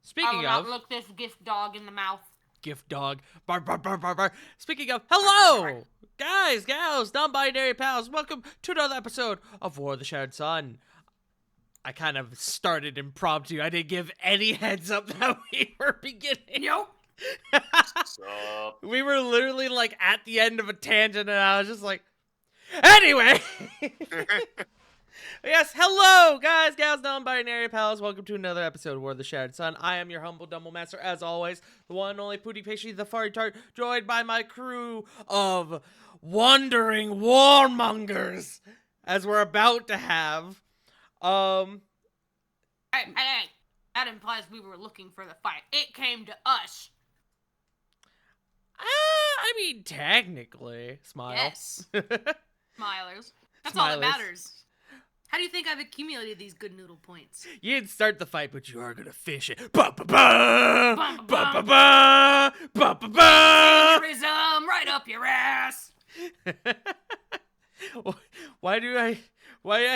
I will Speaking not of look this gift dog in the mouth. gift dog, bar bar bar bar bar. Speaking of, hello, guys, gals, non-binary pals. Welcome to another episode of War of the Shattered Sun. I kind of started impromptu. I didn't give any heads up that we were beginning. Nope. Sup? We were literally like at the end of a tangent, and I was just like, anyway. Yes, hello, guys, gals, non-binary pals. Welcome to another episode of War of the Shattered Sun. I am your humble Dumble Master, as always, the one and only Pooty Pastry, the Fari Tart, joined by my crew of wandering warmongers, as we're about to have. Hey, that implies we were looking for the fight. It came to us. I mean, technically, smile. Yes. Smilers. That's all that Smilers. matters. How do you think I've accumulated these good noodle points? You didn't start the fight, but you are gonna finish it. Ba ba ba, Bum, ba bum, ba ba, ba ba ba. Tourism right up your ass. Why do I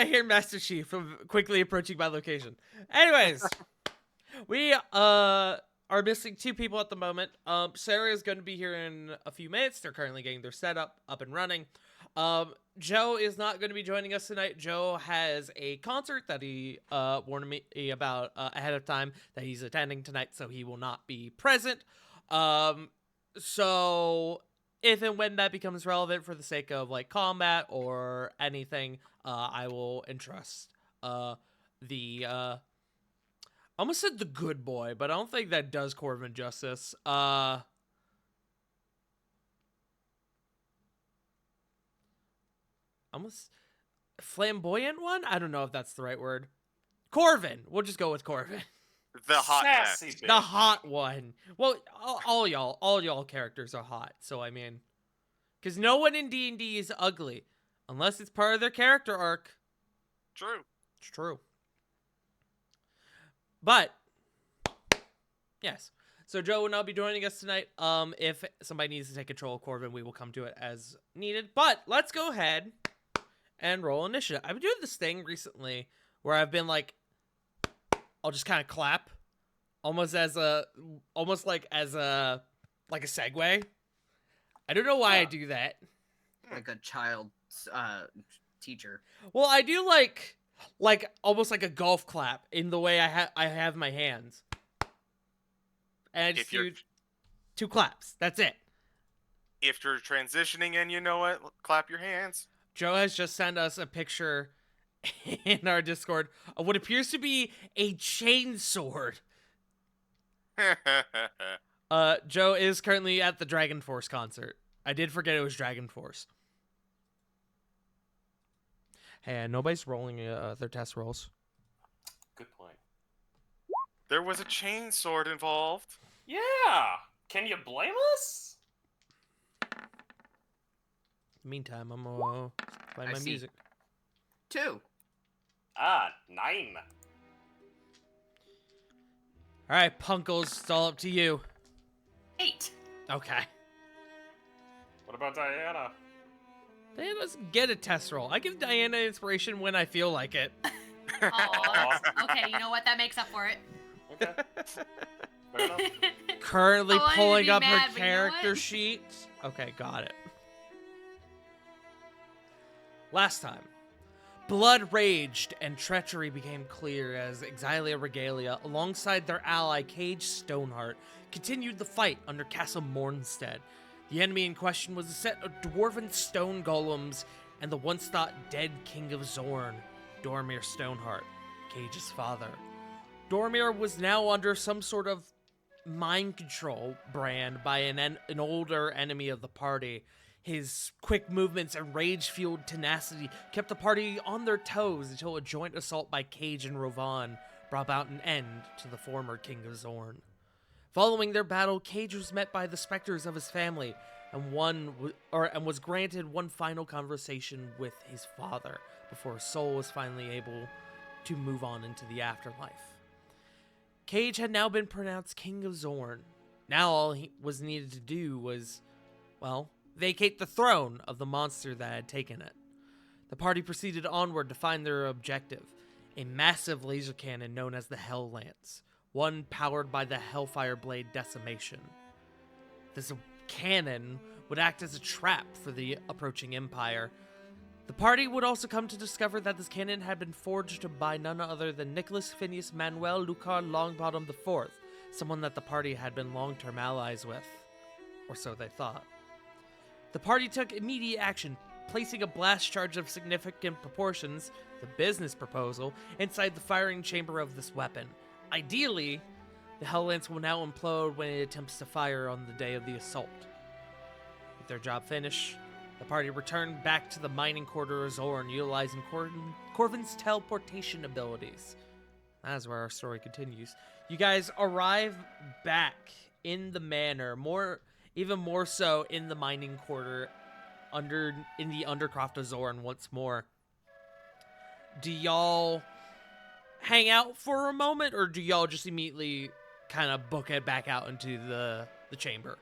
hear Master Chief quickly approaching my location? Anyways, we are missing two people at the moment. Sarah is going to be here in a few minutes. They're currently getting their setup up and running. Joe is not going to be joining us tonight. Joe has a concert that he warned me about ahead of time that he's attending tonight, so he will not be present. So if and when that becomes relevant for the sake of like combat or anything, I will entrust the I almost said the good boy, but I don't think that does Corvin justice. Almost flamboyant one? I don't know if that's the right word. Corvin. We'll just go with Corvin. The hot Sassy mess. bitch. The hot one. Well, all y'all characters are hot. So I mean, because no one in D&D is ugly unless it's part of their character arc. True. It's true. But yes. So Joe will not be joining us tonight. If somebody needs to take control of Corvin, we will come to it as needed. But let's go ahead and roll initiative. I've been doing this thing recently where I've been like, I'll just kind of clap, almost like a segue. I don't know why I do that. Like a child teacher. Well, I do like almost like a golf clap in the way I have my hands. And I just If you're do two claps. That's it. if you're transitioning and you know it, clap your hands. Joe has just sent us a picture in our Discord of what appears to be a chainsword. Joe is currently at the Dragon Force concert. I did forget it was Dragon Force. Hey, nobody's rolling their test rolls. Good point. There was a chainsword involved. Yeah. Can you blame us? Meantime, I'm gonna play I my see. music. 2. 9. All right, Punkles, it's all up to you. 8. Okay. What about Diana? Diana doesn't get a test roll. I give Diana inspiration when I feel like it. Oh, okay, you know what? That makes up for it. Okay. Fair enough. Currently I wanted to pulling be up mad, her but you know character what? sheet. Okay, got it. Last time, blood raged and treachery became clear as Exilia Regalia, alongside their ally Cage Stoneheart, continued the fight under Castle Mornstead. The enemy in question was a set of dwarven stone golems and the once thought dead King of Zorn, Dormir Stoneheart, Cage's father. Dormir was now under some sort of mind control brand by an older enemy of the party. His quick movements and rage-fueled tenacity kept the party on their toes until a joint assault by Cage and Rovan brought about an end to the former King of Zorn. Following their battle, Cage was met by the specters of his family and was granted one final conversation with his father before his soul was finally able to move on into the afterlife. Cage had now been pronounced King of Zorn. Now all he was needed to do was, well, vacate the throne of the monster that had taken it. The party proceeded onward to find their objective, a massive laser cannon known as the Hell Lance, one powered by the Hellfire Blade Decimation. This cannon would act as a trap for the approaching Empire. The party would also come to discover that this cannon had been forged by none other than Nicholas Phineas Manuel Lucar Longbottom IV, someone that the party had been long-term allies with. Or so they thought. The party took immediate action, placing a blast charge of significant proportions, the business proposal, inside the firing chamber of this weapon. Ideally, the Hell Lance will now implode when it attempts to fire on the day of the assault. With their job finished, the party returned back to the mining quarter of Zorn, utilizing Corvin's teleportation abilities. That's where our story continues. You guys arrive back in the manor, even more so in the mining quarter, in the Undercroft of Zorn once more. Do y'all hang out for a moment, or do y'all just immediately kind of book it back out into the chamber?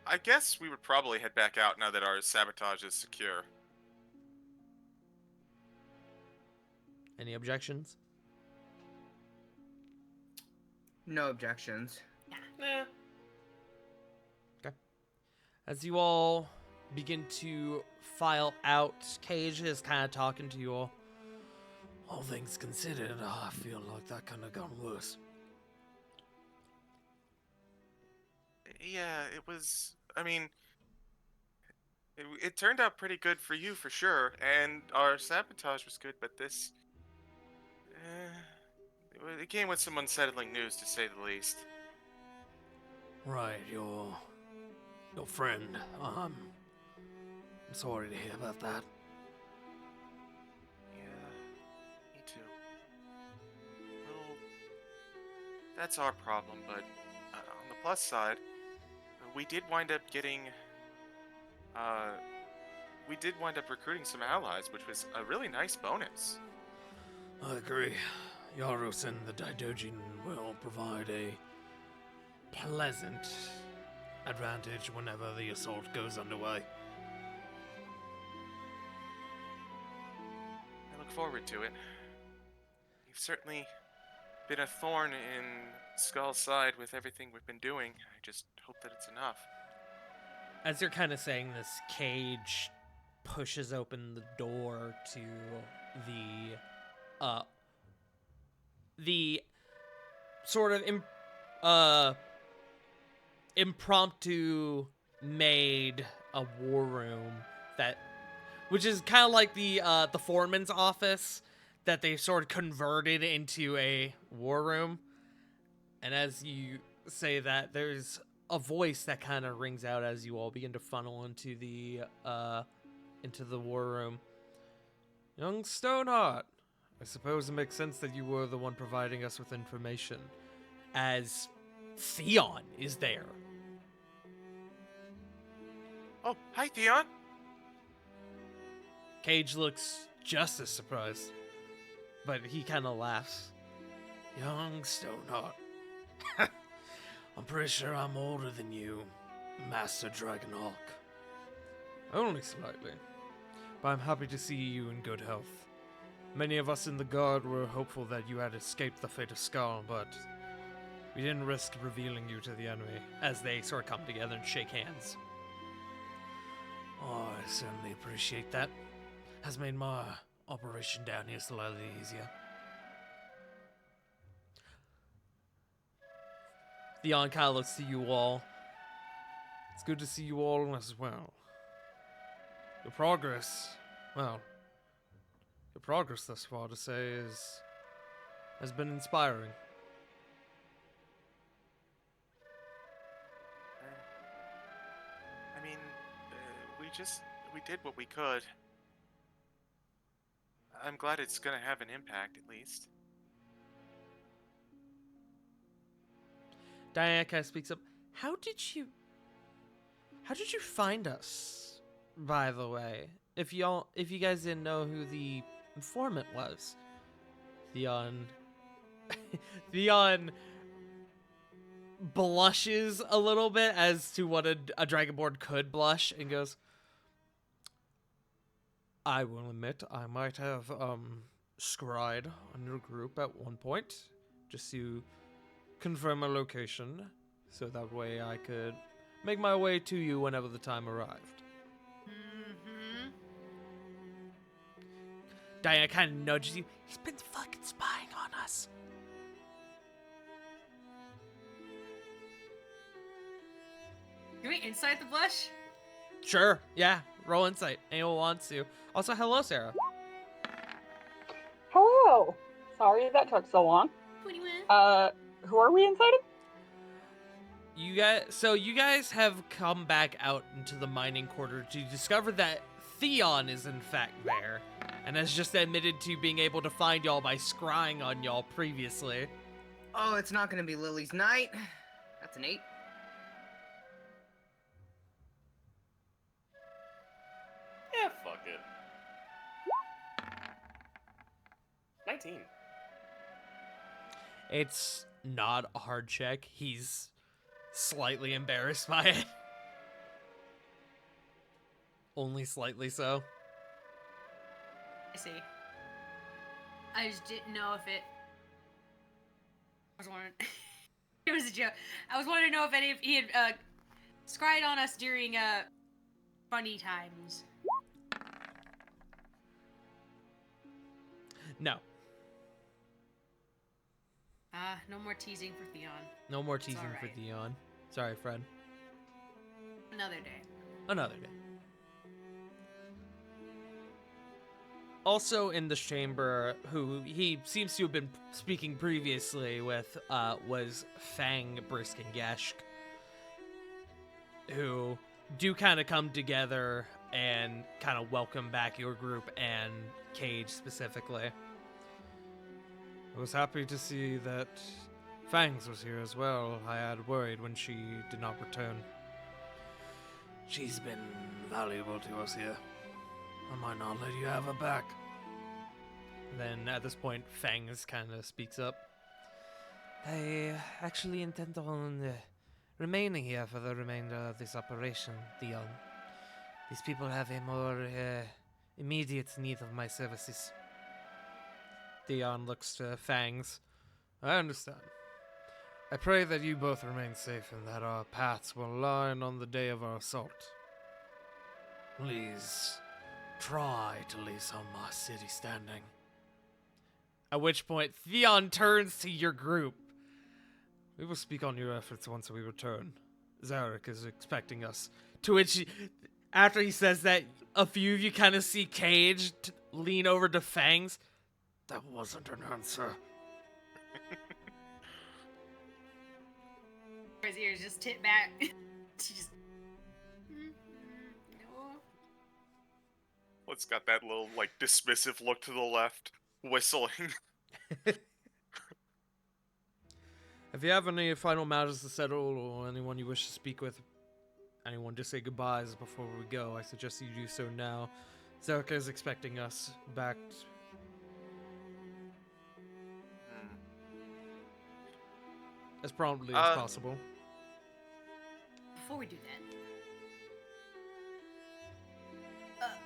I guess we would probably head back out now that our sabotage is secure. Any objections? No objections. Eh. As you all begin to file out, Cage is kind of talking to you all. All things considered, I feel like that kind of got worse. Yeah, it was. I mean, it turned out pretty good for you for sure, and our sabotage was good, but this. It came with some unsettling news, to say the least. Right, your friend. I'm sorry to hear about that. Yeah, me too. Well, that's our problem, but on the plus side, we did wind up getting. We did wind up recruiting some allies, which was a really nice bonus. I agree. Yaros and the Daidojin will provide a pleasant advantage whenever the assault goes underway. I look forward to it. You've certainly been a thorn in Skull's side with everything we've been doing. I just hope that it's enough. As you're kind of saying this, Cage pushes open the door to the sort of impromptu made a war room which is kind of like the foreman's office that they sort of converted into a war room. And as you say that, there's a voice that kind of rings out as you all begin to funnel into the war room. Young Stoneheart, I suppose it makes sense that you were the one providing us with information, as Theon is there. Oh, hi, Theon. Cage looks just as surprised, but he kind of laughs. Young Stoneheart. I'm pretty sure I'm older than you, Master Dragonhawk. Only slightly, but I'm happy to see you in good health. Many of us in the Guard were hopeful that you had escaped the fate of Skull, but we didn't risk revealing you to the enemy, as they sort of come together and shake hands. Oh, I certainly appreciate that. Has made my operation down here slightly easier. Theon kind of looks to you all. It's good to see you all as well. Your progress thus far, to say, has been inspiring. I mean, we did what we could. I'm glad it's gonna have an impact, at least. Diana kind of speaks up. How did you find us, by the way? If you guys didn't know who the informant was. Theon blushes a little bit as to what a Dragonborn could blush and goes, I will admit I might have scryed on your group at one point, just to confirm a location, so that way I could make my way to you whenever the time arrived. Mm-hmm. Diana kind of nudges you. He's been fucking spying on us. Can we insight the blush? Sure, yeah. Roll insight. Anyone wants to. Also, hello, Sarah. Hello. Sorry that took so long. 21. Who are we inciting? You guys have come back out into the mining quarter to discover that Theon is in fact there, and has just admitted to being able to find y'all by scrying on y'all previously. Oh, it's not gonna be Lily's night. That's an 8. Yeah, fuck it. 19. It's not a hard check. He's slightly embarrassed by it. Only slightly so. I see. I just didn't know if it. I was wondering. It was a joke. I was wanting to know if he had scryed on us during funny times. No. No more teasing for Theon. No more teasing for alright. Theon. Sorry, Fred. Another day. Another day. Also in this chamber, who he seems to have been speaking previously with, was Fang, Brisk, and Yeshk, who do kind of come together and kind of welcome back your group and Cage specifically. I was happy to see that Fangs was here as well. I had worried when she did not return. She's been valuable to us here. I might not let you have her back. Then at this point, Fangs kind of speaks up. I actually intend on remaining here for the remainder of this operation, Theon. These people have a more immediate need of my services. Theon looks to Fangs. I understand. I pray that you both remain safe and that our paths will align on the day of our assault. Please, try to leave some of my city standing. At which point, Theon turns to your group. We will speak on your efforts once we return. Zarek is expecting us. To which, after he says that, a few of you kind of see Cage lean over to Fangs. That wasn't an answer. His ears just tip back. She just. No. Let's got that little, like, dismissive look to the left, whistling. If you have any final matters to settle or anyone you wish to speak with, anyone to say goodbyes before we go, I suggest you do so now. Zarek is expecting us back. As promptly as possible. Before we do that,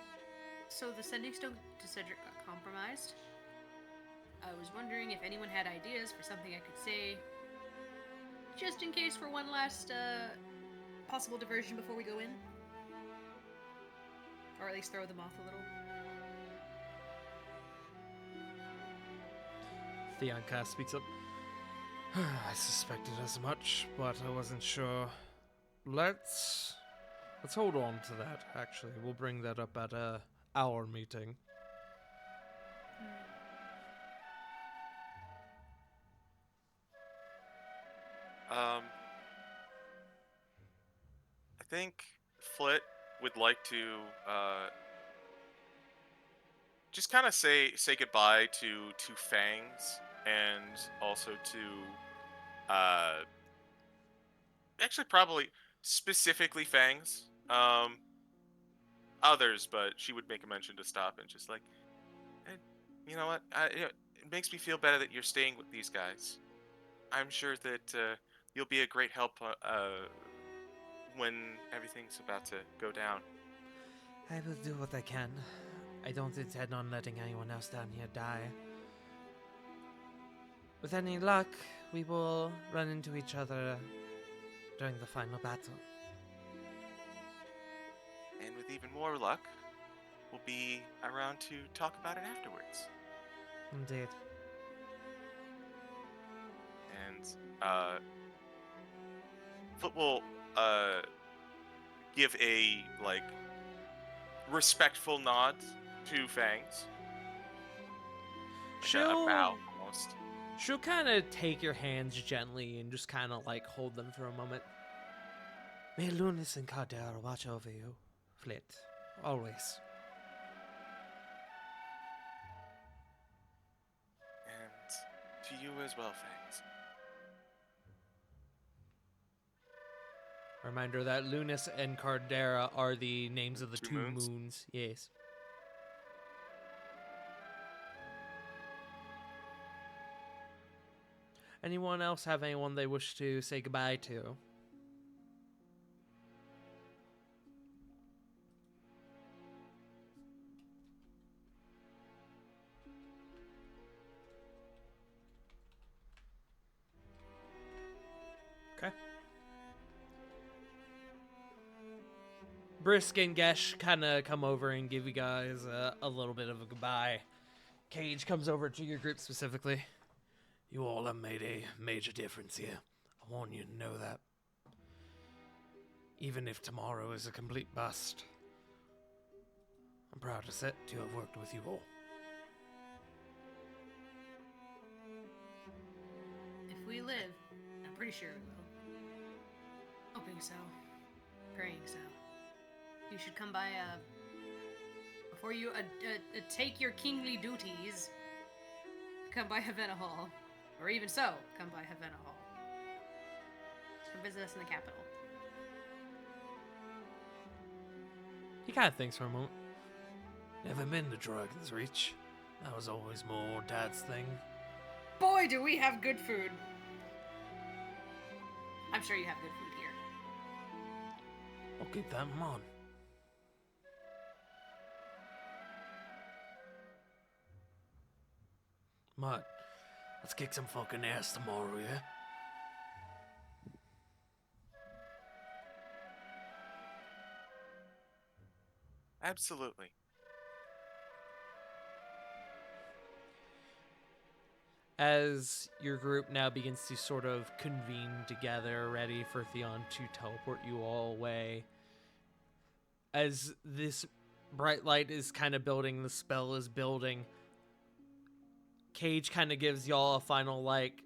so the sending stone to Cedric got compromised. I was wondering if anyone had ideas for something I could say, just in case for one last possible diversion before we go in, or at least throw them off a little. Theon kind of speaks up. I suspected as much, but I wasn't sure. Let's hold on to that, actually. We'll bring that up at our meeting. I think Flit would like to just kind of say goodbye to Fangs and also to actually probably specifically Fangs. Others, but she would make a mention to stop and just like, you know what? It makes me feel better that you're staying with these guys. I'm sure that you'll be a great help when everything's about to go down. I will do what I can. I don't intend on letting anyone else down here die. With any luck, we will run into each other during the final battle. And with even more luck, we'll be around to talk about it afterwards. Indeed. And Foot will give a like respectful nod to Fangs. Like a bow almost. She'll kind of take your hands gently and just kind of like hold them for a moment. May Lunas and Cardera watch over you, Flit. Always. And to you as well, Fangs. Reminder that Lunas and Cardera are the names of the Two two moons? moons. Yes. Anyone else have anyone they wish to say goodbye to? Okay. Brisk and Gesh kind of come over and give you guys a little bit of a goodbye. Cage comes over to your group specifically. You all have made a major difference here. I want you to know that. Even if tomorrow is a complete bust, I'm proud to have worked with you all. If we live, I'm pretty sure we will. Hoping so. Praying so. You should come by, before you take your kingly duties, come by Havana Hall. Or even so, come by Havana Hall. Come visit us in the capital. He kind of thinks for a moment. Never been to Dragon's Reach. That was always more Dad's thing. Boy, do we have good food. I'm sure you have good food here. I'll keep that in mind. Mud, let's kick some fucking ass tomorrow, yeah? Absolutely. As your group now begins to sort of convene together, ready for Theon to teleport you all away, as this bright light is kind of building, the spell is building, Cage kind of gives y'all a final like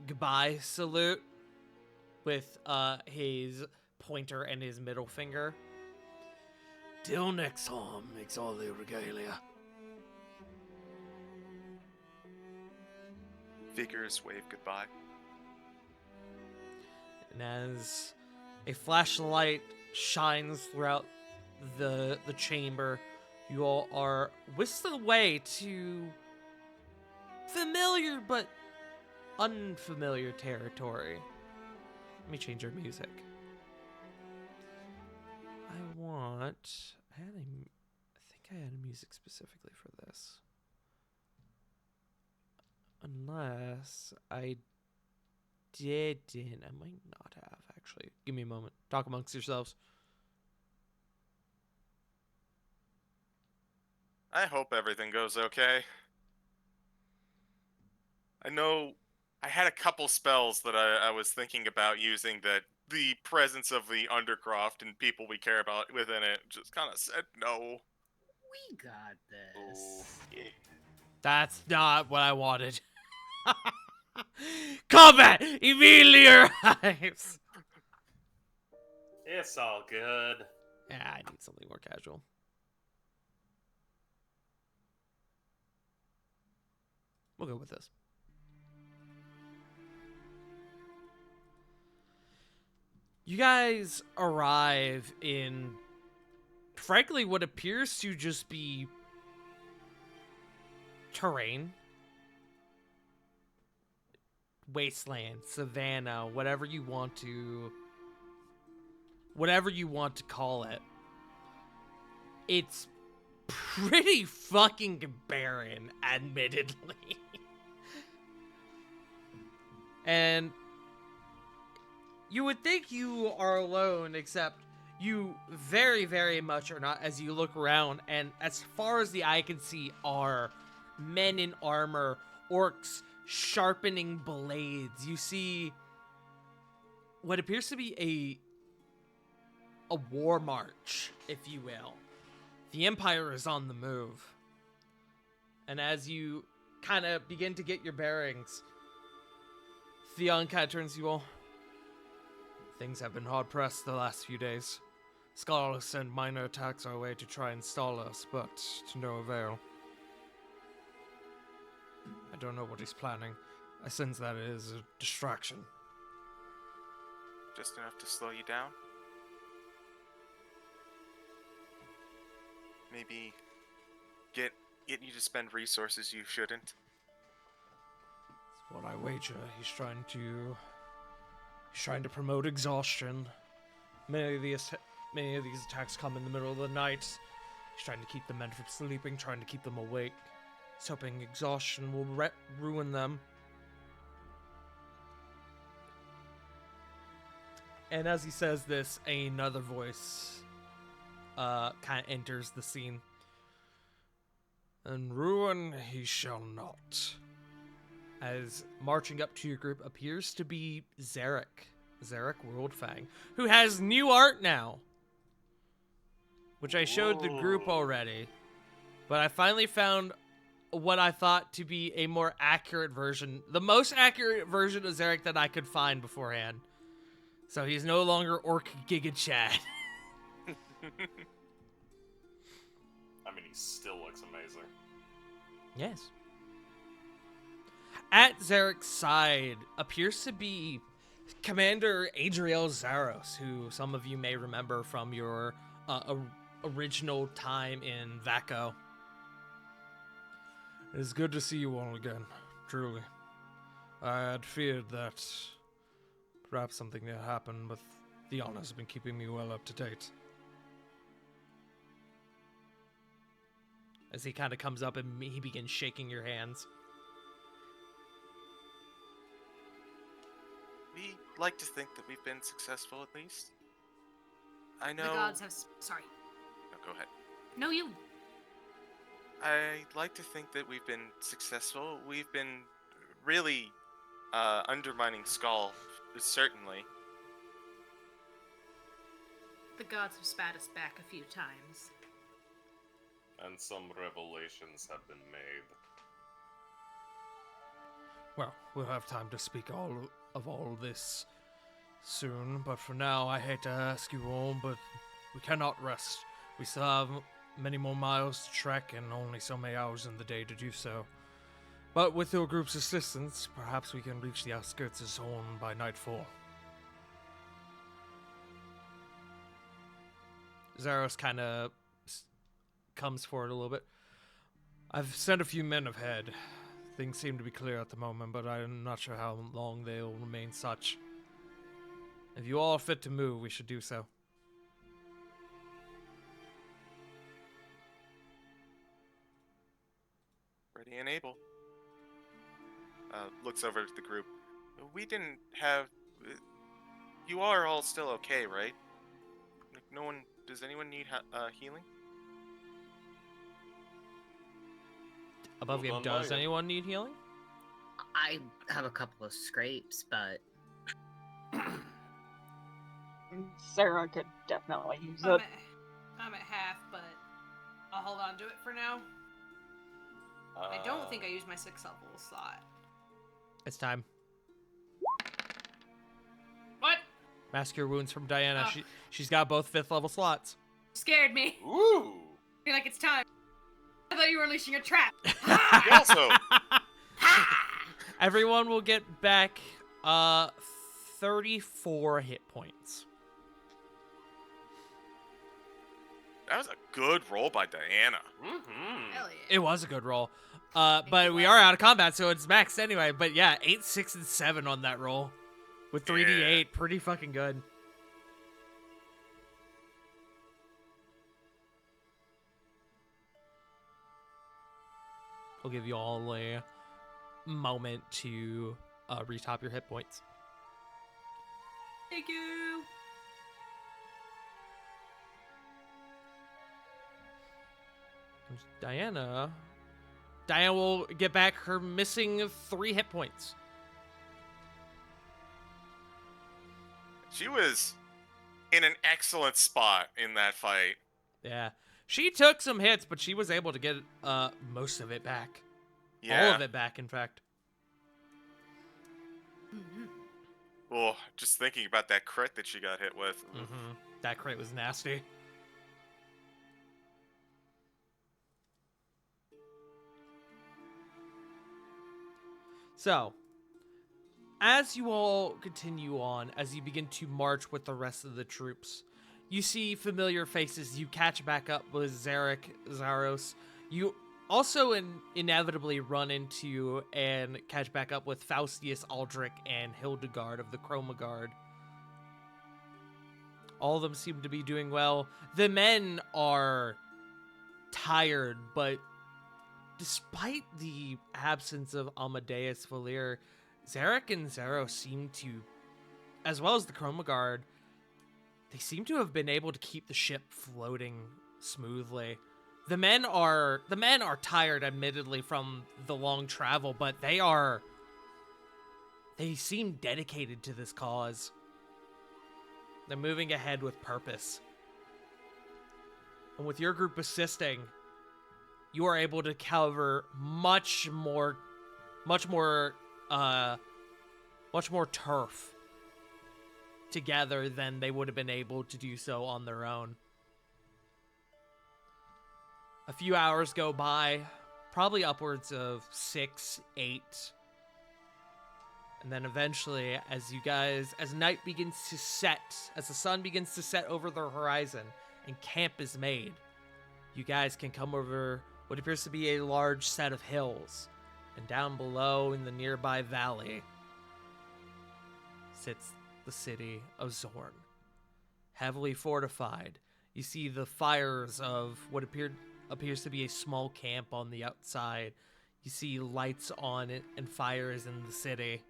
goodbye salute with his pointer and his middle finger. Till next time, Exile Regalia. Vigorous wave goodbye. And as a flashlight shines throughout the chamber, you all are whisked away to familiar but unfamiliar territory. Let me change our music. I think I had a music specifically for this. Unless I didn't. I might not have, actually. Give me a moment. Talk amongst yourselves. I hope everything goes okay. I know I had a couple spells that I was thinking about using that the presence of the Undercroft and people we care about within it just kind of said no. We got this. Yeah. That's not what I wanted. Combat immediately arrives. It's all good. Yeah, I need something more casual. We'll go with this. You guys arrive in, frankly, what appears to just be terrain. Wasteland, savanna, whatever you want to call it. It's pretty fucking barren, admittedly. And you would think you are alone, except you very, very much are not as you look around, and as far as the eye can see are men in armor, orcs sharpening blades. You see what appears to be a war march, if you will. The Empire is on the move. And as you kind of begin to get your bearings, Theon kind of turns to you all. Things have been hard-pressed the last few days. Skarl has sent minor attacks our way to try and stall us, but to no avail. I don't know what he's planning. I sense that it is a distraction. Just enough to slow you down? Maybe get you to spend resources you shouldn't? That's what I wager. He's trying to promote exhaustion. Many of these attacks come in the middle of the night. He's trying to keep the men from sleeping, trying to keep them awake. He's hoping exhaustion will ruin them. And as he says this, another voice kind of enters the scene. And ruin he shall not. As marching up to your group appears to be Zarek Worldfang, who has new art now, which I showed the group already, but I finally found what I thought to be a more accurate version, the most accurate version of Zarek that I could find beforehand. So he's no longer Orc Giga Chad. I mean, he still looks amazing. Yes. At Zarek's side appears to be Commander Adriel Zaros, who some of you may remember from your original time in Vaco. It is good to see you all again, truly. I had feared that perhaps something had happened, but Theon has been keeping me well up to date. As he kind of comes up and he begins shaking your hands. We like to think that we've been successful at least. I know. The gods have. Sorry. No, go ahead. No, you. I like to think that we've been successful. We've been really undermining Skull, certainly. The gods have spat us back a few times. And some revelations have been made. Well, we'll have time to speak of all this soon, but for now, I hate to ask you all, but we cannot rest. We still have many more miles to trek and only so many hours in the day to do so. But with your group's assistance, perhaps we can reach the outskirts of Zorn by nightfall. Zaros kind of comes forward a little bit. I've sent a few men ahead. Things seem to be clear at the moment, but I'm not sure how long they'll remain such. If you all are fit to move, we should do so. Ready and able. Looks over at the group. We didn't have. You are all still okay, right? Like, no one. Does anyone need healing? Above Well game, done, does Ryan. anyone need healing? I have a couple of scrapes, but Sarah could definitely use I'm it. at half, but I'll hold on to it for now. I don't think I used my 6th level slot. It's time. What? Mask Cure Wounds from Diana. Oh. She's got both 5th level slots. Scared me. Ooh! I feel like it's time. I thought you were unleashing a trap. He also. Everyone will get back 34 hit points. That was a good roll by Diana. Mm-hmm. Hell yeah. It was a good roll. But we are out of combat, so it's maxed anyway. But yeah, 8, 6, and 7 on that roll. With 3d8, pretty fucking good. We'll give you all a moment to retop your hit points. Thank you. Diana will get back her missing 3 hit points. She was in an excellent spot in that fight. Yeah. She took some hits, but she was able to get most of it back. Yeah. All of it back, in fact. Oh, just thinking about that crit that she got hit with. Mm-hmm. That crit was nasty. So, as you all continue on, as you begin to march with the rest of the troops, you see familiar faces. You catch back up with Zarek, Zaros. You also inevitably run into and catch back up with Faustius, Aldrich, and Hildegard of the Chroma Guard. All of them seem to be doing well. The men are tired, but despite the absence of Amadeus Valir, Zarek and Zaro seem to, as well as the Chroma Guard, they seem to have been able to keep the ship floating smoothly. The men are tired, admittedly, from the long travel, but they seem dedicated to this cause. They're moving ahead with purpose. And with your group assisting, you are able to cover much more turf together than they would have been able to do so on their own. A few hours go by, probably upwards of 6, 8. And then eventually, as night begins to set, as the sun begins to set over the horizon and camp is made, you guys can come over what appears to be a large set of hills. And down below in the nearby valley sits the city of Zorn. Heavily fortified, you see the fires of what appears to be a small camp on the outside. You see lights on it and fires in the city.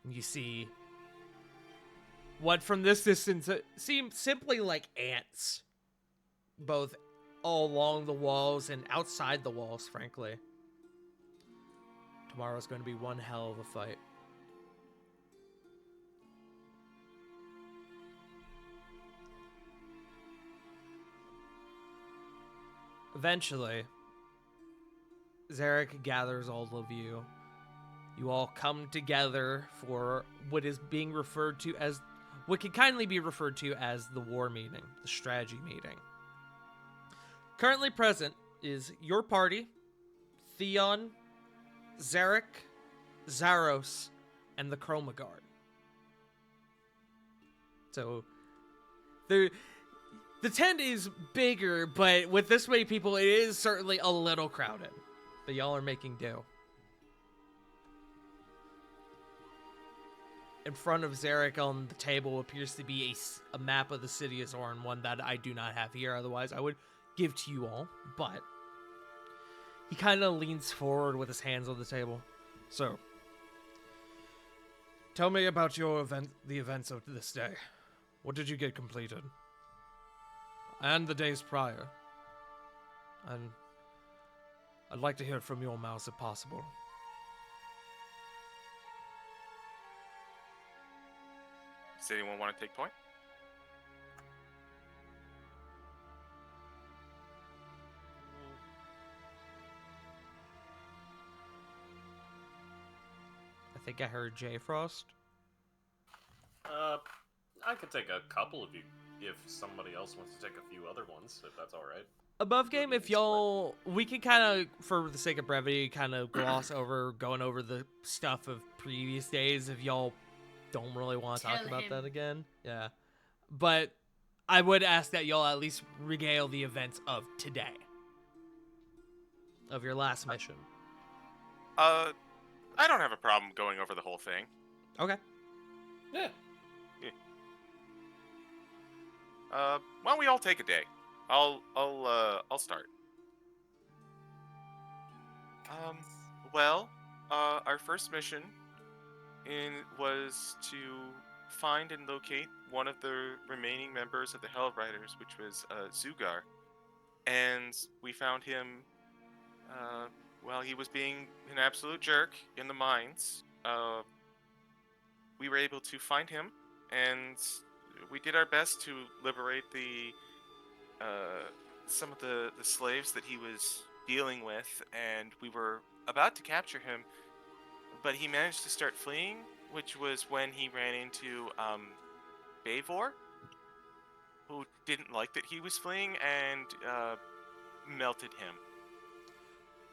And you see what from this distance seem simply like ants, both all along the walls and outside the walls, frankly. Tomorrow's going to be one hell of a fight. Eventually, Zarek gathers all of you. You all come together for what is being referred to as, what can kindly be referred to as the war meeting, the strategy meeting. Currently present is your party, Theon, Zarek, Zaros, and the Chroma Guard. So, the tent is bigger, but with this many people, it is certainly a little crowded. But y'all are making do. In front of Zarek on the table appears to be a map of the city of Zorn, one that I do not have here, otherwise I would give to you all, but he kind of leans forward with his hands on the table. So, tell me about the events of this day. What did you get completed? And the days prior. And I'd like to hear it from your mouths if possible. Does anyone want to take point? I think I heard J Frost. I could take a couple of you if somebody else wants to take a few other ones, if that's all right. Above game, if y'all, we can kind of, for the sake of brevity, kind of gloss over, going over the stuff of previous days if y'all don't really want to talk Tell about him. that again. Yeah. But I would ask that y'all at least regale the events of today. Of your last mission. I don't have a problem going over the whole thing. Okay. Yeah. Why don't we all take a day? I'll start. Well, our first mission was to find and locate one of the remaining members of the Hell Riders, which was Zugar. And we found him, well, he was being an absolute jerk in the mines. We were able to find him, and we did our best to liberate some of the slaves that he was dealing with, and we were about to capture him, but he managed to start fleeing, which was when he ran into Bavor, who didn't like that he was fleeing and melted him.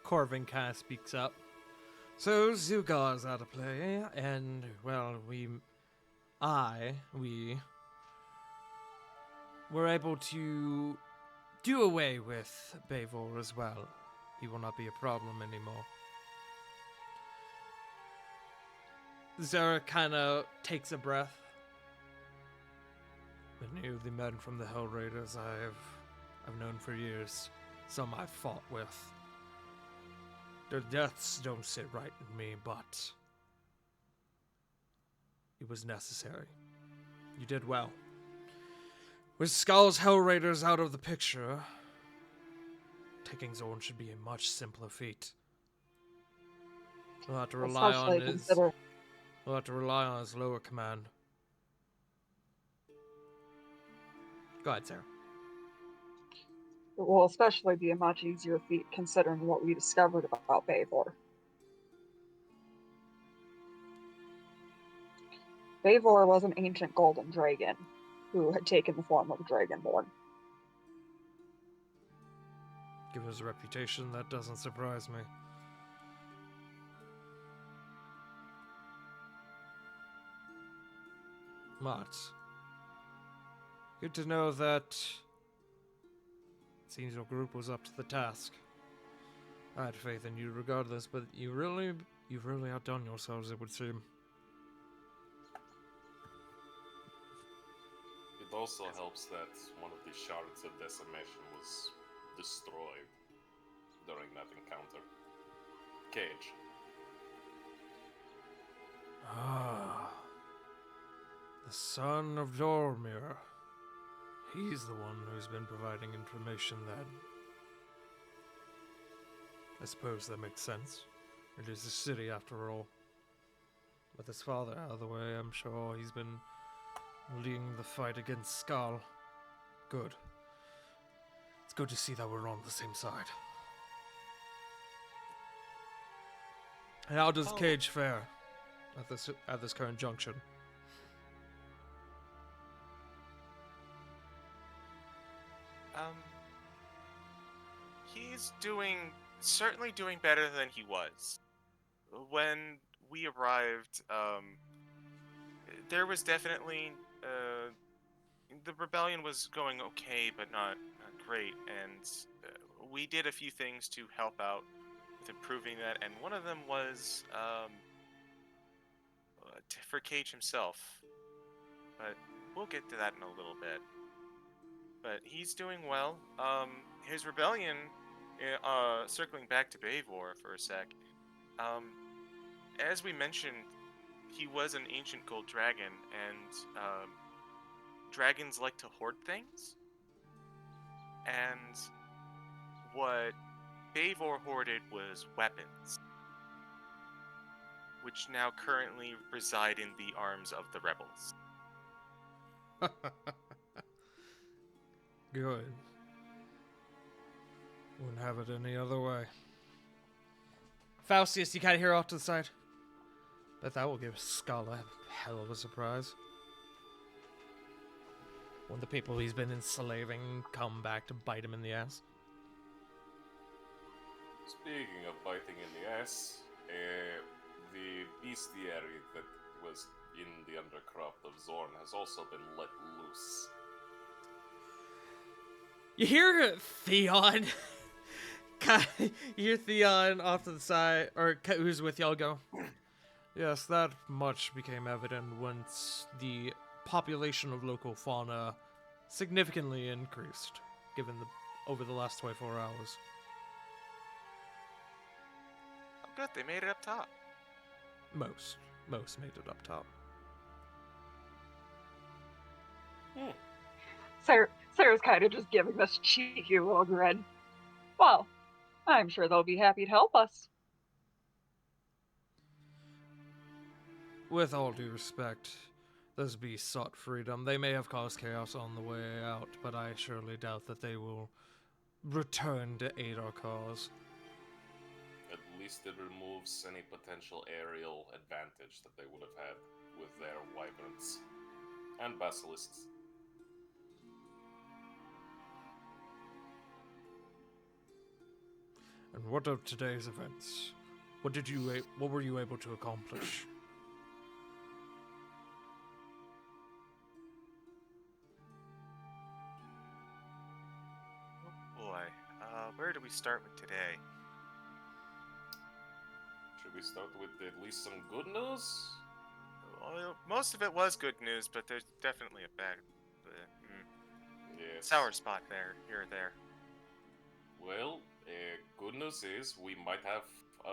Corvin kind of speaks up. So Zugar's out of play, and well, we were able to do away with Bavor as well. He will not be a problem anymore. Zara kind of takes a breath. Many of the men from the Hell Raiders I've known for years. Some I've fought with. Their deaths don't sit right with me, but it was necessary. You did well. With Skull's Hell Raiders out of the picture, taking Zorn should be a much simpler feat. We'll have to rely on his lower command. Go ahead, Sarah. It will especially be a much easier feat considering what we discovered about Bavor. Bavor was an ancient golden dragon who had taken the form of a dragonborn. Given his reputation, that doesn't surprise me. But good to know that it seems your group was up to the task. I had faith in you regardless, but you've really outdone yourselves, it would seem. It also helps that one of the shards of decimation was destroyed during that encounter. Cage. Ah. The son of Dormir. He's the one who's been providing information then. I suppose that makes sense. It is a city after all. With his father out of the way, I'm sure he's been leading the fight against Skull. Good. It's good to see that we're on the same side. And how does Cage fare at this current junction? He's certainly doing better than he was. When we arrived, there was definitely, the rebellion was going okay, but not great, and we did a few things to help out with improving that, and one of them was, for Cage himself, but we'll get to that in a little bit. But he's doing well. His rebellion, circling back to Bavor for a sec, as we mentioned, he was an ancient gold dragon, and dragons like to hoard things. And what Bavor hoarded was weapons, which now currently reside in the arms of the rebels. Good. Wouldn't have it any other way. Faustius, you kind of hear off to the side. Bet that will give Skull a hell of a surprise. When the people he's been enslaving come back to bite him in the ass. Speaking of biting in the ass, the bestiary that was in the undercroft of Zorn has also been let loose. You hear Theon. You hear Theon off to the side, or who's with y'all, go. Yes, that much became evident once the population of local fauna significantly increased, over the last 24 hours. Good, they made it up top. Most made it up top. Sarah's kind of just giving this cheeky little grin. Well, I'm sure they'll be happy to help us. With all due respect, those beasts sought freedom. They may have caused chaos on the way out, but I surely doubt that they will return to aid our cause. At least it removes any potential aerial advantage that they would have had with their wyverns and basilisks. And what of today's events? What were you able to accomplish? Oh boy, where do we start with today? Should we start with at least some good news? Well, most of it was good news, but there's definitely a bad, Yes. sour spot there, here or there. Well, good news is we might have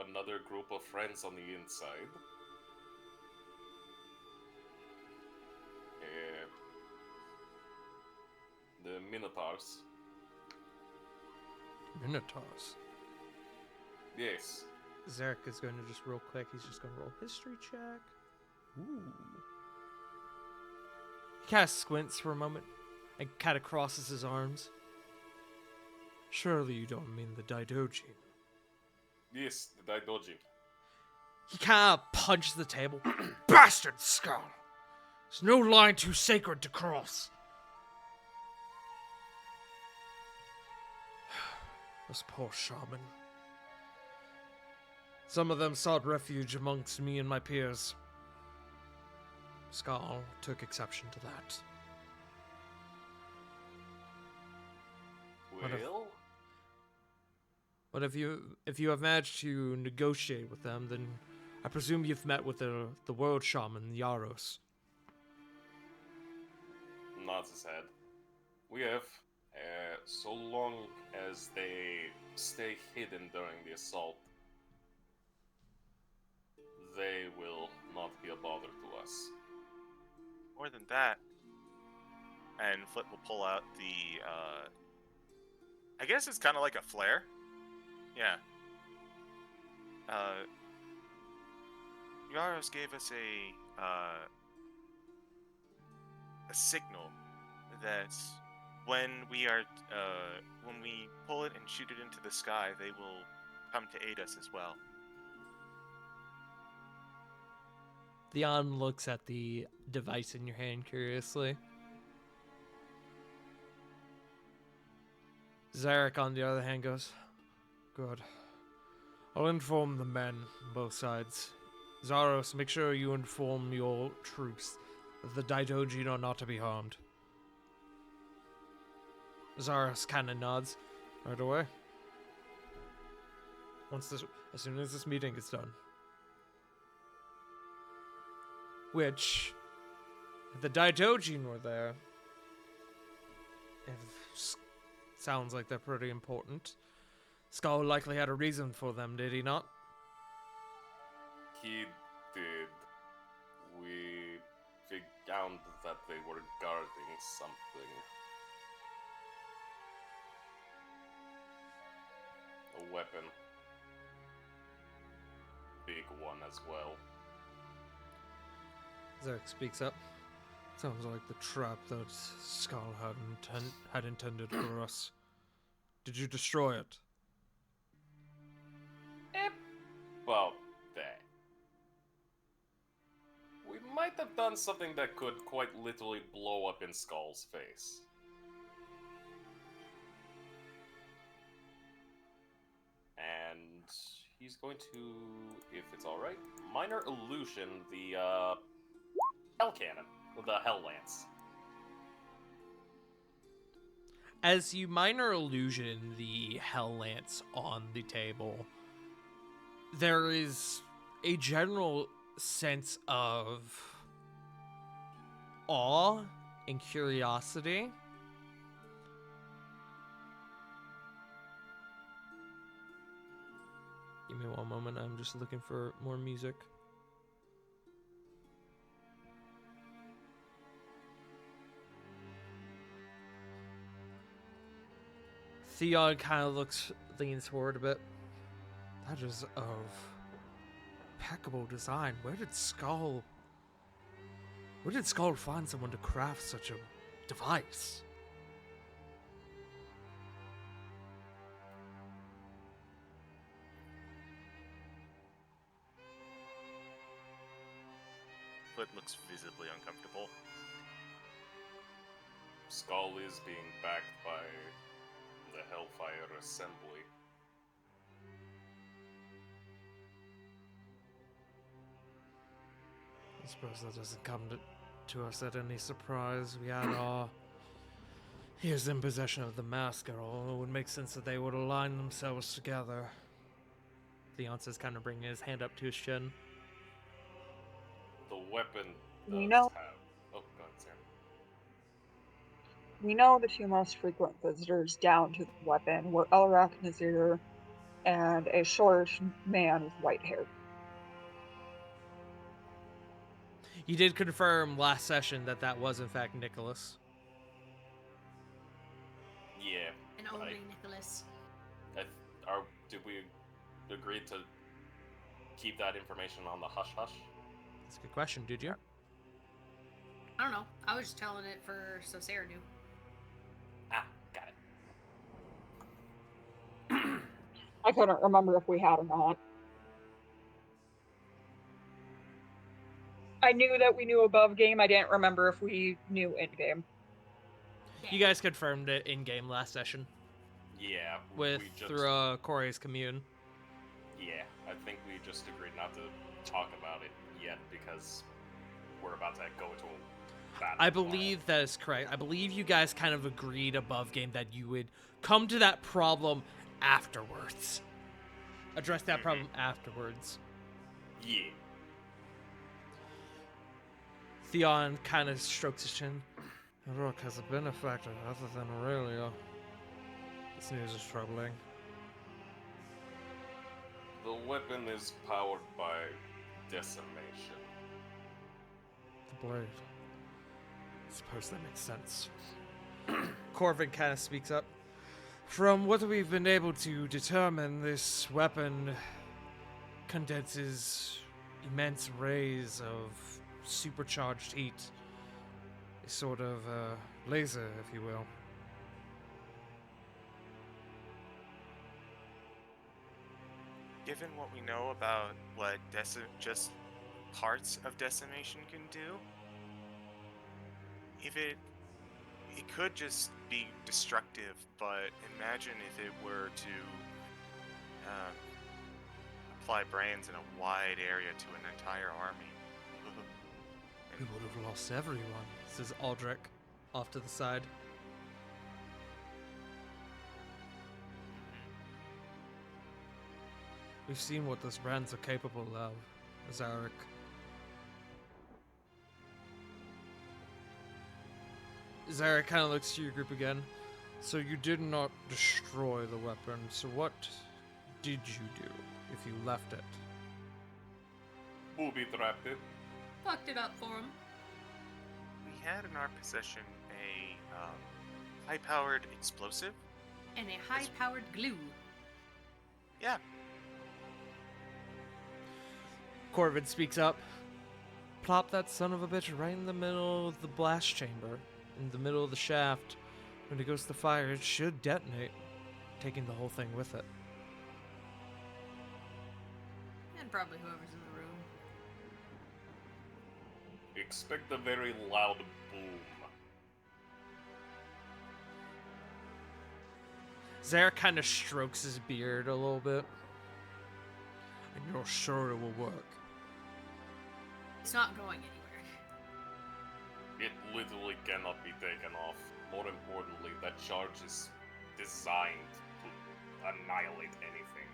another group of friends on the inside. The Minotaurs. Minotaurs. Yes. Zarek is going to just real quick, he's just going to roll history check. Ooh. He kind of squints for a moment and kind of crosses his arms. Surely you don't mean the Daidojin. Yes, the Daidojin. He kind of punches the table. Bastard skull! There's no line too sacred to cross. Those poor shaman. Some of them sought refuge amongst me and my peers. Skull took exception to that. What if- Well, But if you have managed to negotiate with them, then I presume you've met with the world shaman, Yaros. nods his head. We have, so long as they stay hidden during the assault, they will not be a bother to us. More than that, and Flip will pull out the, I guess it's kind of like a flare. Yeah. Yaros gave us a signal that when we pull it and shoot it into the sky, they will come to aid us as well. Theon looks at the device in your hand curiously. Zarek, on the other hand, goes, "Good. I'll inform the men, both sides. Zaros, make sure you inform your troops that the Daidojin are not to be harmed." Zaros kind of nods. Right away. As soon as this meeting is done. Which, if the Daidojin were there, sounds like they're pretty important. Skull likely had a reason for them, did he not? He did. We found that they were guarding something. A weapon. Big one as well. Zarek speaks up. Sounds like the trap that Skull had intended for us. Did you destroy it? About that. We might have done something that could quite literally blow up in Skull's face. And he's going to, if it's alright, minor illusion the Hell Cannon, the Hell Lance. As you minor illusion the Hell Lance on the table, there is a general sense of awe and curiosity. Give me one moment. I'm just looking for more music. Theon kind of leans forward a bit. That is of impeccable design. Where did Skull find someone to craft such a device? Foot looks visibly uncomfortable. Skull is being backed by the Hellfire Assembly. I suppose that doesn't come to us at any surprise. We had our ears in possession of the mask at all. It would make sense that they would align themselves together. Theon says, kind of bringing his hand up to his chin. The weapon does We know- have... Oh, go ahead, Sam. We know the two most frequent visitors down to the weapon were Elrak Nazir and a short man with white hair. You did confirm last session that that was in fact Nicholas. Yeah. And only Nicholas. Did we agree to keep that information on the hush-hush? That's a good question, did you? I don't know. I was just telling it so Sarah knew. Ah, got it. I couldn't remember if we had or not. I knew that we knew above game. I didn't remember if we knew in game. You guys confirmed it in game last session Yeah. through Corey's commune. Yeah, I think we just agreed not to talk about it yet because we're about to go into a battle. I believe that is correct. I believe you guys kind of agreed above game that you would come to that problem afterwards. Address that problem afterwards. Yeah. Theon kind of strokes his chin. Rook has a benefactor other than Aurelia. This news is troubling. The weapon is powered by decimation. The blade. I suppose that makes sense. Corvin kind of speaks up. From what we've been able to determine, this weapon condenses immense rays of supercharged heat. A sort of laser, if you will. Given what we know about what just parts of decimation can do, if it could just be destructive, but imagine if it were to apply brands in a wide area to an entire army. We would have lost everyone, says Aldrich, off to the side. We've seen what those brands are capable of, Zarek. Zarek kind of looks to your group again. So you did not destroy the weapon, so what did you do if you left it? Booby trapped it. Fucked it up for him. We had in our possession a high-powered explosive. And a high-powered glue. Yeah, Corvin speaks up. Plop that son of a bitch right in the middle of the blast chamber, in the middle of the shaft. When it goes to fire, it should detonate, taking the whole thing with it. And probably whoever's in the room. Expect a very loud boom. Zarek kind of strokes his beard a little bit. And you're sure it will work? It's not going anywhere. It literally cannot be taken off. More importantly, that charge is designed to annihilate anything.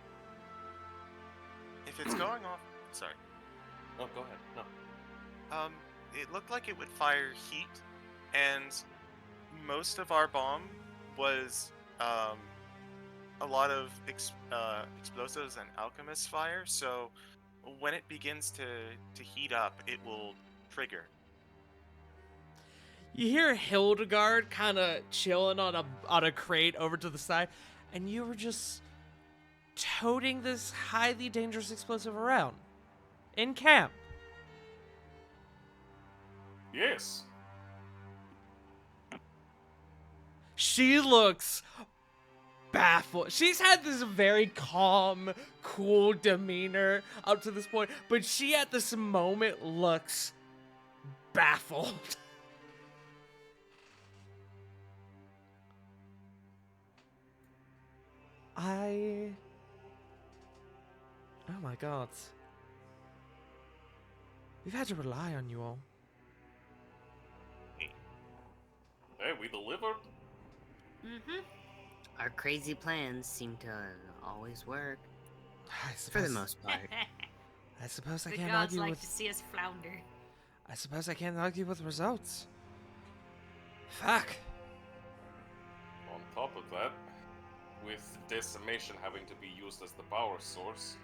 if it's going off, sorry. Oh, go ahead. No. It looked like it would fire heat, and most of our bomb was a lot of explosives and alchemist fire, so when it begins to heat up, it will trigger. You hear Hildegard kind of chilling on a crate over to the side, and you were just toting this highly dangerous explosive around in camp. Yes. She looks baffled. She's had this very calm, cool demeanor up to this point, but she at this moment looks baffled. Oh my god. We've had to rely on you all. Hey, we delivered. Mm-hmm. Our crazy plans seem to always work, I for the suppose, most part. I suppose I The can't gods argue like with. to see us flounder. I suppose I can't argue with results. Fuck. On top of that, with decimation having to be used as the power source,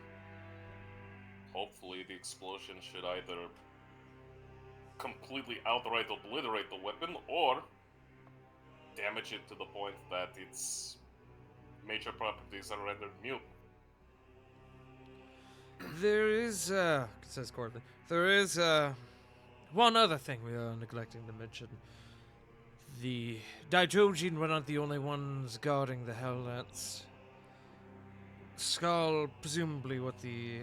hopefully the explosion should either completely outright obliterate the weapon or damage it to the point that its major properties are rendered mute. There is, says Corbin, there is, one other thing we are neglecting to mention. The Daijojin were not the only ones guarding the Helllands. Skull, presumably with the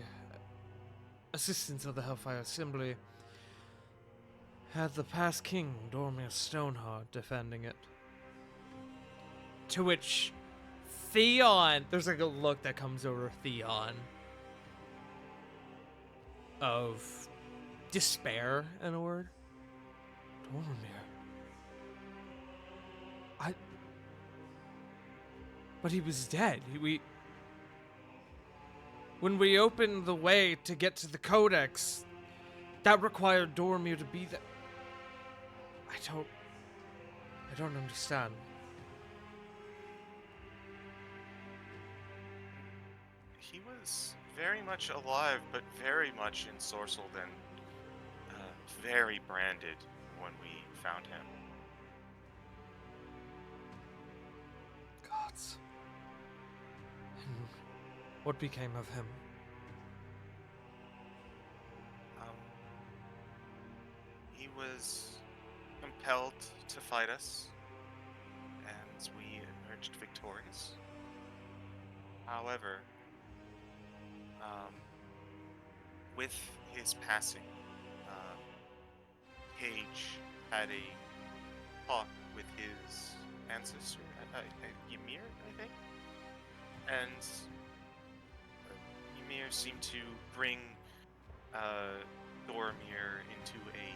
assistance of the Hellfire Assembly, had the past king, Dormir Stoneheart, defending it. To which Theon, there's like a look that comes over Theon of despair, in a word. Dormir. But he was dead. When we opened the way to get to the Codex, that required Dormir to be there. I don't understand. He was very much alive, but very much ensorcelled and very branded when we found him. Gods. And what became of him? He was compelled to fight us, and we emerged victorious. However, with his passing, Cage had a talk with his ancestor, Ymir, I think, and Ymir seemed to bring Dormir into a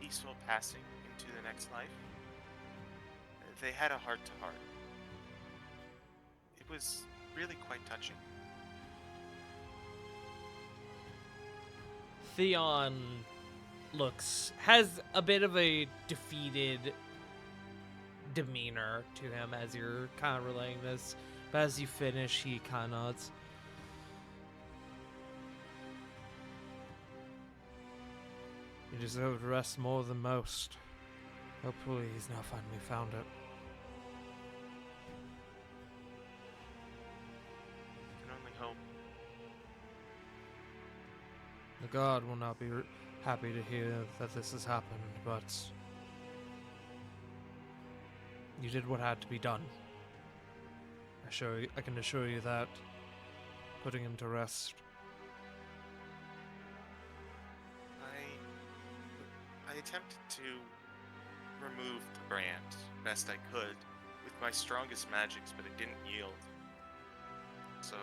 peaceful passing into the next life. They had a heart-to-heart. It was really quite touching. Theon has a bit of a defeated demeanor to him as you're kind of relaying this, but as you finish, he kind of nods. He deserved rest more than most. Hopefully he's now finally found it. I can only hope. The god will not be happy to hear that this has happened, but you did what had to be done. I can assure you that. Putting him to rest. I attempted to remove the brand best I could with my strongest magics, but it didn't yield. So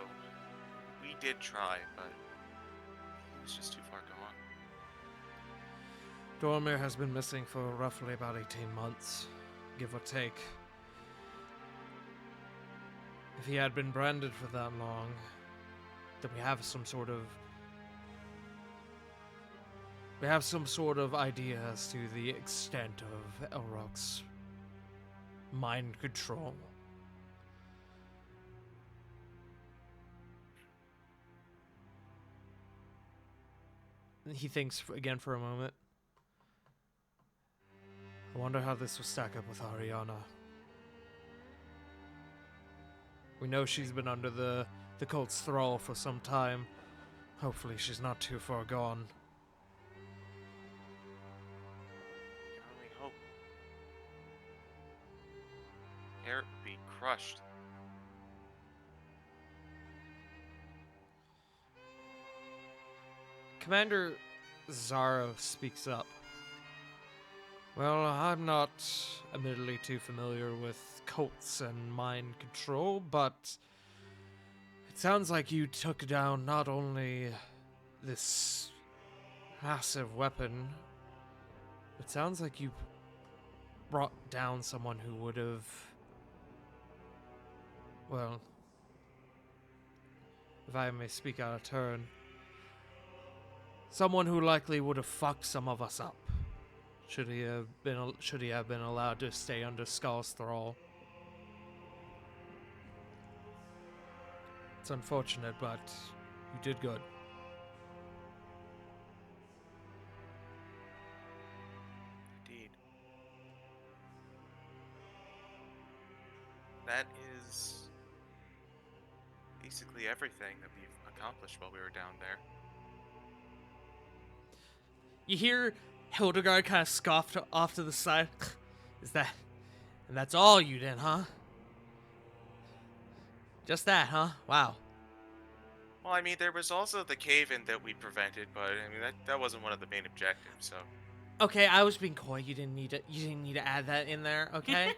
we did try, but it was just too far gone. Dormir has been missing for roughly about 18 months, give or take. If he had been branded for that long, then we have some sort of idea as to the extent of Elroc's mind control. He thinks again for a moment. I wonder how this will stack up with Ariana. We know she's been under the cult's thrall for some time. Hopefully she's not too far gone. Can only hope. Eric would be crushed. Commander Zaro speaks up. Well, I'm not admittedly too familiar with cults and mind control, but it sounds like you took down not only this massive weapon, it sounds like you brought down someone who would have, well, if I may speak out of turn, someone who likely would have fucked some of us up. Should he have been allowed to stay under Skull's thrall? It's unfortunate, but you did good. Indeed. That is basically everything that we've accomplished while we were down there. You hear Hildegard kind of scoff off to the side. And that's all you did, huh? Just that, huh? Wow. Well, I mean, there was also the cave-in that we prevented, but I mean that wasn't one of the main objectives. So Okay, I was being coy. You didn't need to add that in there, okay?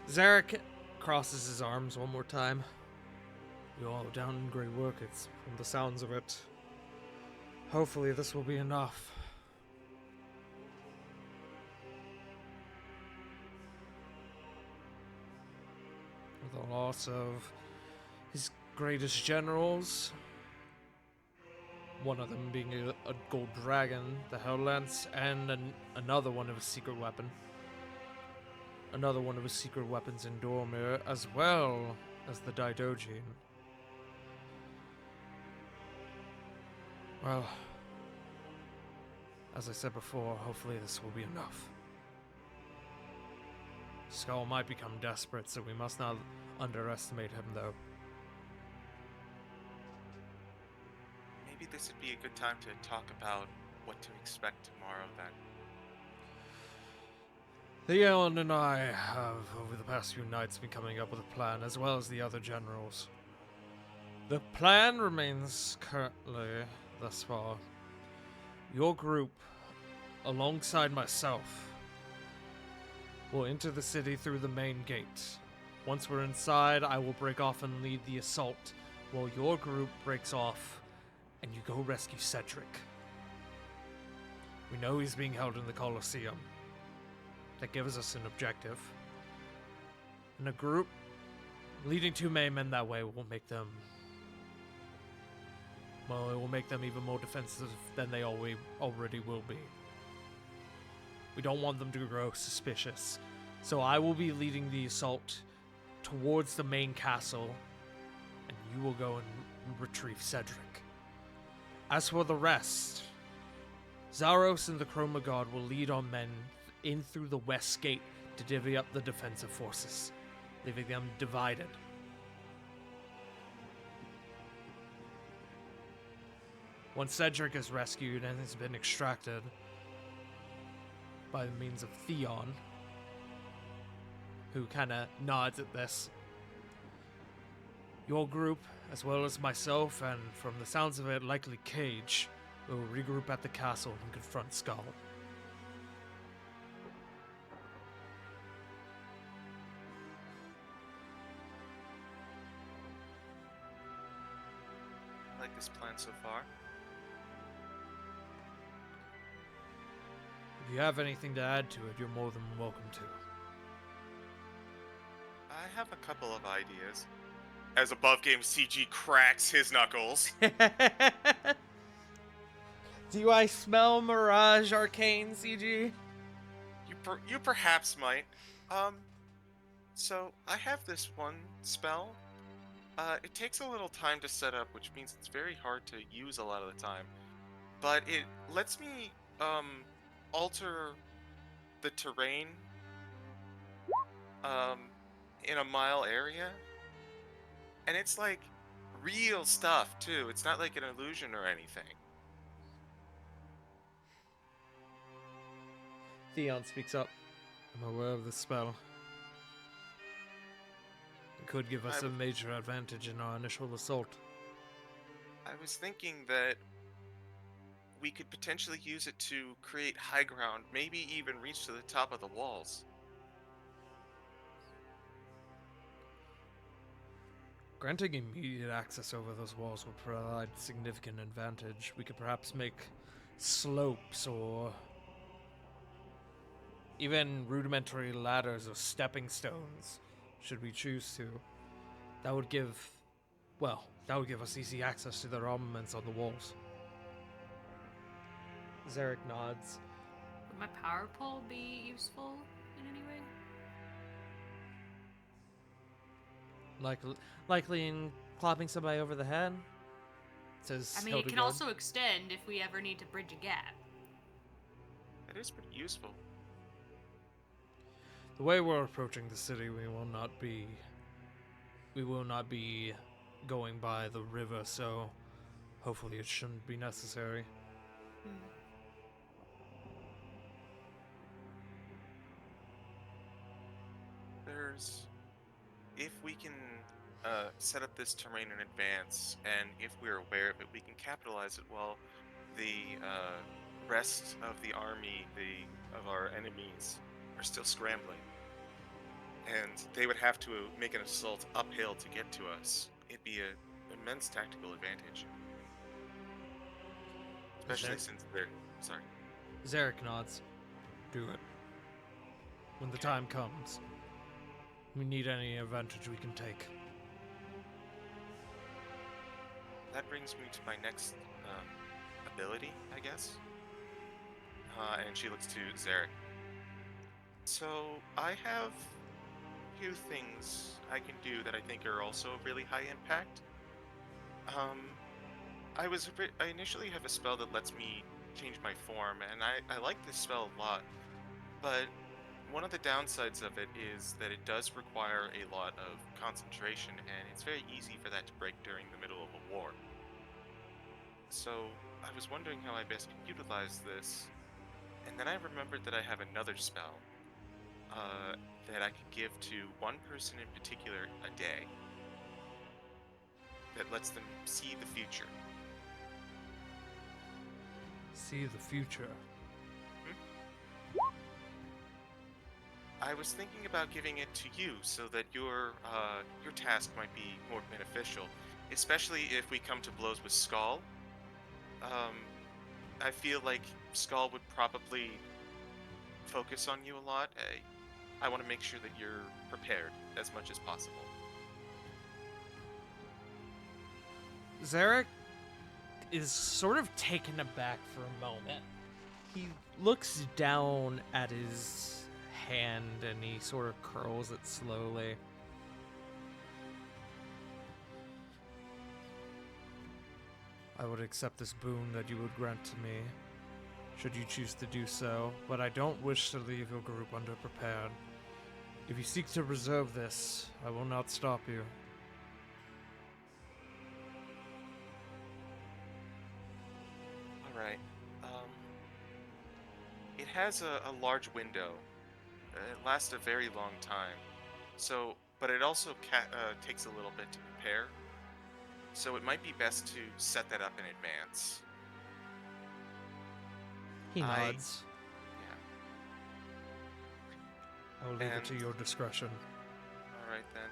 Zarek crosses his arms one more time. You're all down in great work, it's from the sounds of it. Hopefully this will be enough. With the loss of his greatest generals, one of them being a gold dragon, the Hell Lance, and another one of his secret weapon. Another one of his secret weapons in Dormir, as well as the Daidojin. Well, as I said before, hopefully this will be enough. Skull might become desperate, so we must not underestimate him, though. maybe this would be a good time to talk about what to expect tomorrow then. Theon and I have, over the past few nights, been coming up with a plan, as well as the other generals. The plan remains currently, thus far, your group, alongside myself, will enter the city through the main gate. Once we're inside, I will break off and lead the assault, while your group breaks off and you go rescue Cedric. We know he's being held in the Colosseum. That gives us an objective. And a group leading two main men that way will make them... well, it will make them even more defensive than they already will be. We don't want them to grow suspicious. So I will be leading the assault towards the main castle, and you will go and retrieve Cedric. As for the rest, Zaros and the Chroma God will lead our men in through the west gate to divvy up the defensive forces, leaving them divided. Once Cedric is rescued and has been extracted by means of Theon, who kind of nods at this, your group, as well as myself, and from the sounds of it, likely Cage, will regroup at the castle and confront Skull. I like this plan so far. If you have anything to add to it, you're more than welcome to. I have a couple of ideas. As above game CG cracks his knuckles. Do I smell Mirage Arcane, CG? You perhaps might. So I have this one spell It takes a little time to set up, which means it's very hard to use a lot of the time. But it lets me alter the terrain um, in a mile area, and it's like real stuff too. It's not like an illusion or anything. Theon speaks up. I'm aware of this spell. It could give us a major advantage in our initial assault. I was thinking that we could potentially use it to create high ground, maybe even reach to the top of the walls. Granting immediate access over those walls will provide significant advantage. We could perhaps make slopes or even rudimentary ladders or stepping stones, should we choose to. That would give us easy access to their armaments on the walls. Zarek nods. Would my power pole be useful in any way? Likely in clapping somebody over the head? Says I mean, it can Hildegard. also extend if we ever need to bridge a gap. That is pretty useful. The way we're approaching the city, we will not be going by the river, so hopefully it shouldn't be necessary. If we can set up this terrain in advance, and if we're aware of it, we can capitalize it while the rest of the army, of our enemies, are still scrambling. And they would have to make an assault uphill to get to us. It'd be an immense tactical advantage. Especially since they're... Sorry. Zarek nods. Do it. When the time comes, we need any advantage we can take. That brings me to my next ability, I guess. And she looks to Zarek. So, I have a few things I can do that I think are also really high impact. I initially have a spell that lets me change my form, and I like this spell a lot, but one of the downsides of it is that it does require a lot of concentration, and it's very easy for that to break during the middle of a war. So I was wondering how I best could utilize this, and then I remembered that I have another spell that I could give to one person in particular a day that lets them see the future. See the future. I was thinking about giving it to you so that your task might be more beneficial, especially if we come to blows with Skull. I feel like Skull would probably focus on you a lot. I want to make sure that you're prepared as much as possible. Zarek is sort of taken aback for a moment. He looks down at his hand and he sort of curls it slowly. I would accept this boon that you would grant to me, should you choose to do so, but I don't wish to leave your group underprepared. If you seek to reserve this, I will not stop you. Alright. It has a large window. It lasts a very long time. But it also takes a little bit to prepare. So it might be best to set that up in advance. He nods. Yeah. I will leave it to your discretion. Alright then.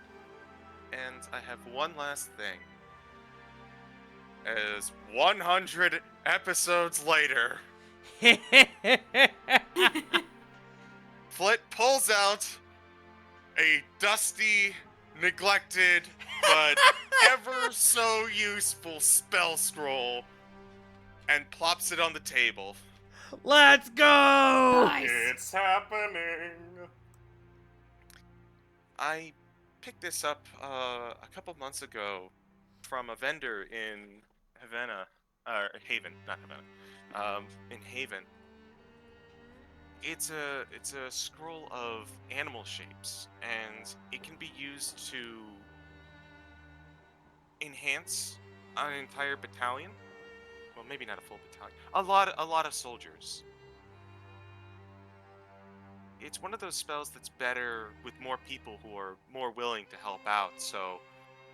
And I have one last thing. As 100 episodes later, Flit pulls out a dusty, neglected, but ever so useful spell scroll and plops it on the table. Let's go! Nice. It's happening. I picked this up a couple months ago from a vendor in Havana, or Haven, not Havana, in Haven. It's a scroll of animal shapes, and it can be used to enhance an entire battalion. Well, maybe not a full battalion. A lot of soldiers. It's one of those spells that's better with more people who are more willing to help out. So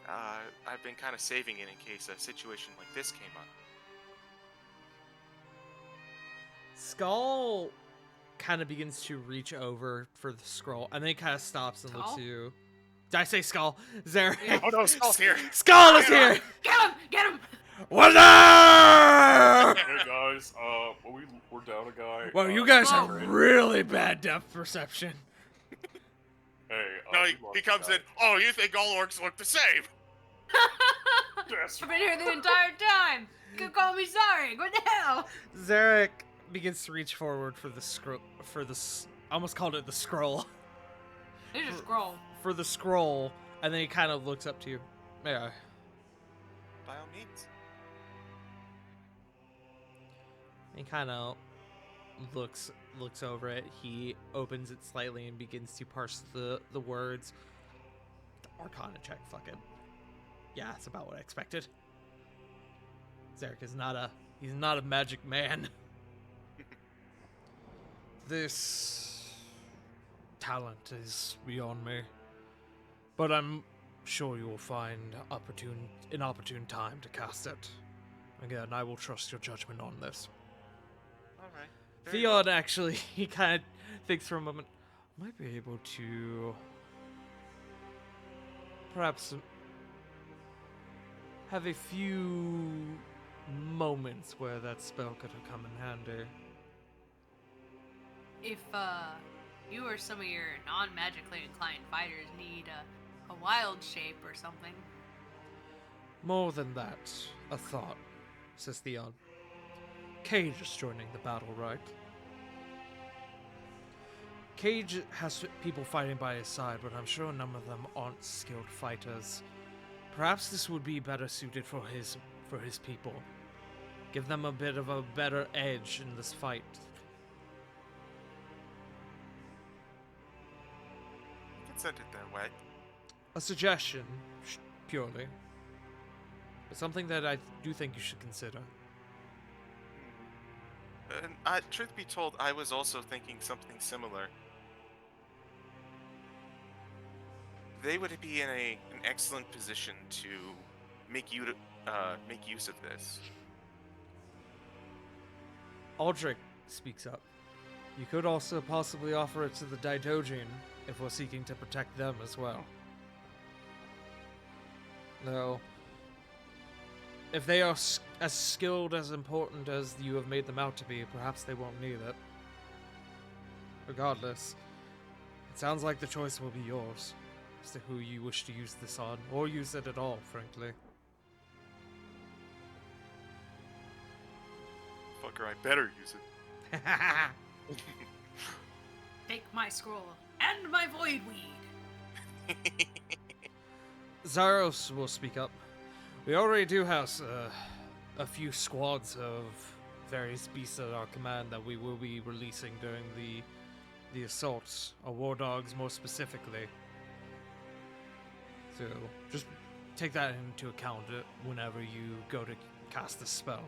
I've been kind of saving it in case a situation like this came up. Skull kind of begins to reach over for the scroll, and then he kind of stops and looks Skull? at you. Did I say Skull? Zarek. Oh no, Skull's here! Skull is here! Get him! Get him! What's up? Hey guys, we're down a guy. Well, you guys have Oh. really bad depth perception. Hey, No, we he lost comes the in. Oh, you think all orcs look the same? That's I've been here the entire time. You could call me sorry. What the hell? Zarek begins to reach forward for the scroll. I almost called it the scroll. There's a scroll. For the scroll, and then he kind of looks up to you. Yeah. By all means. He kind of looks over it. He opens it slightly and begins to parse the words. Arcana check, fuck it. Yeah, that's about what I expected. Zarek is he's not a magic man. This talent is beyond me, but I'm sure you will find an opportune time to cast it. Again, I will trust your judgment on this. All right. Theon actually, he kind of thinks for a moment, might be able to perhaps have a few moments where that spell could have come in handy. If you or some of your non-magically inclined fighters need a wild shape or something, More than that, a thought, says Theon. Cage is joining the battle, right? Cage has people fighting by his side, but I'm sure none of them aren't skilled fighters. Perhaps this would be better suited for his people. Give them a bit of a better edge in this fight. You can send it their way. A suggestion, purely. But something that I do think you should consider. And truth be told, I was also thinking something similar. They would be in an excellent position to make use of this. Aldrich speaks up. You could also possibly offer it to the Daidojin if we're seeking to protect them as well. Though, if they are as skilled, as important as you have made them out to be, perhaps they won't need it. Regardless, it sounds like the choice will be yours as to who you wish to use this on, or use it at all, frankly. Fucker, I better use it. take my scroll and my void weed. Zaros will speak up. We already do have a few squads of various beasts at our command that we will be releasing during the assaults, or war dogs more specifically. So just take that into account whenever you go to cast the spell.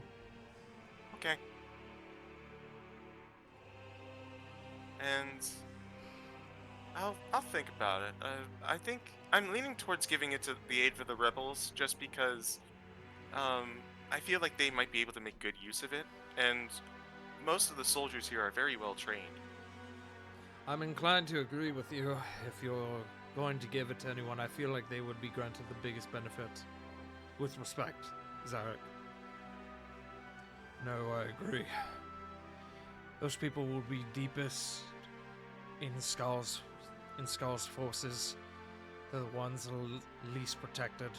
Okay. And I'll think about it. I think I'm leaning towards giving it to the aid for the rebels, just because I feel like they might be able to make good use of it, and most of the soldiers here are very well trained. I'm inclined to agree with you. If you're going to give it to anyone, I feel like they would be granted the biggest benefit. With respect, Zarek. No, I agree. Those people will be deepest in Skar's forces. They're the ones least protected.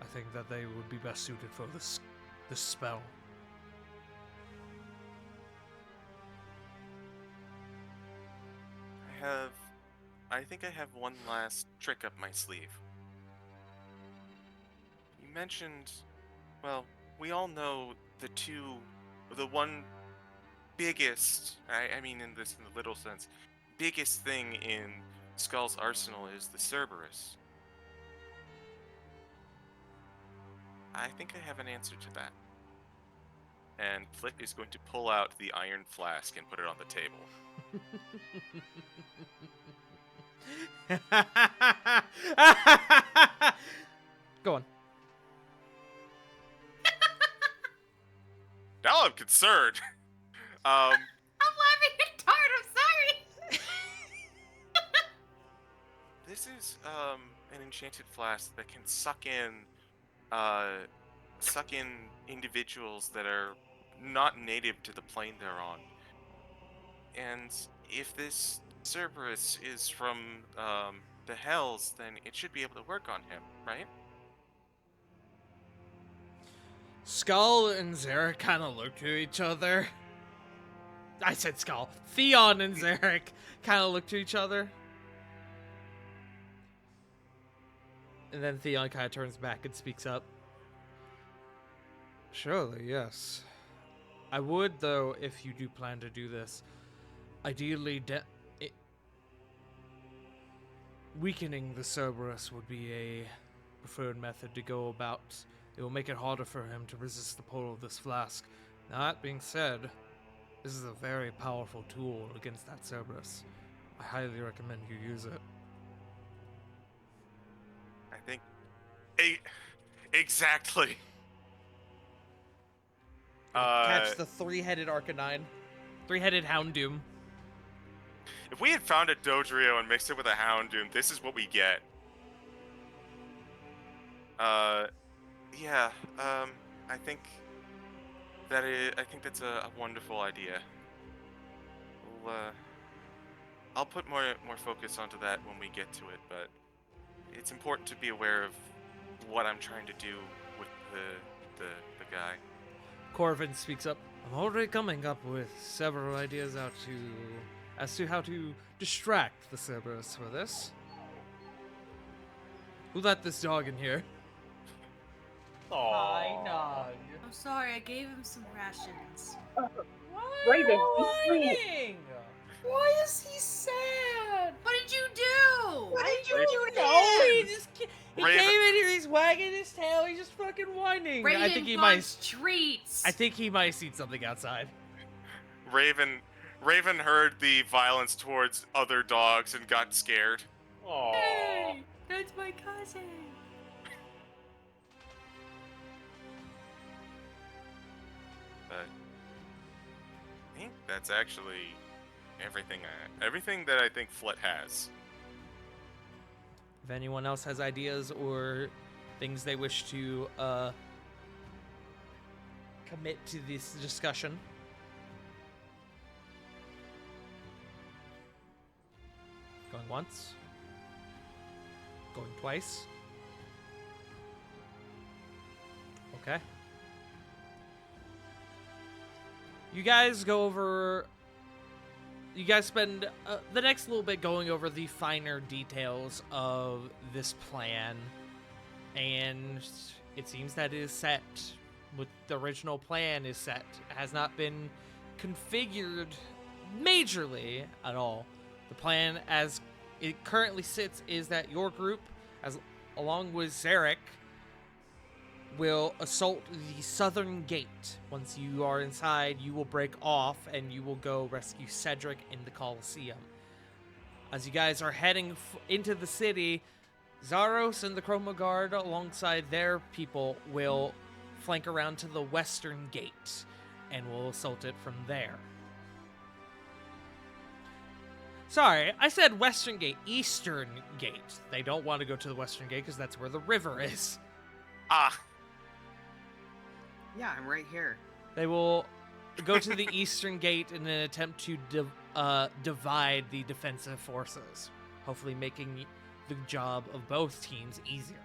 I think that they would be best suited for this spell. I have I think I have one last trick up my sleeve. You mentioned, well, we all know the one biggest, I mean in the little sense, biggest thing in Skull's arsenal is the Cerberus. I think I have an answer to that. And Flick is going to pull out the iron flask and put it on the table. Go on. Now I'm concerned. I'm laughing at Tart, I'm sorry! This is an enchanted flask that can suck in individuals that are not native to the plane they're on. And if this Cerberus is from the Hells, then it should be able to work on him, right? Skull and Zarek kind of look to each other. I said Skull. Theon and Zarek kind of look to each other. And then Theon kind of turns back and speaks up. Surely, yes. I would, though, if you do plan to do this, ideally, weakening the Cerberus would be a preferred method to go about. It will make it harder for him to resist the pull of this flask. That being said, this is a very powerful tool against that Cerberus. I highly recommend you use it. I think... Exactly. Catch the three-headed Arcanine. Three-headed Houndoom. If we had found a Dodrio and mixed it with a Houndoom, this is what we get. Yeah, I think that's a wonderful idea. I'll put more focus onto that when we get to it, but it's important to be aware of what I'm trying to do with the guy. Corvin speaks up. I'm already coming up with several ideas as to how to distract the Cerberus for this. Who let this dog in here? Aww. I'm sorry, I gave him some rations. Raven, Why is he sad? What did you do? What did you do to him? He Raven- came in here, he's wagging his tail, he's just fucking whining. Raven I think he wants treats. might have seen something outside. Raven heard the violence towards other dogs and got scared. Aww. Hey, that's my cousin. But I think that's actually everything that I think Flet has. If anyone else has ideas or things they wish to commit to this discussion. Going once. Going twice. Okay. You guys spend the next little bit going over the finer details of this plan, and it seems that it is set. What the original plan is set. It has not been configured majorly at all. The plan as it currently sits is that your group, along with Zarek, will assault the southern gate. Once you are inside, you will break off and you will go rescue Cedric in the Colosseum. As you guys are heading into the city, Zaros and the Chroma Guard, alongside their people, will flank around to the western gate and will assault it from there. Sorry, I said western gate, eastern gate. They don't want to go to the western gate because that's where the river is. Ah, Yeah, I'm right here. They will go to the eastern gate in an attempt to divide the defensive forces, hopefully making the job of both teams easier.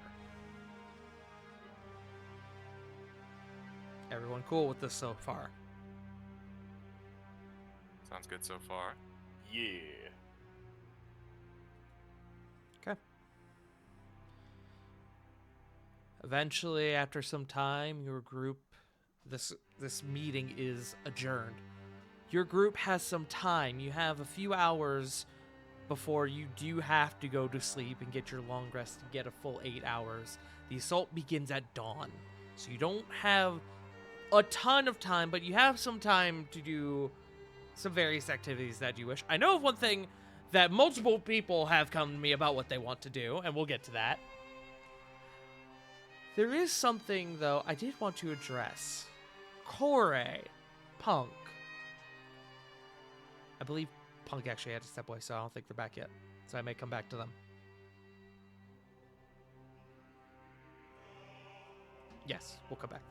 Everyone cool with this so far? sounds good so far. Yeah. Eventually, after some time, your group, this meeting is adjourned. Your group has some time. You have a few hours before you do have to go to sleep and get your long rest to get a full 8 hours. The assault begins at dawn, so you don't have a ton of time, but you have some time to do some various activities that you wish. I know of one thing that multiple people have come to me about what they want to do, and we'll get to that. There is something, though, I did want to address. Corey, Punk. I believe Punk actually had to step away, so I don't think they're back yet. So I may come back to them. Yes, we'll come back.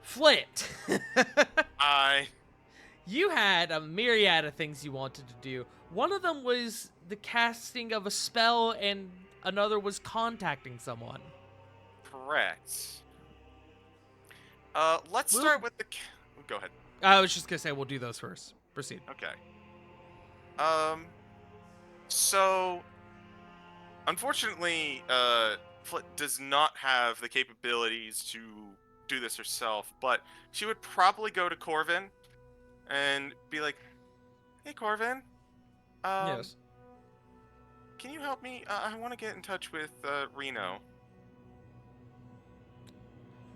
Flit! You had a myriad of things you wanted to do. One of them was the casting of a spell, and another was contacting someone. Correct. Let's start with the... Go ahead. I was just going to say we'll do those first. Proceed. Okay. So, unfortunately, Flit does not have the capabilities to do this herself, but she would probably go to Corvin and be like, "Hey, Corvin, Yes. can you help me? I want to get in touch with Reno."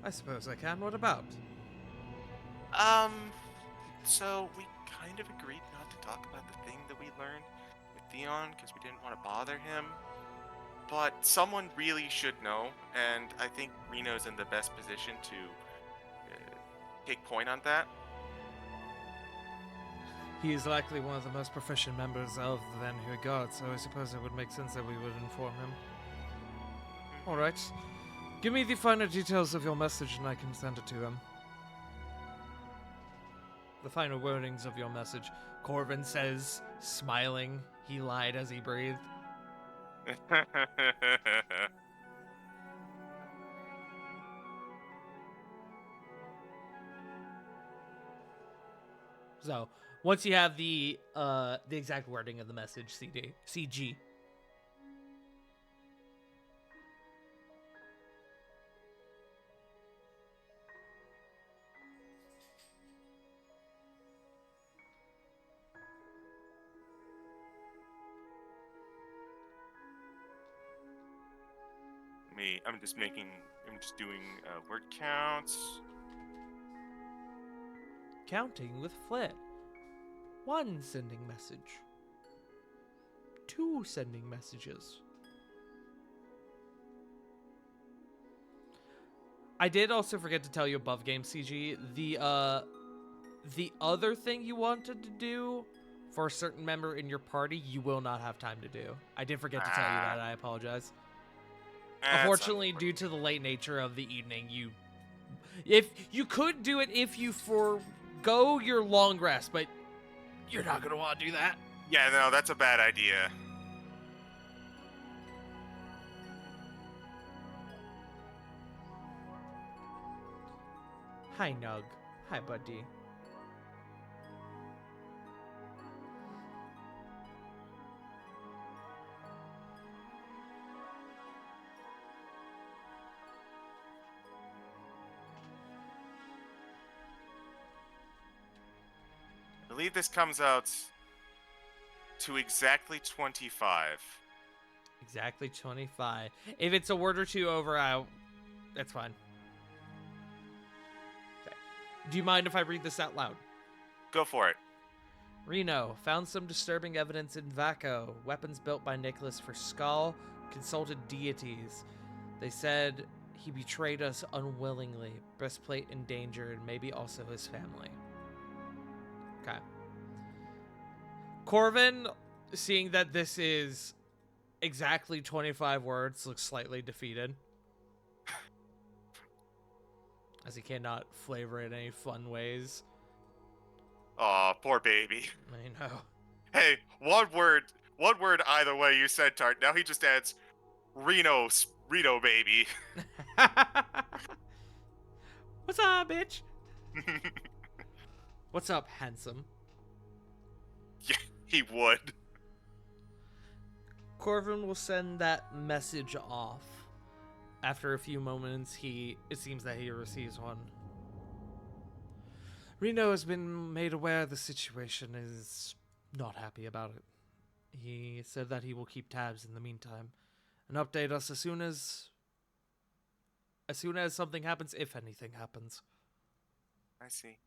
I suppose I can. What about? So we kind of agreed not to talk about the thing that we learned with Theon because we didn't want to bother him. But someone really should know, and I think Reno's in the best position to take point on that. He is likely one of the most proficient members of the Van Hue Guard, so I suppose it would make sense that we would inform him. Alright. Give me the finer details of your message and I can send it to him. The final wordings of your message. Corvin says, smiling. He lied as he breathed. So, once you have the exact wording of the message, CG. I'm just doing word counts. Counting with Flit. 1 sending message. 2 sending messages. I did also forget to tell you above game CG, the other thing you wanted to do for a certain member in your party, you will not have time to do. I did forget to tell you that. I apologize. Unfortunately, due to the late nature of the evening, if you could do it if you forgo your long rest, but you're not gonna want to do that. Yeah, no, that's a bad idea. Hi, Nug. Hi, buddy. I believe this comes out to exactly 25. Exactly 25. If it's a word or two over, that's fine. Okay. Do you mind if I read this out loud? Go for it. Reno found some disturbing evidence in Vaco. Weapons built by Nicholas for Skull. Consulted deities. They said he betrayed us unwillingly. Breastplate in danger, and maybe also his family. Okay. Corvin, seeing that this is exactly 25 words, looks slightly defeated. As he cannot flavor it in any fun ways. Aw, poor baby. I know. Hey, one word either way you said, Tart. Now he just adds Reno baby. What's up, bitch? What's up, handsome? Yeah, he would. Corvin will send that message off. After a few moments, it seems that he receives one. Reno has been made aware of the situation and is not happy about it. He said that he will keep tabs in the meantime and update us as soon as something happens, if anything happens. I see.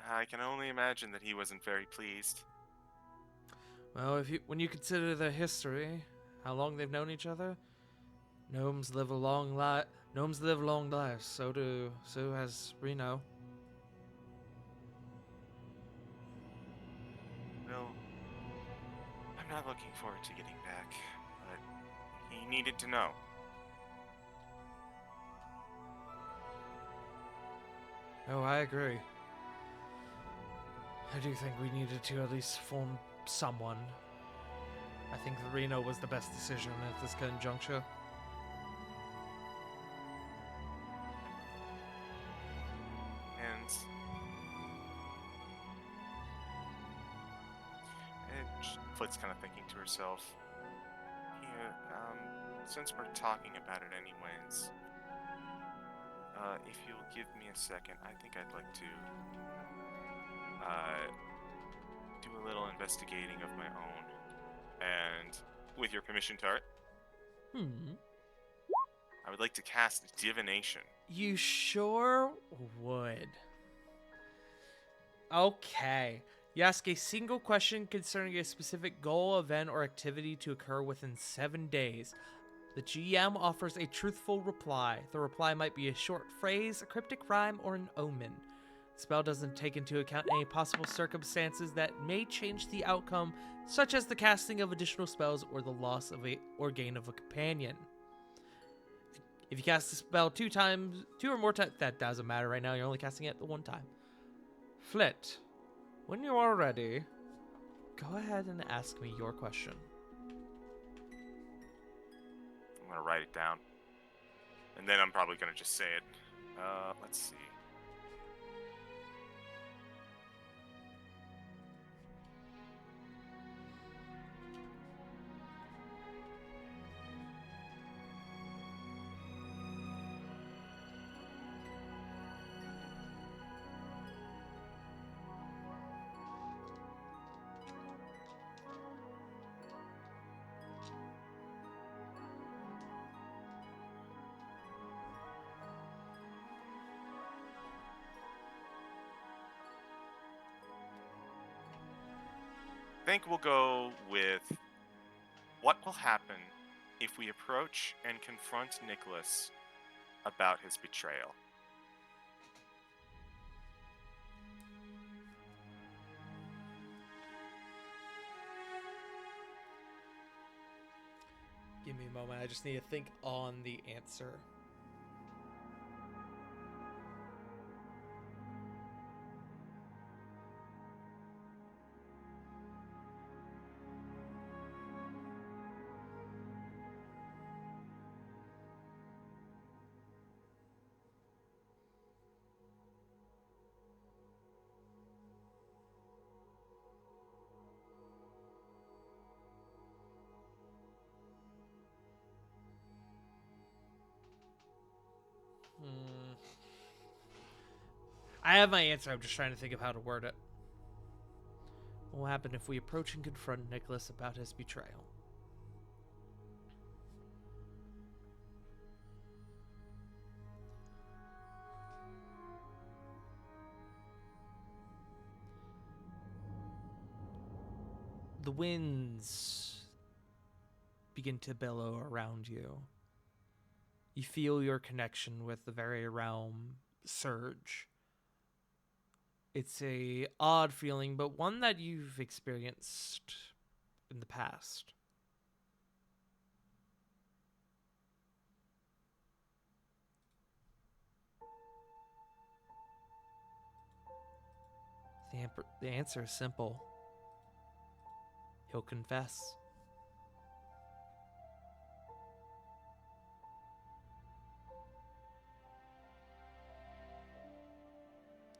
I can only imagine that he wasn't very pleased. Well, when you consider their history, how long they've known each other, gnomes live long lives. So has Reno. Well, I'm not looking forward to getting back, but he needed to know. Oh, I agree. I do think we needed to at least form someone. I think that Reno was the best decision at this current juncture. And Flit's kind of thinking to herself, yeah, since we're talking about it anyways, if you'll give me a second, I think I'd like to do a little investigating of my own. And with your permission, Tart, I would like to cast Divination. You sure would. Okay. You ask a single question concerning a specific goal, event, or activity to occur within 7 days. The GM offers a truthful reply. The reply might be a short phrase, a cryptic rhyme, or an omen. The spell doesn't take into account any possible circumstances that may change the outcome, such as the casting of additional spells or the loss of or gain of a companion. If you cast the spell two or more times, that doesn't matter right now. You're only casting it the one time. Flit, when you are ready, go ahead and ask me your question. I'm gonna write it down, and then I'm probably gonna just say it. Let's see. I think we'll go with what will happen if we approach and confront Nicholas about his betrayal. Give me a moment. I just need to think on the answer. I have my answer. I'm just trying to think of how to word it. What will happen if we approach and confront Nicholas about his betrayal? The winds begin to billow around you. You feel your connection with the very realm surge. It's a odd feeling, but one that you've experienced in the past. The answer is simple. He'll confess.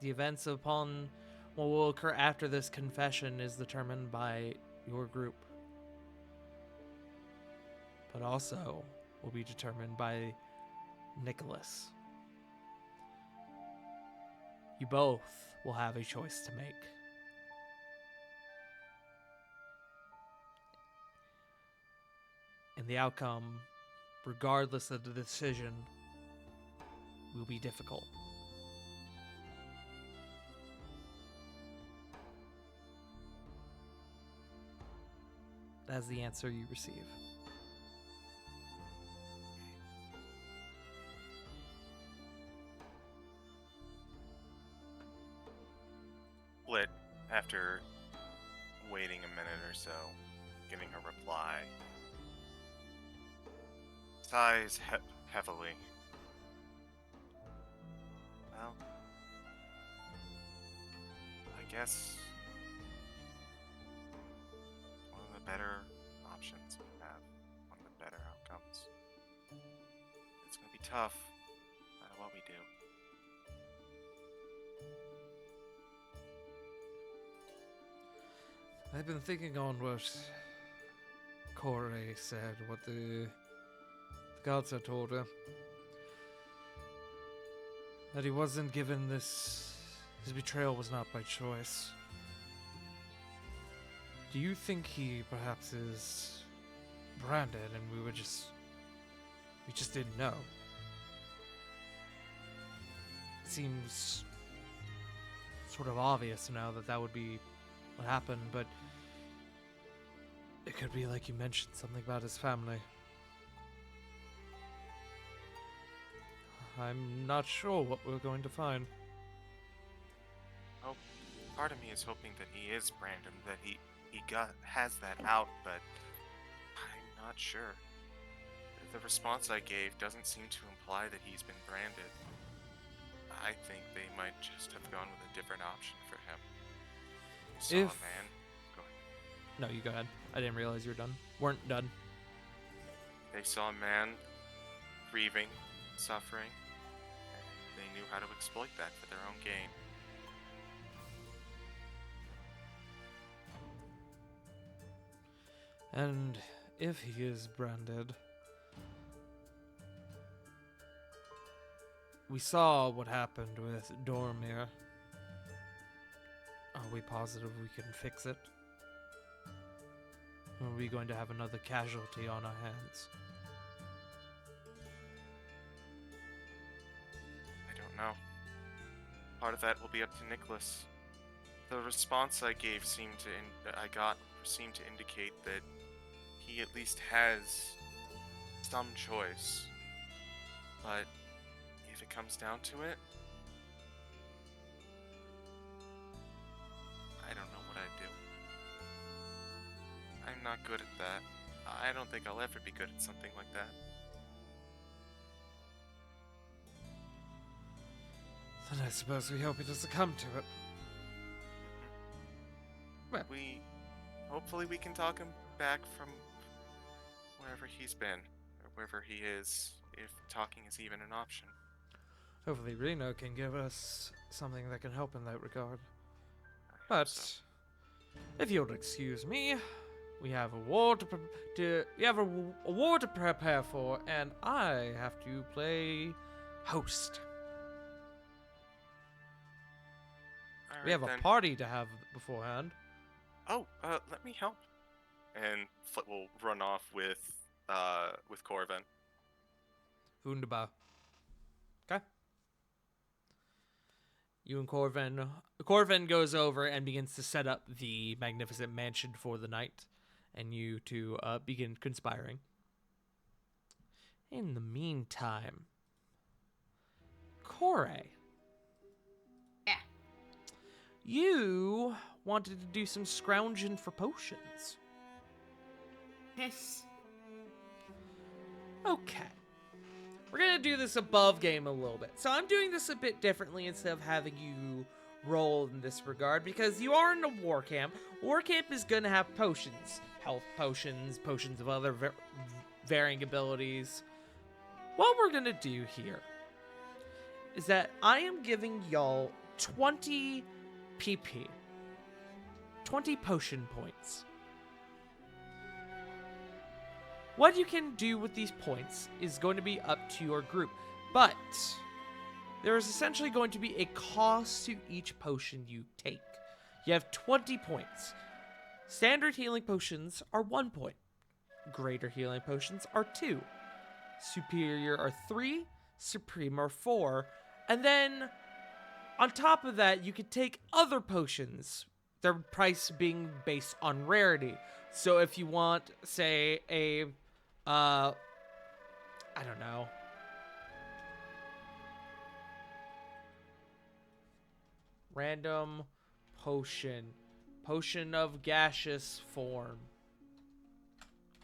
The events upon what will occur after this confession is determined by your group, but also will be determined by Nicholas. You both will have a choice to make. And the outcome, regardless of the decision, will be difficult. That's the answer you receive. Lit, after waiting a minute or so, getting a reply, sighs heavily. Well, I guess one of the better options we have, one of the better outcomes. It's gonna be tough, no matter what we do. I've been thinking on what Corey said, what the gods had told her. That he wasn't given this. His betrayal was not by choice. Do you think he perhaps is branded and we just didn't know? It seems sort of obvious now that would be what happened, but it could be like you mentioned, something about his family. I'm not sure what we're going to find. Oh, part of me is hoping that he is Brandon, that he has that out, but I'm not sure. The response I gave doesn't seem to imply that he's been branded. I think they might just have gone with a different option for him. Saw a man. Go ahead. No, you go ahead. I didn't realize you were done. Weren't done. They saw a man grieving, suffering, and they knew how to exploit that for their own gain. And if he is branded, we saw what happened with Dormir. Are we positive we can fix it? Or are we going to have another casualty on our hands? I don't know. Part of that will be up to Nicholas. The response I gave seemed to indicate that he at least has some choice. But if it comes down to it, I don't know what I'd do. I'm not good at that. I don't think I'll ever be good at something like that. Then I suppose we hope he doesn't come to it. Well. Hopefully we can talk him back from wherever he's been, or wherever he is, if talking is even an option. Hopefully Reno can give us something that can help in that regard. I hope But so. if you'll excuse me, we have a war a war to prepare for, and I have to play host. We have a Alright then. party to have beforehand. Oh, let me help. And Flit will run off with Corvin. Wunderbar. Okay. You and Corvin goes over and begins to set up the magnificent mansion for the night, and you two begin conspiring. In the meantime, Corey. Yeah. You wanted to do some scrounging for potions. Yes. Okay. We're going to do this above game a little bit. So I'm doing this a bit differently instead of having you roll in this regard, because you are in a war camp. War camp is going to have potions. Health potions, potions of other varying abilities. What we're going to do here is that I am giving y'all 20 PP. 20 potion points. What you can do with these points is going to be up to your group. But there is essentially going to be a cost to each potion you take. You have 20 points. Standard healing potions are 1 point. Greater healing potions are 2. Superior are 3. Supreme are 4. And then, on top of that, you could take other potions, their price being based on rarity. So if you want, say, I don't know. Random potion. Potion of gaseous form.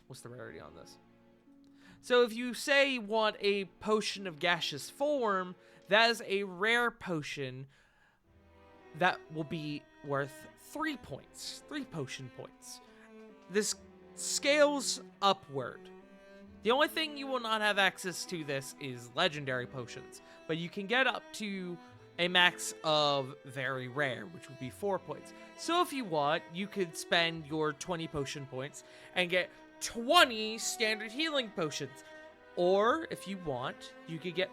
What's the rarity on this? So if you say you want a potion of gaseous form, that is a rare potion that will be worth 3 points. 3 potion points. This scales upward. The only thing you will not have access to this is legendary potions, but you can get up to a max of very rare, which would be 4 points. So if you want, you could spend your 20 potion points and get 20 standard healing potions. Or if you want, you could get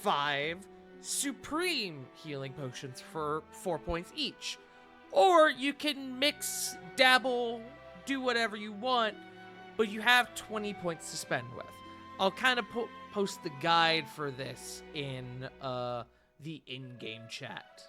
5 supreme healing potions for 4 points each. Or you can mix, dabble, do whatever you want, but you have 20 points to spend with. I'll kind of post the guide for this in the in-game chat.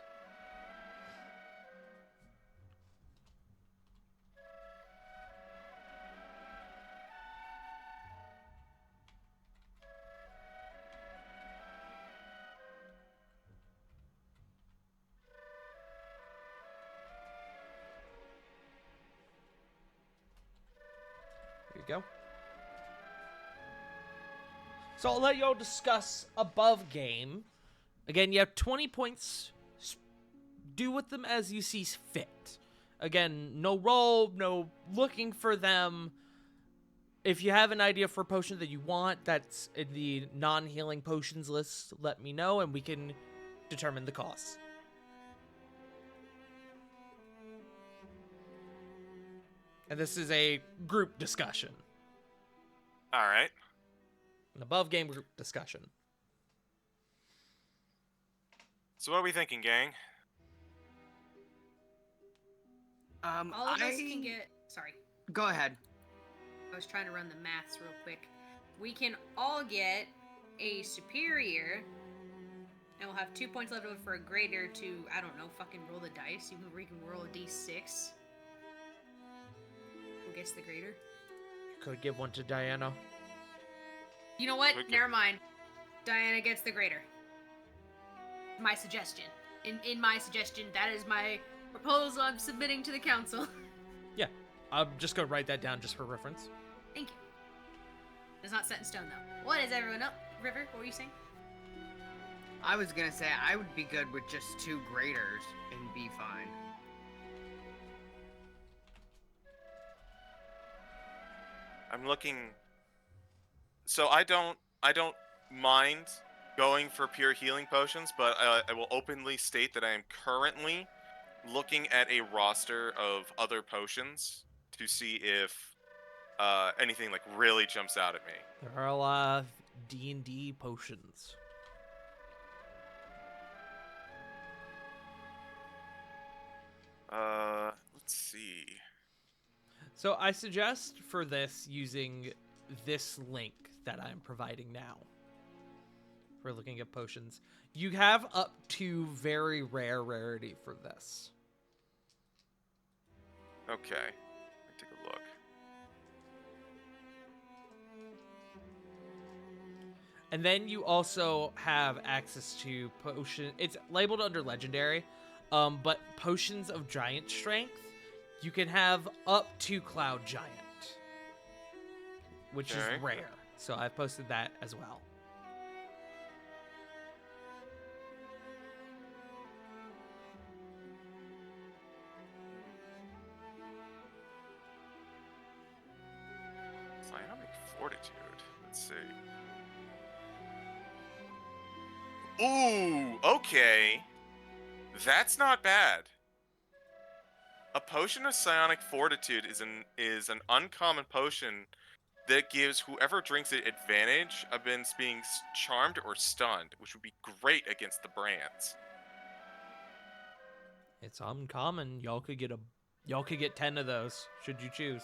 Here you go. So I'll let y'all discuss above game. Again, you have 20 points. Do with them as you see fit. Again, no roll, no looking for them. If you have an idea for a potion that you want that's in the non-healing potions list, let me know and we can determine the cost. And this is a group discussion. All right. An above game group discussion. So what are we thinking, gang? All of us can get. Sorry, Go ahead. I was trying to run the maths real quick. We can all get a superior, and we'll have 2 points left over for a greater to, I don't know, fucking roll the dice. We can roll a d6. Who gets the greater? Could give one to Diana. You know what? Okay. Never mind. Diana gets the greater. My suggestion. In my suggestion, that is my proposal I'm submitting to the council. Yeah, I'm just gonna write that down just for reference. Thank you. It's not set in stone, though. What is everyone up? River, what were you saying? I was gonna say I would be good with just 2 graders and be fine. I'm looking. So I don't mind going for pure healing potions, but I will openly state that I am currently looking at a roster of other potions to see if anything like really jumps out at me. There are a lot of D&D potions. Let's see. So I suggest for this using this link that I'm providing now. For looking at potions. You have up to very rare rarity for this. Okay. Let me take a look. And then you also have access to potion. It's labeled under legendary, but potions of giant strength, you can have up to Cloud Giant, which Okay. is rare. So I've posted that as well. Psionic Fortitude. Let's see. Ooh, okay. That's not bad. A potion of Psionic Fortitude is an uncommon potion that gives whoever drinks it advantage against being charmed or stunned, which would be great against the brands. It's uncommon. Y'all could get 10 of those should you choose.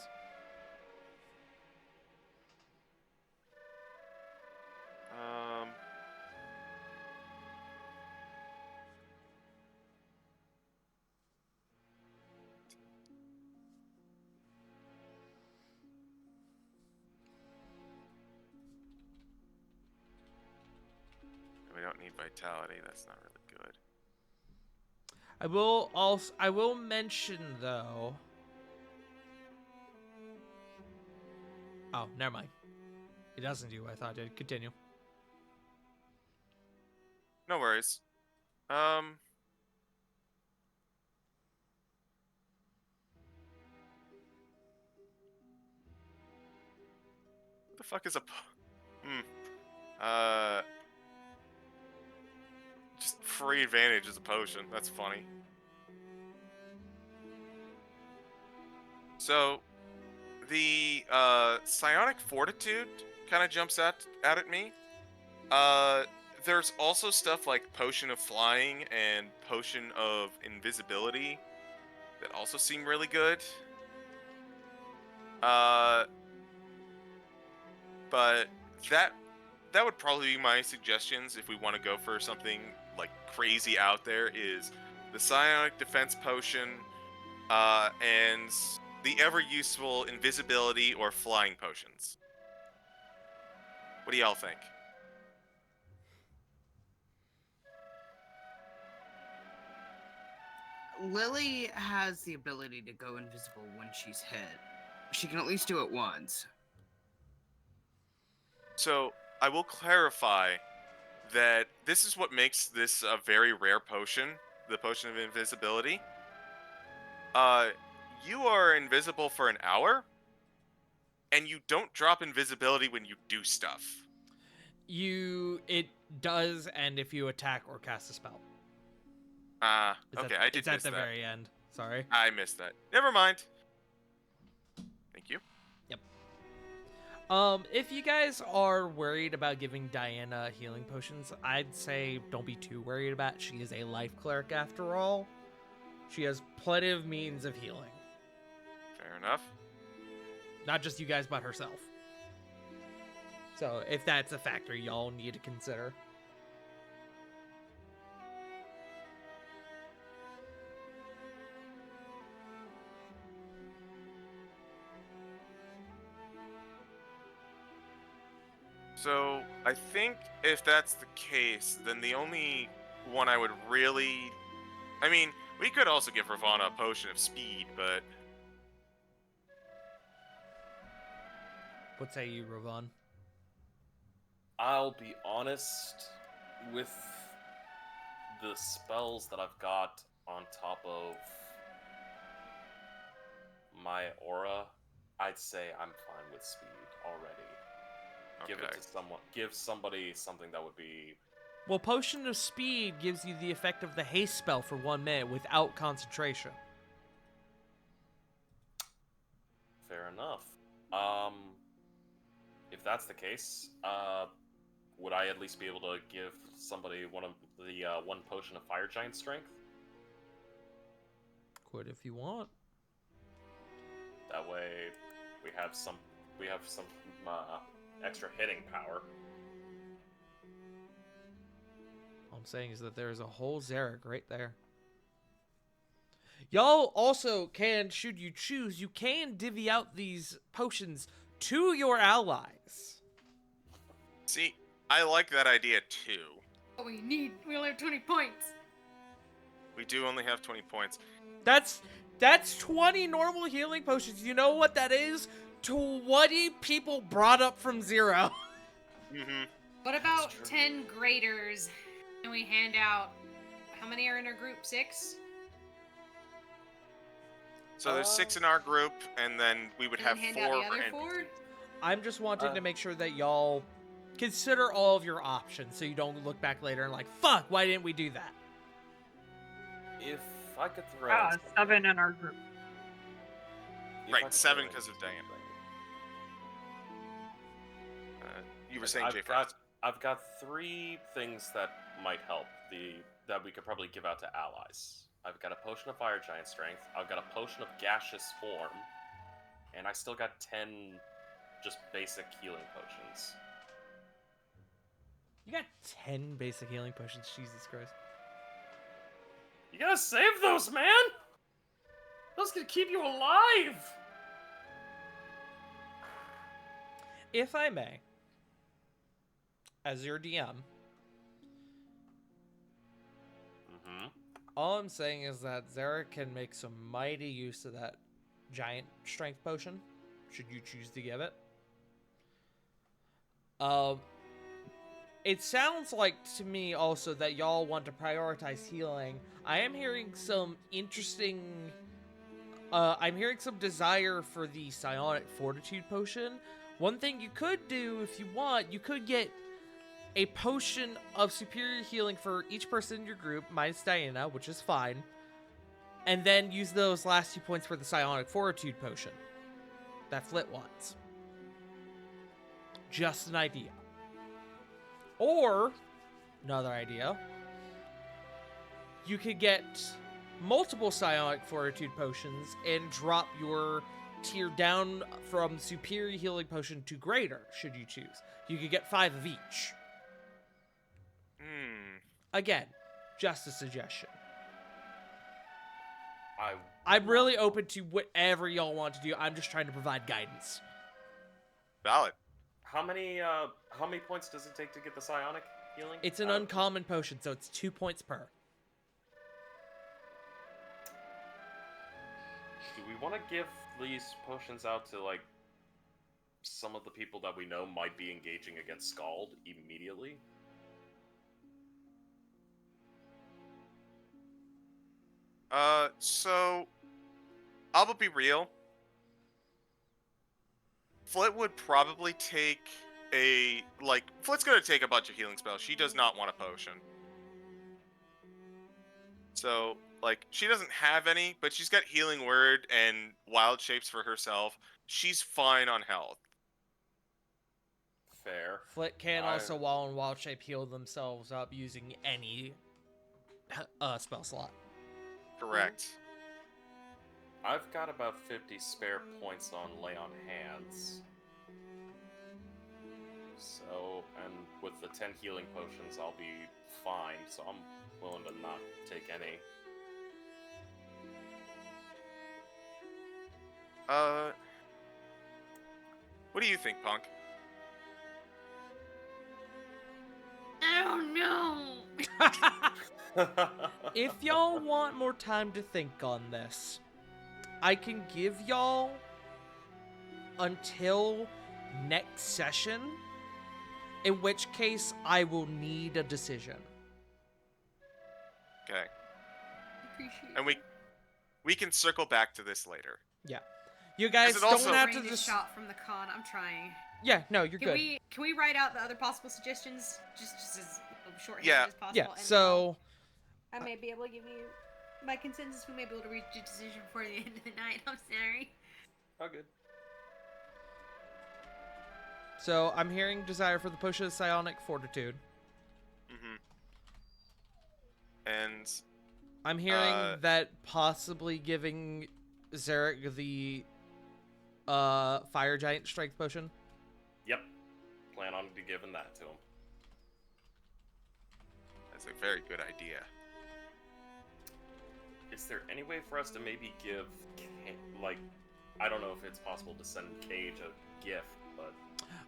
We don't need vitality. That's not really good. I will mention though. Oh, never mind. It doesn't do what I thought it did. Continue. No worries. What the fuck is a just free advantage as a potion. That's funny. So, the psionic fortitude kind of jumps out at me. There's also stuff like potion of flying and potion of invisibility that also seem really good. But that would probably be my suggestions if we want to go for something like crazy out there, is the psionic defense potion and the ever useful invisibility or flying potions. What do y'all think? Lily has the ability to go invisible when she's hit. She can at least do it once. So, I will clarify that this is what makes this a very rare potion, the potion of invisibility. You are invisible for an hour, and you don't drop invisibility when you do stuff. It does end if you attack or cast a spell. Okay, I did It's at miss the that. very end. Sorry. I missed that. Never mind. Thank you. If you guys are worried about giving Diana healing potions, I'd say don't be too worried about it. She is a life cleric after all. She has plenty of means of healing. Fair enough. Not just you guys, but herself. So if that's a factor y'all need to consider. So, I think if that's the case, then the only one I would really... I mean, we could also give Ravana a potion of speed, but... What say you, Ravon? I'll be honest, with the spells that I've got on top of my aura, I'd say I'm fine with speed already. Give it to someone. Give somebody something that would be... Well, Potion of Speed gives you the effect of the haste spell for 1 minute without concentration. Fair enough. If that's the case, would I at least be able to give somebody one potion of Fire Giant Strength? Quit if you want. That way, we have some extra hitting power. All I'm saying is that there's a whole Zarek right there. Y'all also can, should you choose, you can divvy out these potions to your allies. See, I like that idea too. What we only have 20 points. We do only have 20 points. That's 20 normal healing potions. You know what that is? 20 people brought up from 0. Mm-hmm. What about 10 graders? And we hand out, how many are in our group? 6? So there's 6 in our group, and then we would have And 4 hand out the for other NPC. 4? I'm just wanting to make sure that y'all consider all of your options so you don't look back later and like, fuck, why didn't we do that? If I could throw out 7 in our group. if I Right, could 7 throw because of Diana. You were saying Jay first. I've got 3 things that might help. That we could probably give out to allies. I've got a potion of fire giant strength. I've got a potion of gaseous form, and I still got 10 just basic healing potions. You got 10 basic healing potions. Jesus Christ. You gotta save those, man! Those can keep you alive! If I may, as your DM, all I'm saying is that Zarek can make some mighty use of that giant strength potion, should you choose to give it. It sounds like to me also that y'all want to prioritize healing. I am hearing some interesting... I'm hearing some desire for the Psionic Fortitude potion. One thing you could do, if you want, you could get a potion of superior healing for each person in your group, minus Diana, which is fine, and then use those last 2 points for the Psionic Fortitude potion that Flit wants. Just an idea. Or, another idea, you could get multiple Psionic Fortitude potions and drop your tier down from superior healing potion to greater, should you choose. You could get 5 of each. Again, just a suggestion. I'm really open to whatever y'all want to do. I'm just trying to provide guidance. Valid. How many points does it take to get the psionic healing? It's an uncommon potion, so it's 2 points per. Do we want to give these potions out to, like, some of the people that we know might be engaging against Scald immediately? So, I'll be real. Flit would probably take Flit's gonna take a bunch of healing spells. She does not want a potion. So, she doesn't have any, but she's got Healing Word and Wild Shapes for herself. She's fine on health. Fair. Flit can also, while in Wild Shape, heal themselves up using any spell slot. Correct. I've got about 50 spare points on Lay on Hands. So, and with the 10 healing potions, I'll be fine, so I'm willing to not take any. What do you think, Punk? I don't know. If y'all want more time to think on this, I can give y'all until next session, in which case I will need a decision. Okay. Appreciate And we can circle back to this later. Yeah. You guys it don't also- have to Range just... shot from the con. I'm trying. Yeah, no, you're Can good. can we write out the other possible suggestions just as shorthand Yeah. as possible? Yeah, and so... I may be able to give you my consensus. We may be able to reach a decision before the end of the night. I'm sorry. Oh, good. So, I'm hearing desire for the Potion of Psionic Fortitude. And I'm hearing that possibly giving Zarek the Fire Giant Strength Potion. Yep. Plan on giving that to him. that's a very good idea. Is there any way for us to maybe give, I don't know if it's possible to send Cage a gift, but...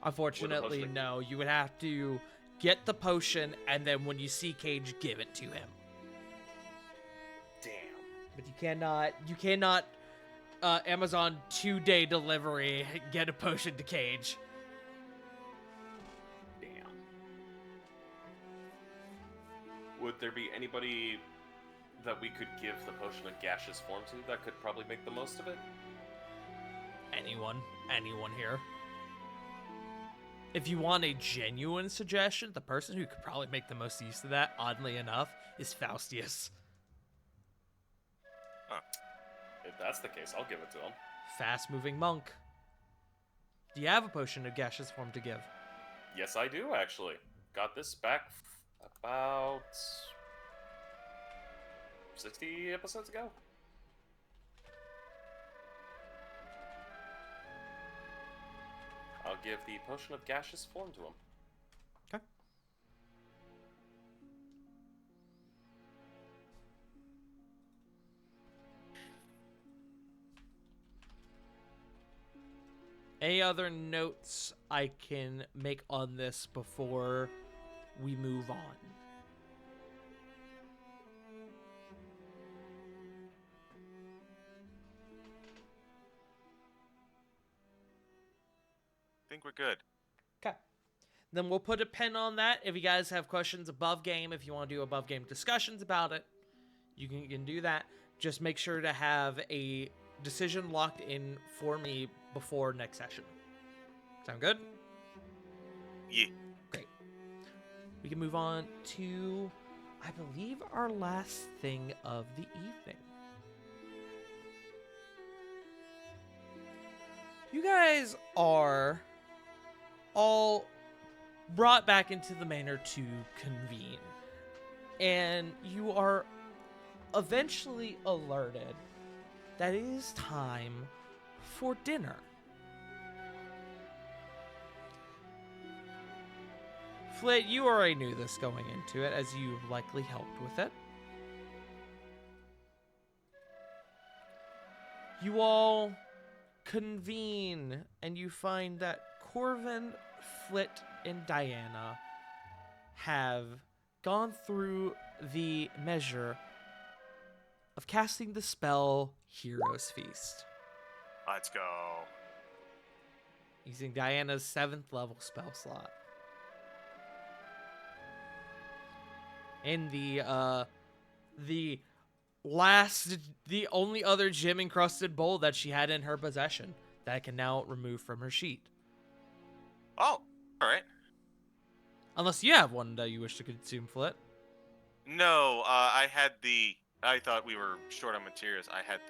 Unfortunately, potion- no. You would have to get the potion, and then when you see Cage, give it to him. Damn. But you cannot Amazon 2-day delivery, get a potion to Cage. Damn. Would there be anybody that we could give the potion of gaseous form to that could probably make the most of it? Anyone here. If you want a genuine suggestion, the person who could probably make the most use of that, oddly enough, is Faustius. If that's the case, I'll give it to him. Fast-moving monk. Do you have a potion of gaseous form to give? Yes, I do actually. Got this back about 60 episodes ago. I'll give the potion of gaseous form to him. Okay. Any other notes I can make on this before we move on? I think we're good. Okay. Then we'll put a pin on that. If you guys have questions above game, if you want to do above game discussions about it, you can do that. Just make sure to have a decision locked in for me before next session. Sound good? Yeah. Great. We can move on to, I believe, our last thing of the evening. You guys are all brought back into the manor to convene. And you are eventually alerted that it is time for dinner. Flit, you already knew this going into it, as you likely helped with it. You all convene, and you find that Corvin, Flit, and Diana have gone through the measure of casting the spell Hero's Feast, Let's go. using Diana's 7th level spell slot. And the only other gem encrusted bowl that she had in her possession that I can now remove from her sheet. Oh, all right. Unless you have one that you wish to consume, Flit. No, I thought we were short on materials. I had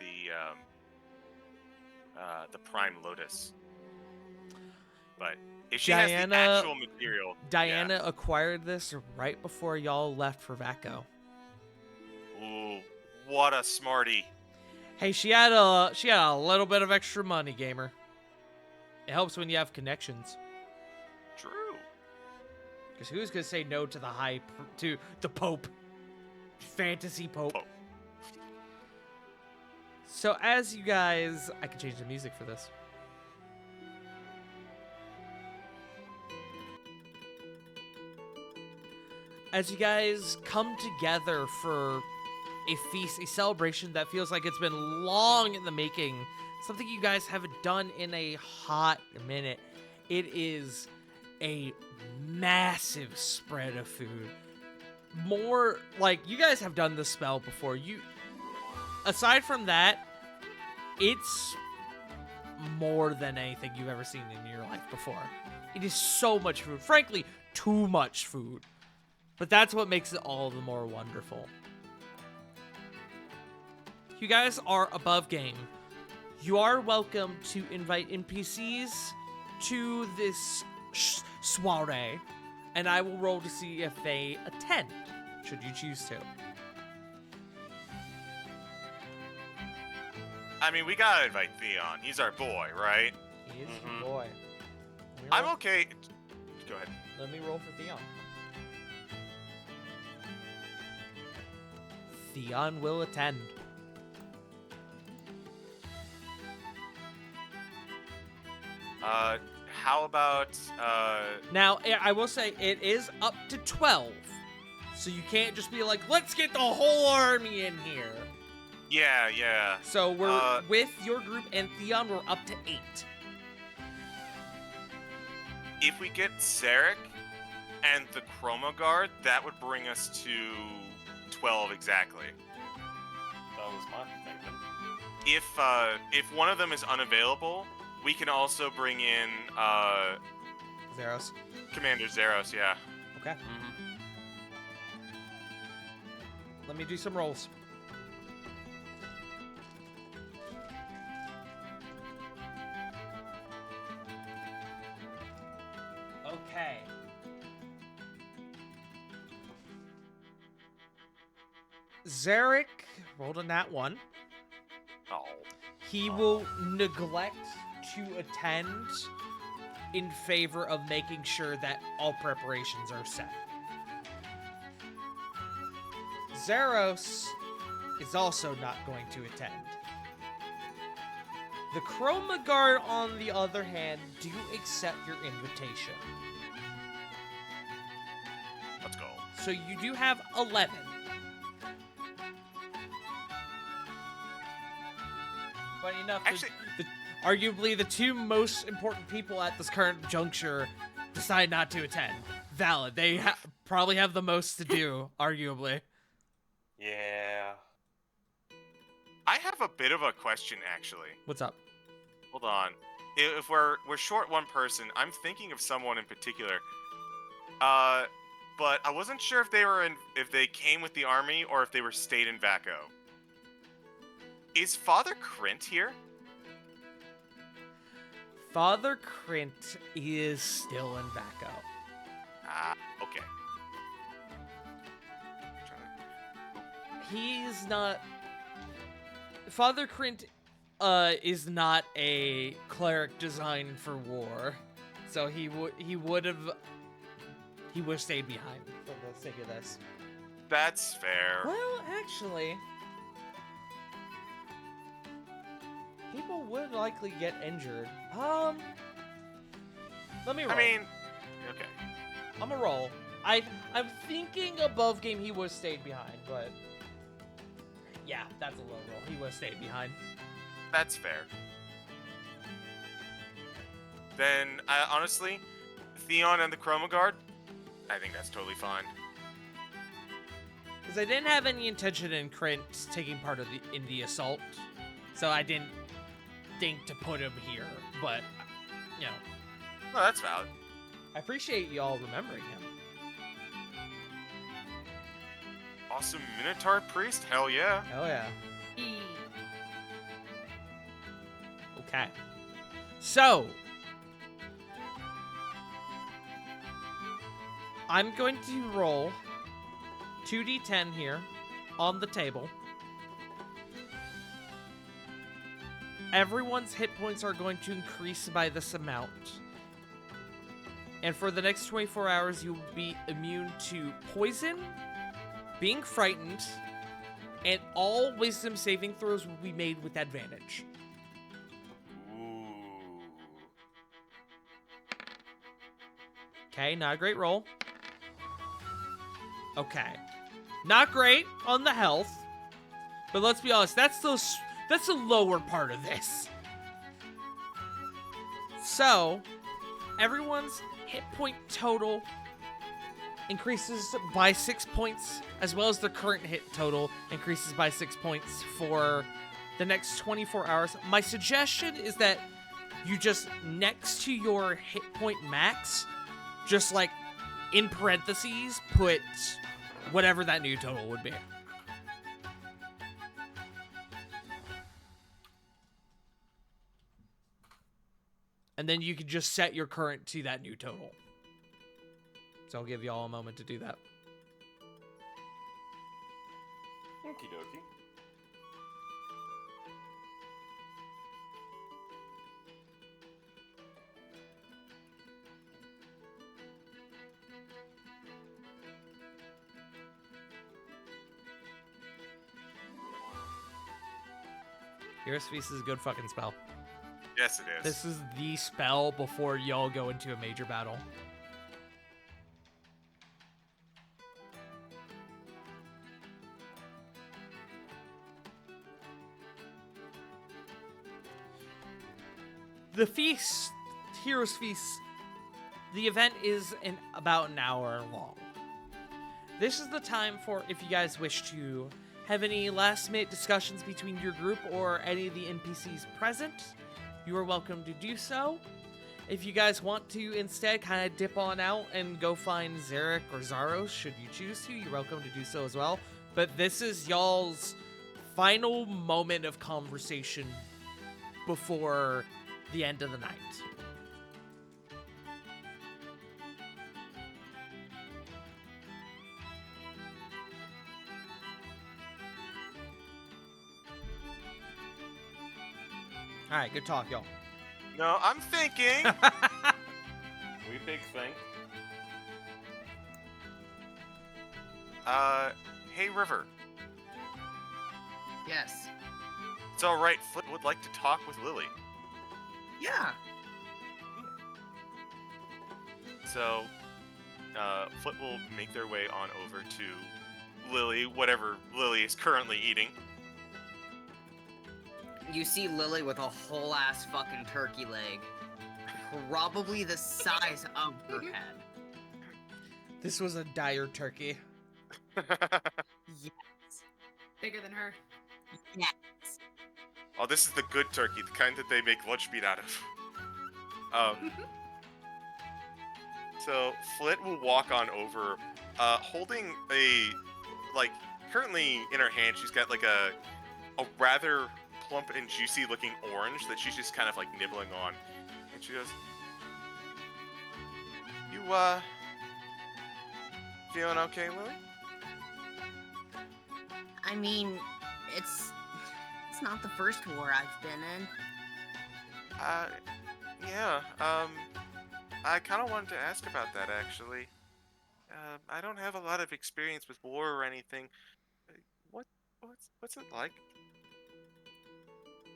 the Prime Lotus. But if she has the Diana- actual material, Diana acquired this right before y'all left for Vaco. yeah. Ooh, what a smarty. Hey, she had a little bit of extra money, gamer. It helps when you have connections. True. Because who's gonna say no to to the Pope, fantasy Pope? Pope. So as you guys, I can change the music for this. As you guys come together for a feast, a celebration that feels like it's been long in the making, something you guys haven't done in a hot minute. It is a massive spread of food. More, like, you guys have done this spell before. Aside from that, it's more than anything you've ever seen in your life before. It is so much food. Frankly, too much food. But that's what makes it all the more wonderful. You guys are above game. You are welcome to invite NPCs to this soiree, and I will roll to see if they attend, should you choose to. I mean, we gotta invite Theon. He's our boy, right? He is Mhm. your boy. I'm okay. Go ahead. Let me roll for Theon. Theon will attend. How about Now, I will say it is up to 12. So you can't just be like, let's get the whole army in here. yeah. So we're with your group and Theon, we're up to 8. If we get Zarek and the Chroma Guard, that would bring us to 12 exactly. That was my thinking. If one of them is unavailable, we can also bring in Zeros. Commander Zeros, yeah. Okay. Let me do some rolls. Okay. Zarek rolled a nat 1. Oh. He will neglect to attend in favor of making sure that all preparations are set. Zaros is also not going to attend. The Chroma Guard, on the other hand, do accept your invitation. Let's go. So you do have 11. Funny enough, Actually- arguably the two most important people at this current juncture decide not to attend. Valid. They probably have the most to do, arguably. Yeah. I have a bit of a question, actually. What's up? Hold on. If we're short one person, I'm thinking of someone in particular. But I wasn't sure if they came with the army or if they were stayed in Vaco. Is Father Krint here? Father Krint is still in Vaco. Ah, okay. He's not. Father Krint is not a cleric designed for war, so he would have stayed behind for the sake of this. That's fair. Well, actually, people would likely get injured. Let me roll. I mean, okay. I'm gonna roll. I'm thinking above game he would have stayed behind, but yeah, that's a low roll. He would have stayed behind. That's fair. Then, honestly, Theon and the Chroma Guard, I think that's totally fine. Because I didn't have any intention in Krint taking part in the assault, so I didn't think to put him here. But, you know, No, that's valid. I appreciate y'all remembering him. Awesome Minotaur Priest? Hell yeah. Oh yeah. Okay. So, I'm going to roll 2d10 here on the table. Everyone's hit points are going to increase by this amount. And for the next 24 hours, you will be immune to poison, being frightened, and all wisdom saving throws will be made with advantage. Ooh. Okay, not a great roll. Okay. Not great on the health. But let's be honest, that's the lower part of this. So, everyone's hit point total increases by 6 points, as well as their current hit total increases by 6 points for the next 24 hours. My suggestion is that you just, next to your hit point max, just like in parentheses, put whatever that new total would be. And then you can just set your current to that new total. So I'll give y'all a moment to do that. Okie dokie. Hero's Feast is a good fucking spell. Yes, it is. This is the spell before y'all go into a major battle. The feast, Hero's Feast, the event is about an hour long. This is the time for, if you guys wish to have any last minute discussions between your group or any of the NPCs present, you are welcome to do so. If you guys want to instead kind of dip on out and go find Zarek or Zaros, should you choose to, you're welcome to do so as well. But this is y'all's final moment of conversation before the end of the night. All right, good talk, y'all. No, I'm thinking. We big think. Hey River, Yes. it's all right. Foot would like to talk with Lily. Yeah. So, Foot will make their way on over to Lily, whatever Lily is currently eating. You see Lily with a whole ass fucking turkey leg. Probably the size of her head. This was a dire turkey. Yes. Bigger than her. Yes. Oh, this is the good turkey, the kind that they make lunch meat out of. So Flit will walk on over, holding currently in her hand, she's got like a rather plump and juicy looking orange that she's just kind of like nibbling on. And she goes, You, feeling okay, Lily? I mean, it's not the first war I've been in. Yeah, I kind of wanted to ask about that, actually. I don't have a lot of experience with war or anything. What's it like?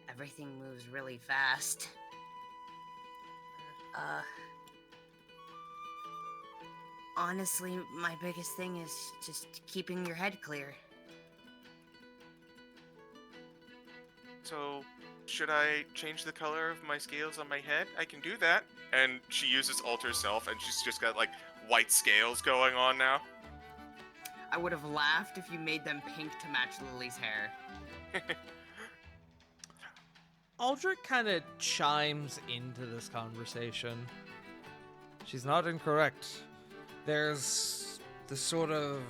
Everything moves really fast. Honestly, my biggest thing is just keeping your head clear. So, should I change the color of my scales on my head? I can do that. And she uses Alter Self, and she's just got, like, white scales going on now. I would have laughed if you made them pink to match Lily's hair. Aldrich kind of chimes into this conversation. She's not incorrect. There's the sort of...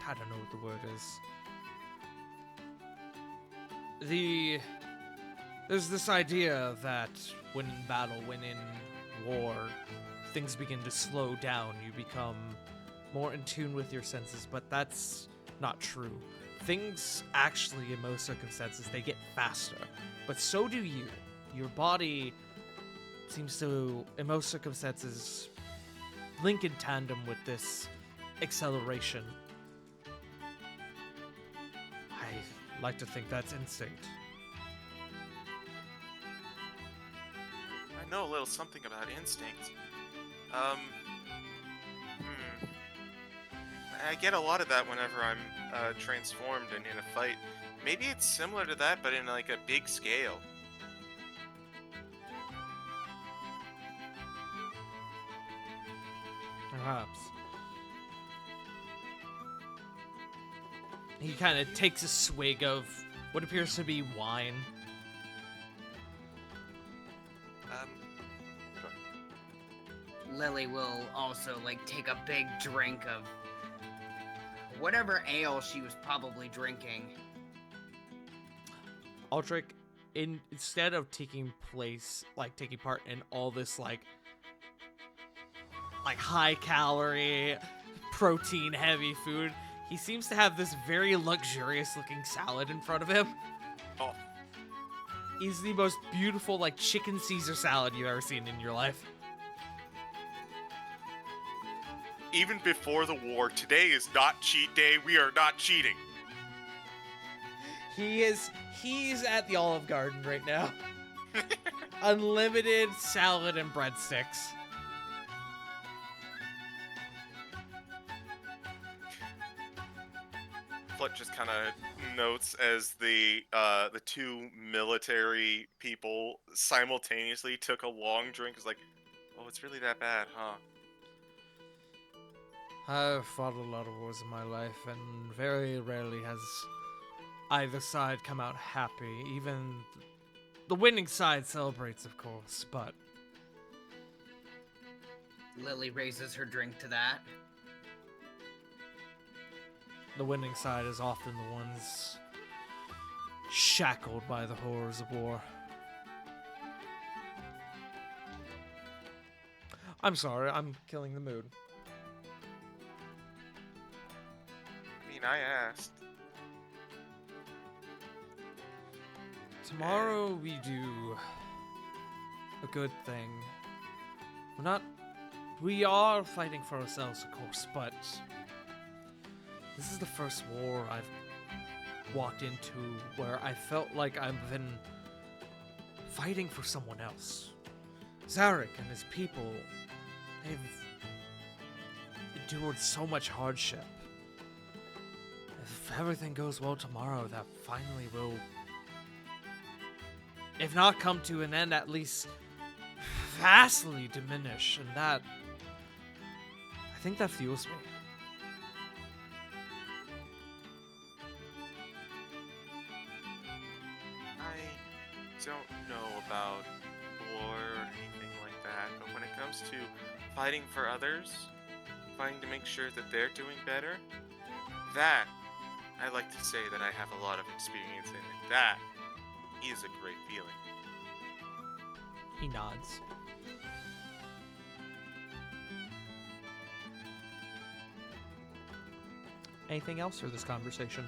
I don't know what the word is. There's this idea that when in battle, when in war, things begin to slow down. You become more in tune with your senses, but that's not true. Things actually, in most circumstances, they get faster, but so do you. Your body seems to, in most circumstances, link in tandem with this acceleration. I like to think that's instinct. I know a little something about instinct. I get a lot of that whenever I'm transformed and in a fight. Maybe it's similar to that, but in like a big scale. Perhaps. He kind of takes a swig of what appears to be wine. Lily will also, like, take a big drink of whatever ale she was probably drinking. Aldrich, instead of taking part in all this, like high calorie, protein heavy food, he seems to have this very luxurious looking salad in front of him. Oh. He's the most beautiful, like, chicken Caesar salad you've ever seen in your life. Even before the war, today is not cheat day. We are not cheating. He's at the Olive Garden right now. Unlimited salad and breadsticks. Flut just kind of notes as the two military people simultaneously took a long drink. Is like, oh, it's really that bad, huh? I've fought a lot of wars in my life, and very rarely has either side come out happy. Even the winning side celebrates, of course, but... Lily raises her drink to that. the winning side is often the ones shackled by the horrors of war. I'm sorry, I'm killing the mood. I mean, I asked. Tomorrow we do a good thing. We are fighting for ourselves, of course, but this is the first war I've walked into where I felt like I've been fighting for someone else. Zarek and his people, they've endured so much hardship. If everything goes well tomorrow, that finally will, if not come to an end, at least vastly diminish, and that, I think that fuels me. I don't know about war or anything like that, but when it comes to fighting for others, fighting to make sure that they're doing better, that I like to say that I have a lot of experience in it. That is a great feeling. He nods. Anything else for this conversation?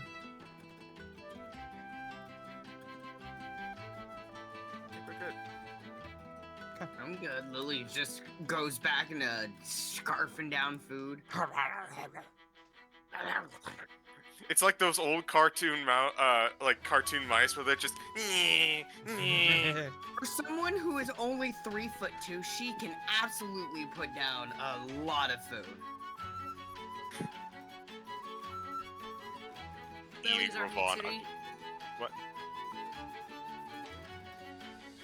I think we're good. I'm good. Lily just goes back into scarfing down food. It's like those old cartoon cartoon mice where they're just. For someone who is only 3'2", she can absolutely put down a lot of food. Lily's our Ravon. Mitsuri. What?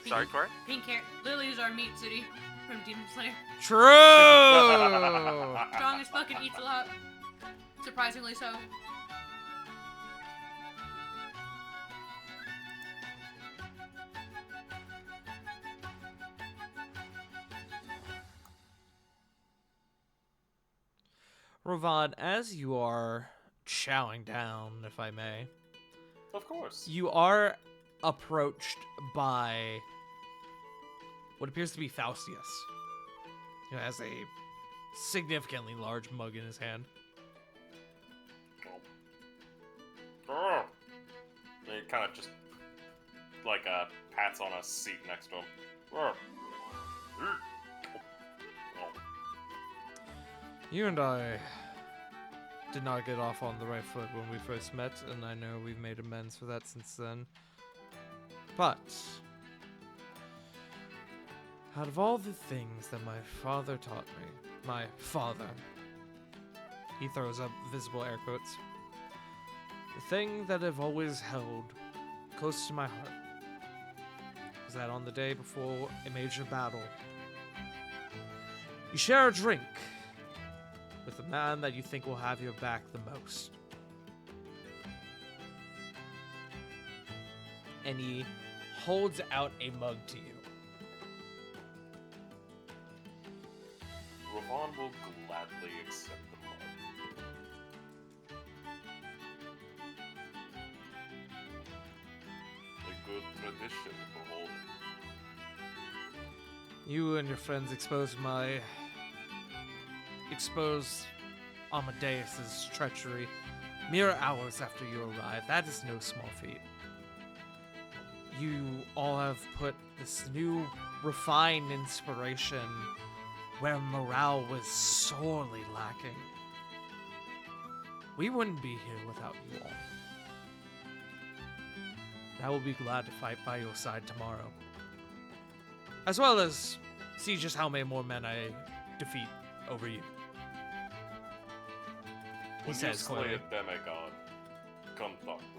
Sorry, Cora? Pink hair. Lily's our meat city from Demon Slayer. True! Strong as fucking eats a lot. Surprisingly so. Ravon, as you are chowing down, if I may, Of course. you are approached by what appears to be Faustius, who has a significantly large mug in his hand. And he kind of just like pats on a seat next to him. You and I did not get off on the right foot when we first met, and I know we've made amends for that since then. But out of all the things that my father taught me, my father, he throws up visible air quotes, the thing that I've always held close to my heart is that on the day before a major battle, you share a drink with the man that you think will have your back the most. And he holds out a mug to you. Ravon will gladly accept the mug. A good tradition, behold. You and your friends exposed Amadeus's treachery mere hours after you arrived. That is no small feat. You all have put this new refined inspiration where morale was sorely lacking. We wouldn't be here without you all. I will be glad to fight by your side tomorrow, as well as see just how many more men I defeat over you. He When you says slay clearly. a demigod, come talk to me.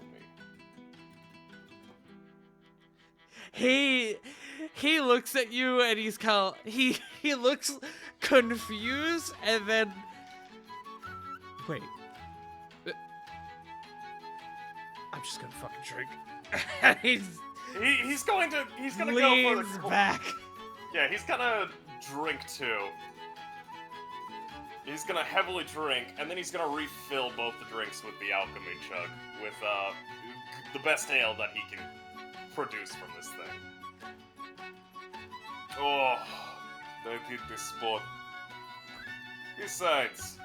He looks at you and he's kind of he looks confused and then wait. I'm just gonna fucking drink. And He's gonna go for leans the back. Yeah, he's gonna drink too. He's gonna heavily drink, and then he's gonna refill both the drinks with the alchemy chug with the best ale that he can produce from this thing. Oh, they did this sport. Besides,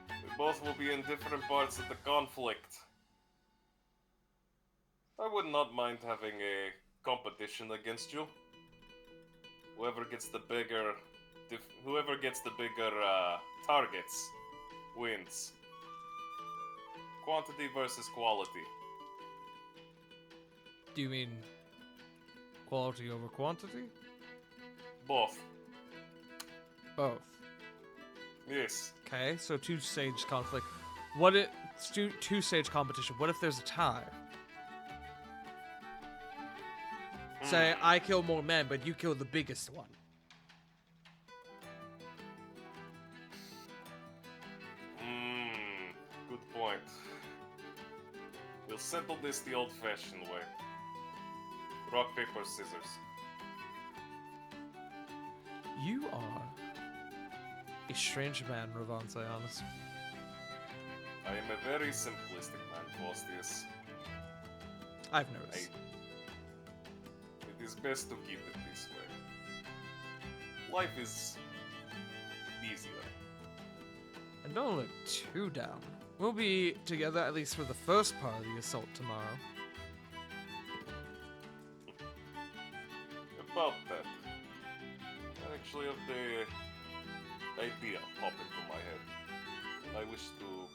we both will be in different parts of the conflict. would not mind having a competition against you. Whoever gets the bigger targets wins. Quantity versus quality. Do you mean quality over quantity? Both. Both. Yes. Okay, so two-stage conflict. What it two-stage competition? What if there's a tie? Say I kill more men, but you kill the biggest one. Good point. We'll settle this the old-fashioned way. Rock, paper, scissors. You are a strange man, Ravon Sionis. I am a very simplistic man, Faustus. I've noticed. It is best to keep it this way. Life is easier. And don't look too down. We'll be together at least for the first part of the assault tomorrow. About that, I actually have the idea pop into my head. I wish to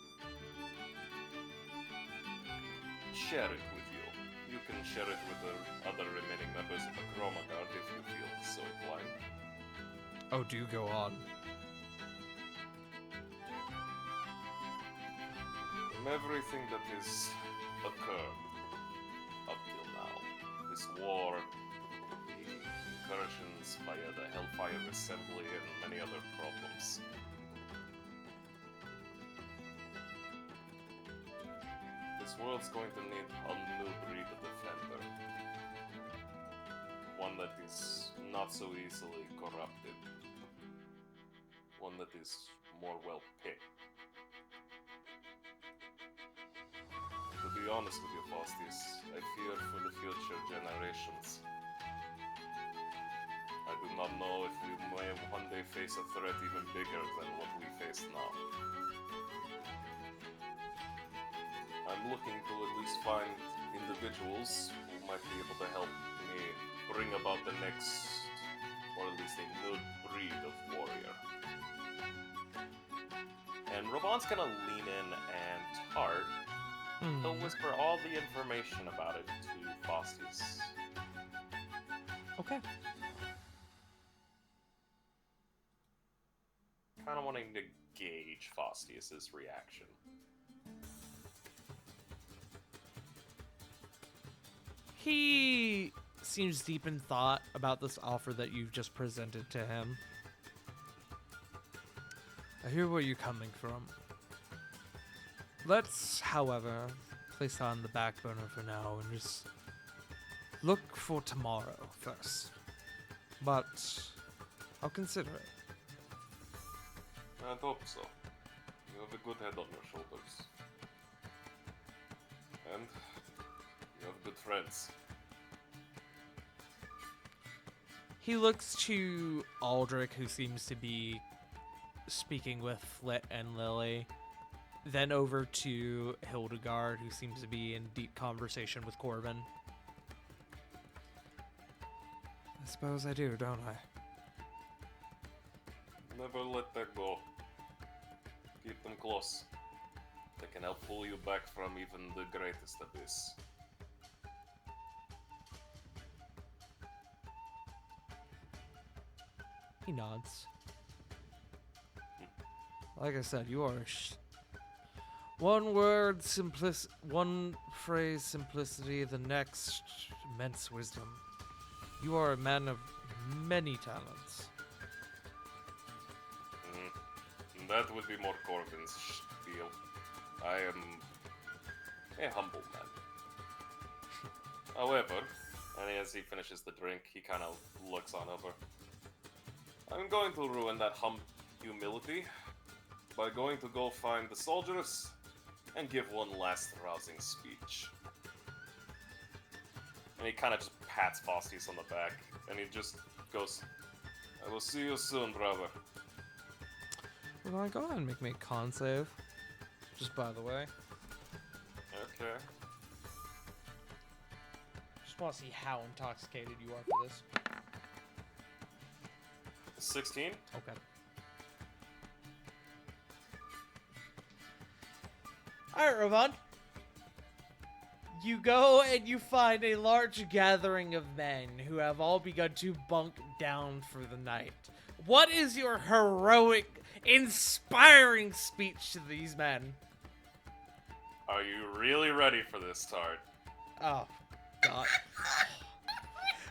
share it with you. You can share it with the other remaining members of the Chroma Guard if you feel so inclined. Oh, do go on. From everything that has occurred up till now, this war, the incursions via the Hellfire Assembly, and many other problems, this world's going to need a new breed of defender. One that is not so easily corrupted. One that is more well picked. To be honest with you, Faustus, I fear for the future generations. I do not know if we may one day face a threat even bigger than what we face now. I'm looking to at least find individuals who might be able to help me bring about the next, or at least a new breed of warrior. And Robon's gonna lean in and Tart. He'll whisper all the information about it to Faustus. Okay. Kind of wanting to gauge Faustus's reaction. He seems deep in thought about this offer that you've just presented to him. I hear where you're coming from. Let's, however, place that on the back burner for now and just look for tomorrow first. But I'll consider it. I hope so. You have a good head on your shoulders. And you have good friends. He looks to Aldrich, who seems to be speaking with Flit and Lily. Then over to Hildegard, who seems to be in deep conversation with Corbin. I suppose I do, don't I? Never let that go. Keep them close. They can help pull you back from even the greatest abyss. He nods. Like I said, you are one word, one phrase, simplicity, the next, immense wisdom. You are a man of many talents. That would be more Corbin's spiel. I am a humble man. However, and as he finishes the drink, he kind of looks on over. I'm going to ruin that humility by going to go find the soldiers and give one last rousing speech. And he kind of just pats Faustus on the back, and he just goes, I will see you soon, brother. Well, go ahead and make me a con save. Just by the way. Okay. just want to see how intoxicated you are for this. 16? Okay. Alright, Ravon. You go and you find a large gathering of men who have all begun to bunk down for the night. What is your heroic, inspiring speech to these men? Are you really ready for this, Tart? Oh, God.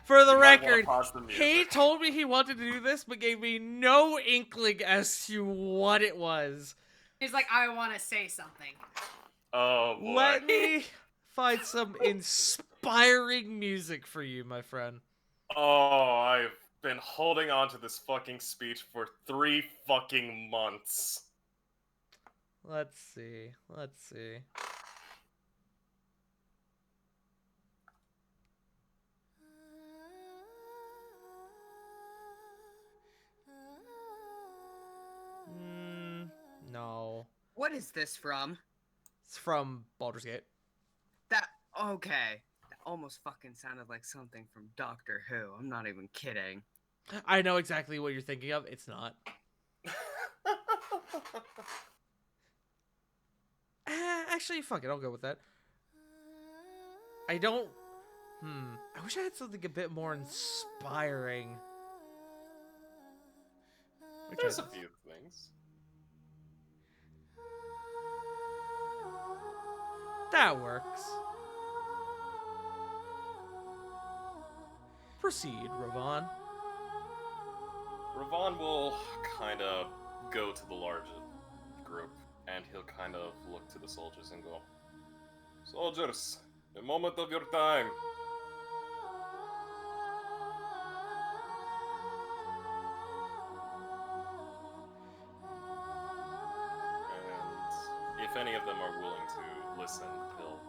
For the You might wanna record, pause the he music. told me he wanted to do this, but gave me no inkling as to what it was. He's like, I want to say something. Oh boy. Let me find some inspiring music for you, my friend. Oh, I've been holding on to this fucking speech for 3 fucking months. Let's see. Let's see. No. What is this from? It's from Baldur's Gate. That okay. That almost fucking sounded like something from Doctor Who. I'm not even kidding. I know exactly what you're thinking of. It's not. Actually, fuck it. I'll go with that. I don't... I wish I had something a bit more inspiring. Which There's I- a few things. That works. Proceed, Ravon. Ravon will kind of go to the larger group, and he'll kind of look to the soldiers and go, "Soldiers, the moment of your time. And if any of them are willing to listen, he'll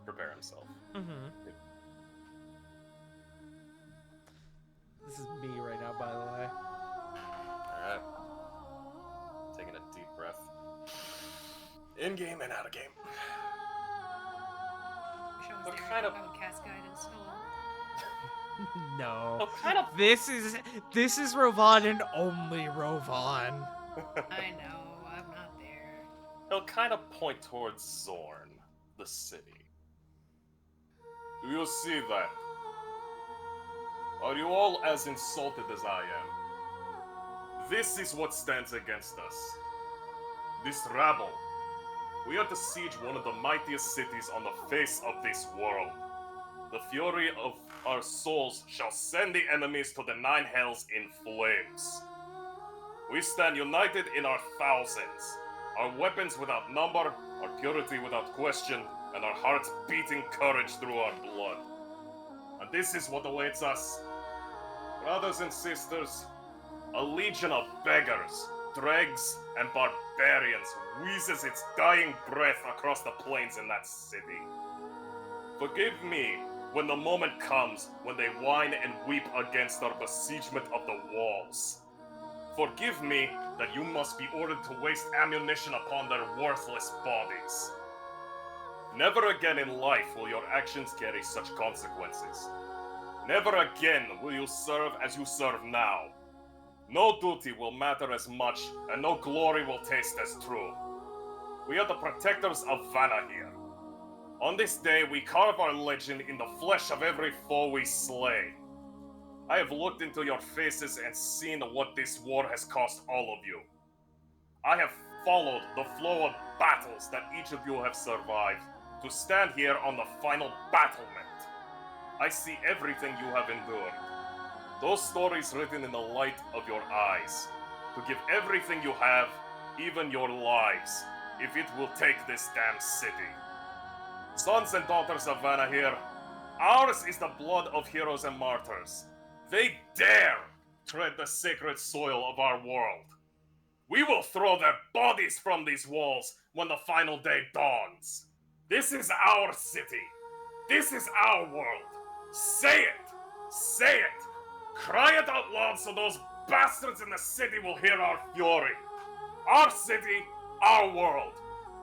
prepare himself." This is me right now, by the way. Alright. Taking a deep breath. In game and out of game. Show us What the kind of- cast guidance. No. Oh, kind of. This is Ravon and only Ravon. I know, I'm not there. He'll kind of point towards Zorn, the city. Do you see that? Are you all as insulted as I am? This is what stands against us. This rabble. We are to siege one of the mightiest cities on the face of this world. The fury of our souls shall send the enemies to the 9 hells in flames. We stand united in our thousands, our weapons without number, our purity without question, and our hearts beating courage through our blood. And this is what awaits us. Brothers and sisters, a legion of beggars, dregs, and barbarians wheezes its dying breath across the plains in that city. Forgive me when the moment comes when they whine and weep against our besiegement of the walls. Forgive me that you must be ordered to waste ammunition upon their worthless bodies. Never again in life will your actions carry such consequences. Never again will you serve as you serve now. No duty will matter as much, and no glory will taste as true. We are the protectors of Vanahir. On this day, we carve our legend in the flesh of every foe we slay. I have looked into your faces and seen what this war has cost all of you. I have followed the flow of battles that each of you have survived to stand here on the final battlement. I see everything you have endured. Those stories written in the light of your eyes. To give everything you have, even your lives, if it will take this damn city. Sons and daughters of Vanahir, ours is the blood of heroes and martyrs. They dare tread the sacred soil of our world. We will throw their bodies from these walls when the final day dawns. This is our city. This is our world. Say it! Say it! Cry it out loud so those bastards in the city will hear our fury. Our city, our world.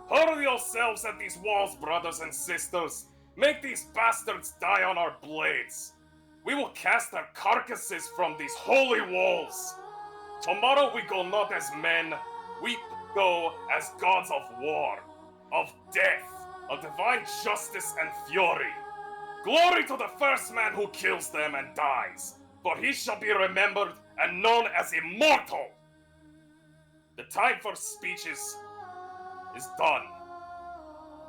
Hurl yourselves at these walls, brothers and sisters. Make these bastards die on our blades. We will cast their carcasses from these holy walls. Tomorrow we go not as men, we go as gods of war, of death, of divine justice and fury. Glory to the first man who kills them and dies, for he shall be remembered and known as immortal. The time for speeches is done.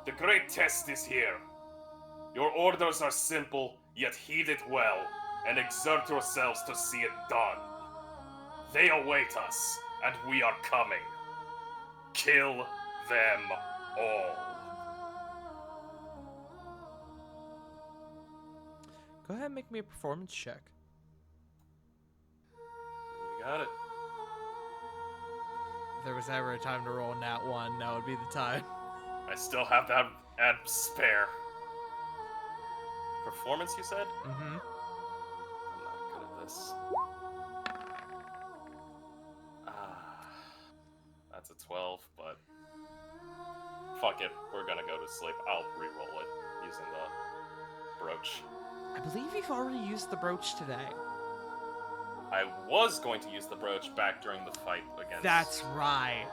The great test is here. Your orders are simple, yet heed it well, and exert yourselves to see it done. They await us, and we are coming. Kill them all. Go ahead and make me a performance check. You got it. If there was ever a time to roll a nat 1, now would be the time. I still have that at spare. Performance, you said? Mm-hmm. I'm not good at this. That's a 12, but fuck it. We're gonna go to sleep. I'll re-roll it using the brooch. I believe you've already used the brooch today. I was going to use the brooch back during the fight against... That's right.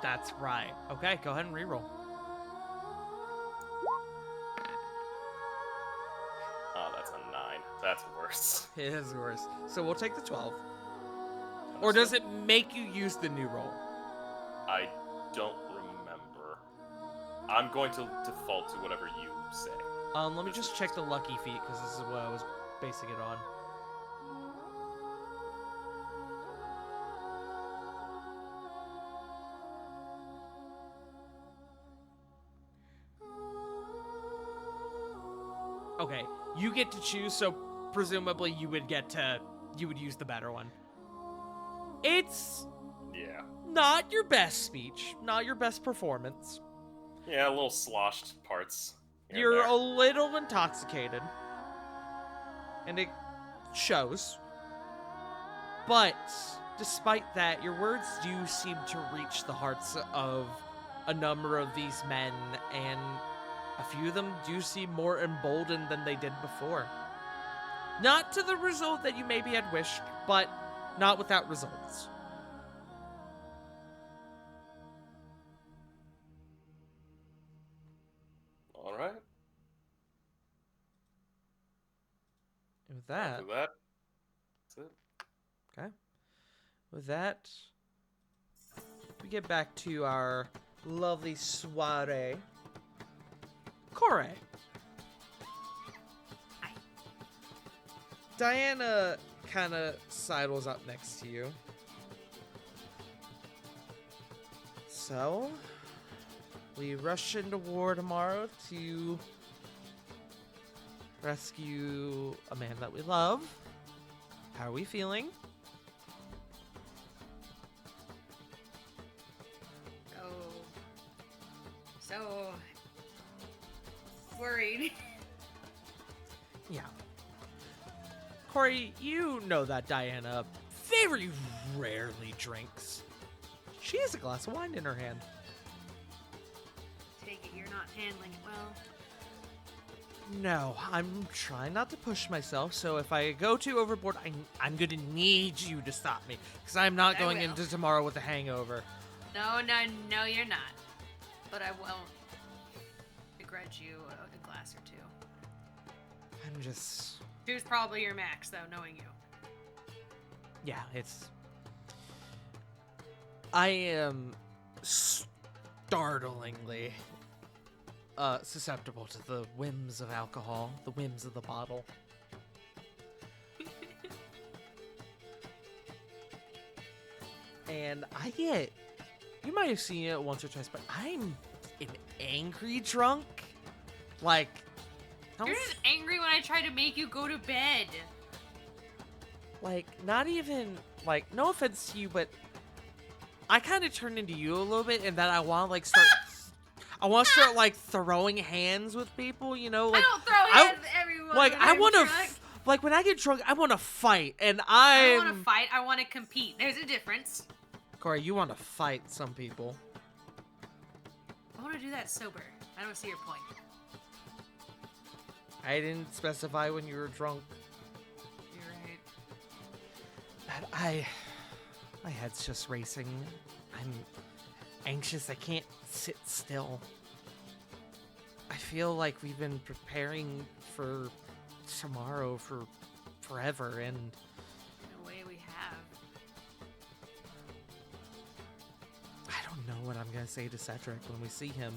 That's right. Okay, go ahead and reroll. Oh, that's a 9. That's worse. It is worse. So we'll take the 12. Or does it make you use the new roll? I don't remember. I'm going to default to whatever you say. Let me just check the lucky feat, because this is what I was basing it on. Okay, you get to choose, so presumably you would use the better one. It's Yeah. not your best speech, not your best performance. Yeah, a little sloshed parts. here and You're there. a little intoxicated, and it shows. But despite that, your words do seem to reach the hearts of a number of these men, and a few of them do seem more emboldened than they did before. Not to the result that you maybe had wished, but not without results. All right. And with that, After that, that's it. okay. With that, we get back to our lovely soiree. Corey. Hi. Diana kind of sidles up next to you. So, we rush into war tomorrow to rescue a man that we love. How are we feeling? So worried. Yeah. Corey, you know that Diana very rarely drinks. She has a glass of wine in her hand. Take it you're not handling it well. No, I'm trying not to push myself, so if I go too overboard, I'm gonna need you to stop me, because I'm not I going will. into tomorrow with a hangover. No, you're not. But I won't begrudge you a glass or two. I'm just... Two's probably your max, though, knowing you. Yeah, it's... I am startlingly susceptible to the whims of alcohol, the whims of the bottle. And I get... You might have seen it once or twice, but I'm an angry drunk. Like... You're just angry when I try to make you go to bed. Like, not even, like, no offense to you, but I kind of turned into you a little bit, and that I want to, like, start, I want to start, like, throwing hands with people, you know? Like, I don't throw hands at everyone. like, when I I'm want to, drunk. like, when I get drunk, I want to fight, and I I'm... don't want to fight. I want to compete. There's a difference. Corey, you want to fight some people. I want to do that sober. I don't see your point. I didn't specify when you were drunk. You're right. But my head's just racing. I'm anxious. I can't sit still. I feel like we've been preparing for tomorrow for forever, and In a way, we have. I don't know what I'm gonna say to Cedric when we see him.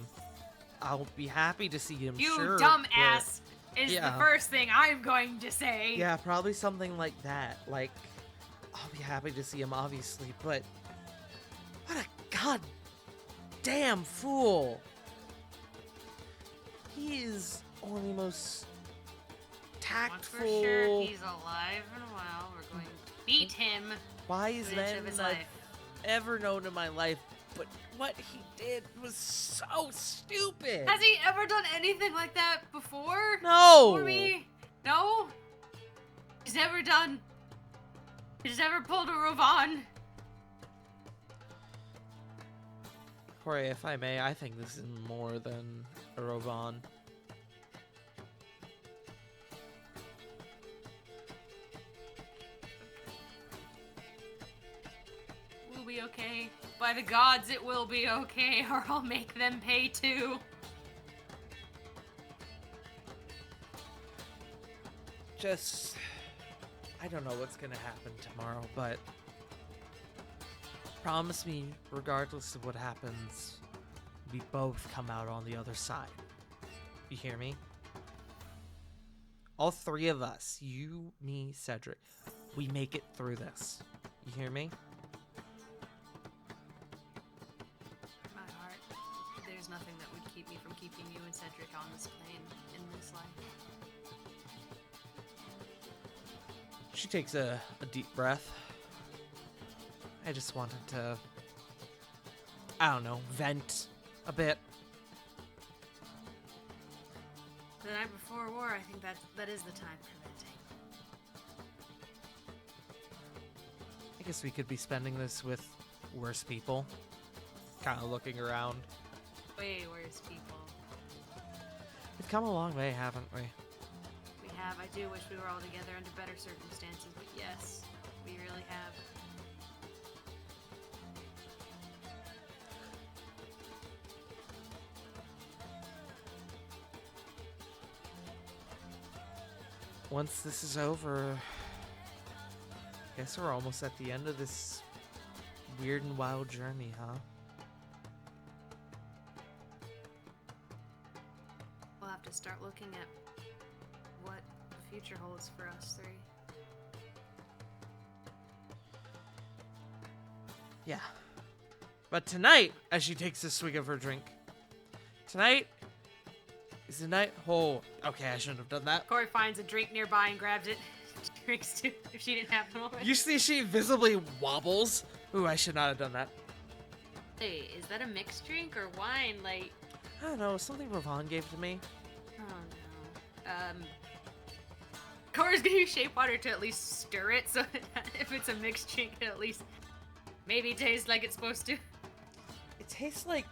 I'll be happy to see him. You sure, dumbass is yeah. the first thing I'm going to say. but- Yeah, probably something like that. Like, I'll be happy to see him, obviously, but what a goddamn fool! He is only most Once we're tactful, sure he's alive and well, we're going to beat him wise to the end men of his I've life. ever known in my life. But what he did was so stupid. Has he ever done anything like that before? No. For me? No? He's never done. He's never pulled a Rovan. Corey, if I may, I think this is more than a Rovan. We'll be okay. By the gods, it will be okay, or I'll make them pay too. Just, I don't know what's gonna happen tomorrow, but promise me, regardless of what happens, we both come out on the other side. You hear me? All three of us, you, me, Cedric, we make it through this. You hear me? My heart, there's nothing that would keep me from keeping you and Cedric on this plane in this life. She takes a deep breath. I just wanted to, I don't know, vent a bit. The night before war, I think that is the time for venting. I guess we could be spending this with worse people. Kind of looking around. Way worse people. We've come a long way, haven't we? We have. I do wish we were all together under better circumstances, but yes, we really have. Once this is over, I guess we're almost at the end of this weird and wild journey, huh? We'll have to start looking at what the future holds for us three. Yeah. But tonight, as she takes a swig of her drink, tonight is the night. Oh, okay, I shouldn't have done that. Corey finds a drink nearby and grabs it. Drinks too, if she didn't have one already. You see, she visibly wobbles. Ooh, I should not have done that. Hey, is that a mixed drink or wine? Like, I don't know, something Ravon gave to me. oh no. Corey's gonna use shape water to at least stir it, so that if it's a mixed drink, it at least maybe taste like it's supposed to. It tastes like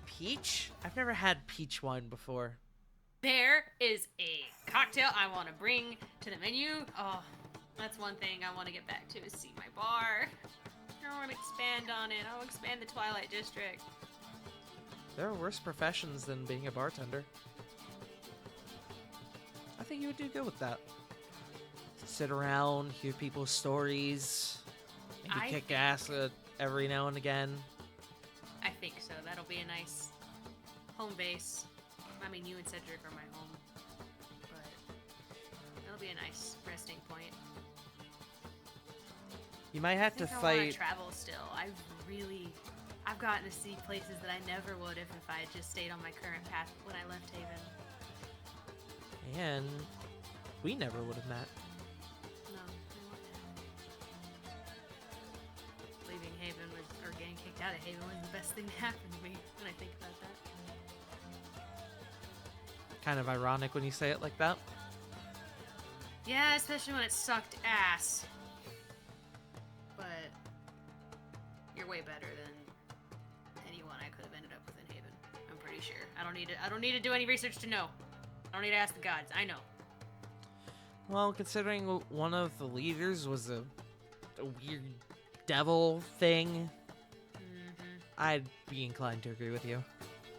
peach? I've never had peach wine before. There is a cocktail I want to bring to the menu. Oh, that's one thing I want to get back to is see my bar. I want to expand on it. I'll expand the Twilight District. There are worse professions than being a bartender. I think you would do good with that. Sit around, hear people's stories, maybe I kick think- ass every now and again. I think so. That'll be a nice home base. I mean, you and Cedric are my home, but it'll be a nice resting point. You might have I to think I want fight. to travel still. I've gotten to see places that I never would if I had just stayed on my current path when I left Haven. And we never would have met. No, I wouldn't have. Leaving Haven was, or getting kicked out of Haven was the best thing to happen to me when I think about that. Kind of ironic when you say it like that. Yeah, especially when it sucked ass. But you're way better than anyone I could have ended up with in Haven. I'm pretty sure. I don't need to do any research to know. I don't need to ask the gods. I know. Well, considering one of the leaders was a weird devil thing, Mm-hmm. I'd be inclined to agree with you.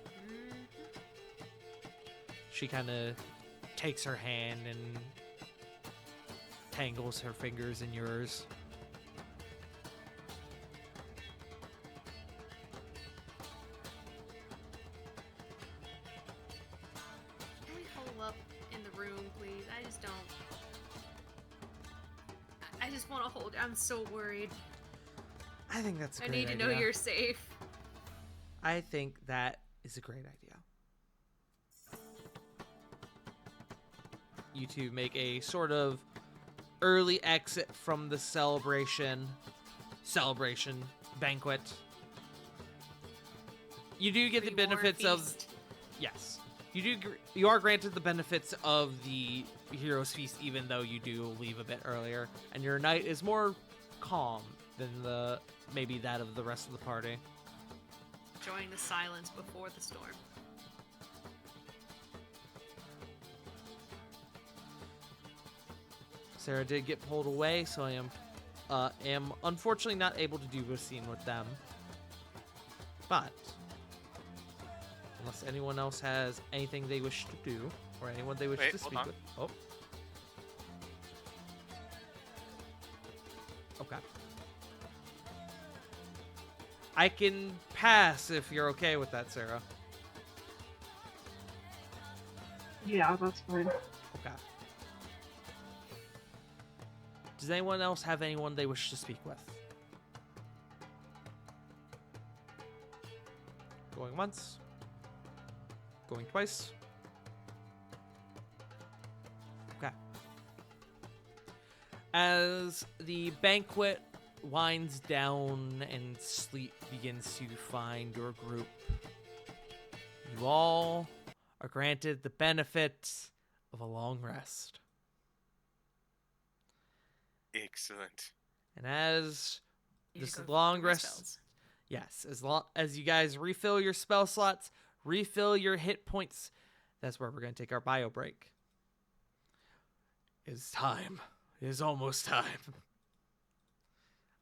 Mm-hmm. She kind of takes her hand and tangles her fingers in yours. Can we hole up in the room, please? I just don't. I just want to hold. I'm so worried. I think that's a I great need to know idea. you're safe. I think that is a great idea. You two make a sort of early exit from the celebration banquet. You do get the Pre-war benefits of feast. yes. You are granted the benefits of the Heroes Feast, even though you do leave a bit earlier, and your night is more calm than maybe that of the rest of the party. Enjoying the silence before the storm. Sarah did get pulled away, so I am unfortunately not able to do a scene with them. But unless anyone else has anything they wish to do, or anyone they wish Wait, to hold speak on. with. Oh. Okay. I can pass if you're okay with that, Sarah. Yeah, that's fine. Okay. Does anyone else have anyone they wish to speak with? Going once. Going twice. Okay. As the banquet winds down and sleep begins to find your group, you all are granted the benefit of a long rest. Excellent. And as Need to this go long through my rest, spells. yes, as you guys refill your spell slots, refill your hit points, that's where we're going to take our bio break. It's time. It is almost time.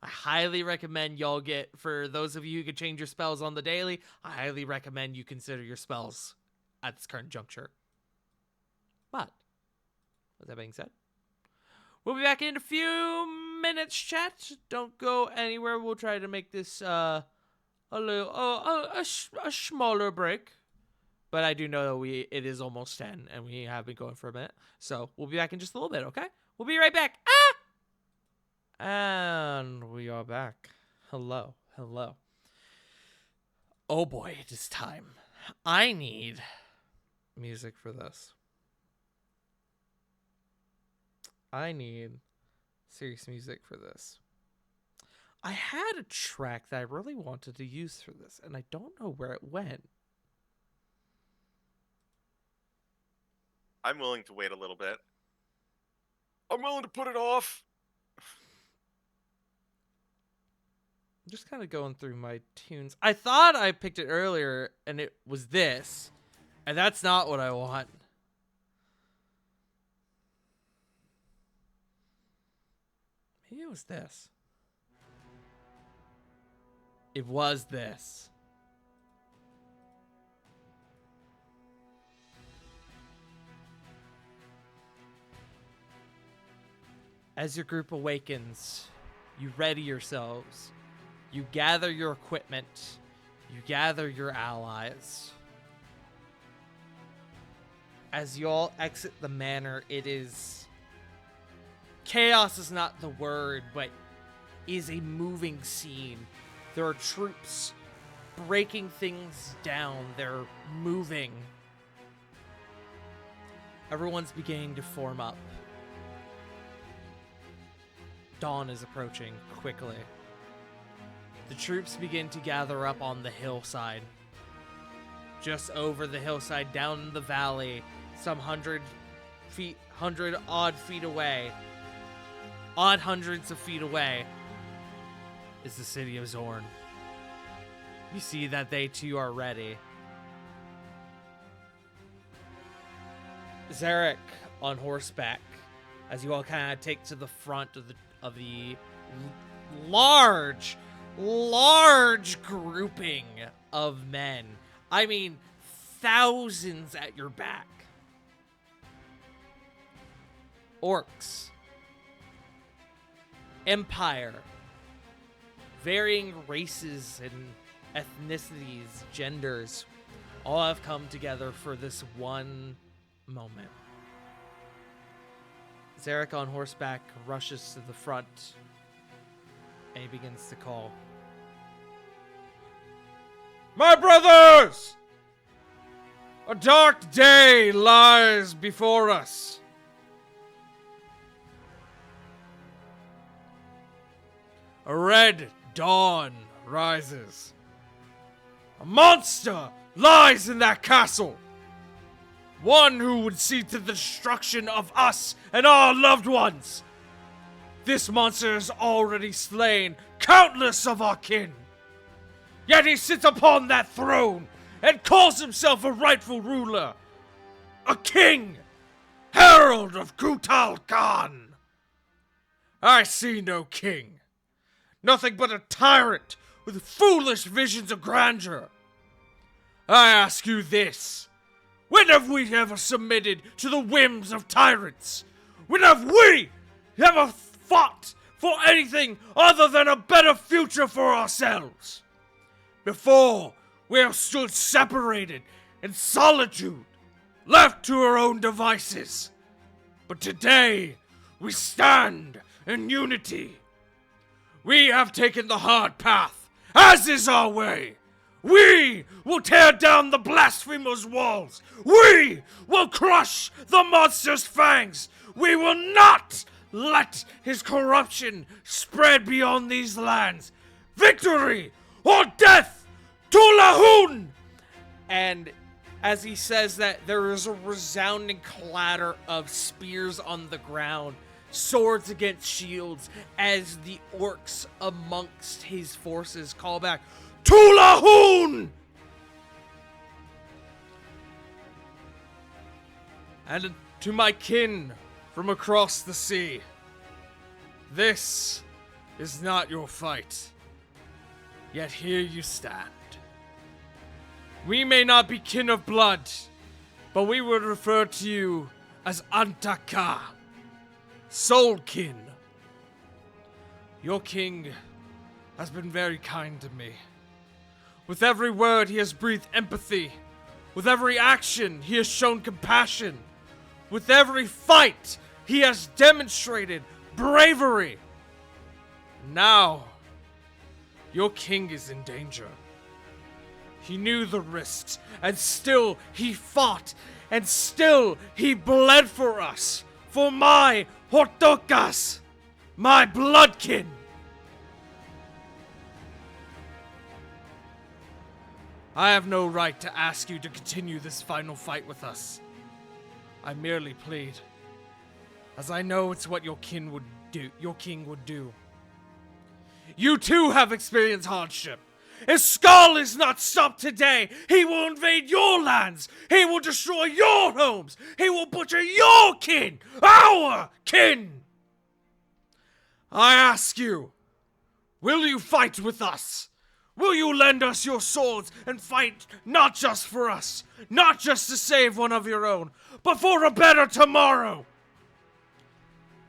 I highly recommend y'all for those of you who can change your spells on the daily, I highly recommend you consider your spells at this current juncture. But, with that being said, we'll be back in a few minutes, chat. Don't go anywhere. We'll try to make this a smaller break. But I do know that it is almost 10, and we have been going for a minute. So we'll be back in just a little bit, okay? We'll be right back. Ah! And we are back. Hello. Oh boy, it is time. I need music for this. I need serious music for this. I had a track that I really wanted to use for this, and I don't know where it went. I'm willing to wait a little bit. I'm willing to put it off. I'm just kind of going through my tunes. I thought I picked it earlier, and it was this, and that's not what I want. Maybe it was this. It was this. As your group awakens, you ready yourselves. You gather your equipment. You gather your allies. As you all exit the manor, it is... chaos is not the word, but is a moving scene. There are troops breaking things down. They're moving. Everyone's beginning to form up. Dawn is approaching quickly. The troops begin to gather up on the hillside. Just over the hillside, down the valley, some 100 odd feet away, odd hundreds of feet away, is the city of Zorn. You see that they too are ready. Zarek on horseback, as you all kind of take to the front of the large grouping of men. I mean, thousands at your back. Orcs, Empire, varying races and ethnicities, genders, all have come together for this one moment. Zarek on horseback rushes to the front, and he begins to call. My brothers! A dark day lies before us. A red dawn rises. A monster lies in that castle. One who would see to the destruction of us and our loved ones. This monster has already slain countless of our kin. Yet he sits upon that throne and calls himself a rightful ruler. A king, herald of Kutal Khan. I see no king. Nothing but a tyrant with foolish visions of grandeur. I ask you this. When have we ever submitted to the whims of tyrants? When have we ever fought for anything other than a better future for ourselves? Before, we have stood separated in solitude, left to our own devices. But today, we stand in unity. We have taken the hard path, as is our way. We will tear down the blasphemous walls. We will crush the monster's fangs. We will not let his corruption spread beyond these lands. Victory or death to Lahun! And as he says that, there is a resounding clatter of spears on the ground, swords against shields, as the orcs amongst his forces call back, to Lahun! And to my kin from across the sea, this is not your fight. Yet here you stand. We may not be kin of blood, but we would refer to you as Antaka, soul kin. Your king has been very kind to me. With every word, he has breathed empathy. With every action, he has shown compassion. With every fight, he has demonstrated bravery. Now, your king is in danger. He knew the risks, and still he fought, and still he bled for us, for my Hortokas, my bloodkin. I have no right to ask you to continue this final fight with us. I merely plead, as I know it's what your king would do. You too have experienced hardship. If Skull is not stopped today, he will invade your lands. He will destroy your homes. He will butcher your kin, our kin. I ask you, will you fight with us? Will you lend us your swords and fight not just for us, not just to save one of your own, but for a better tomorrow?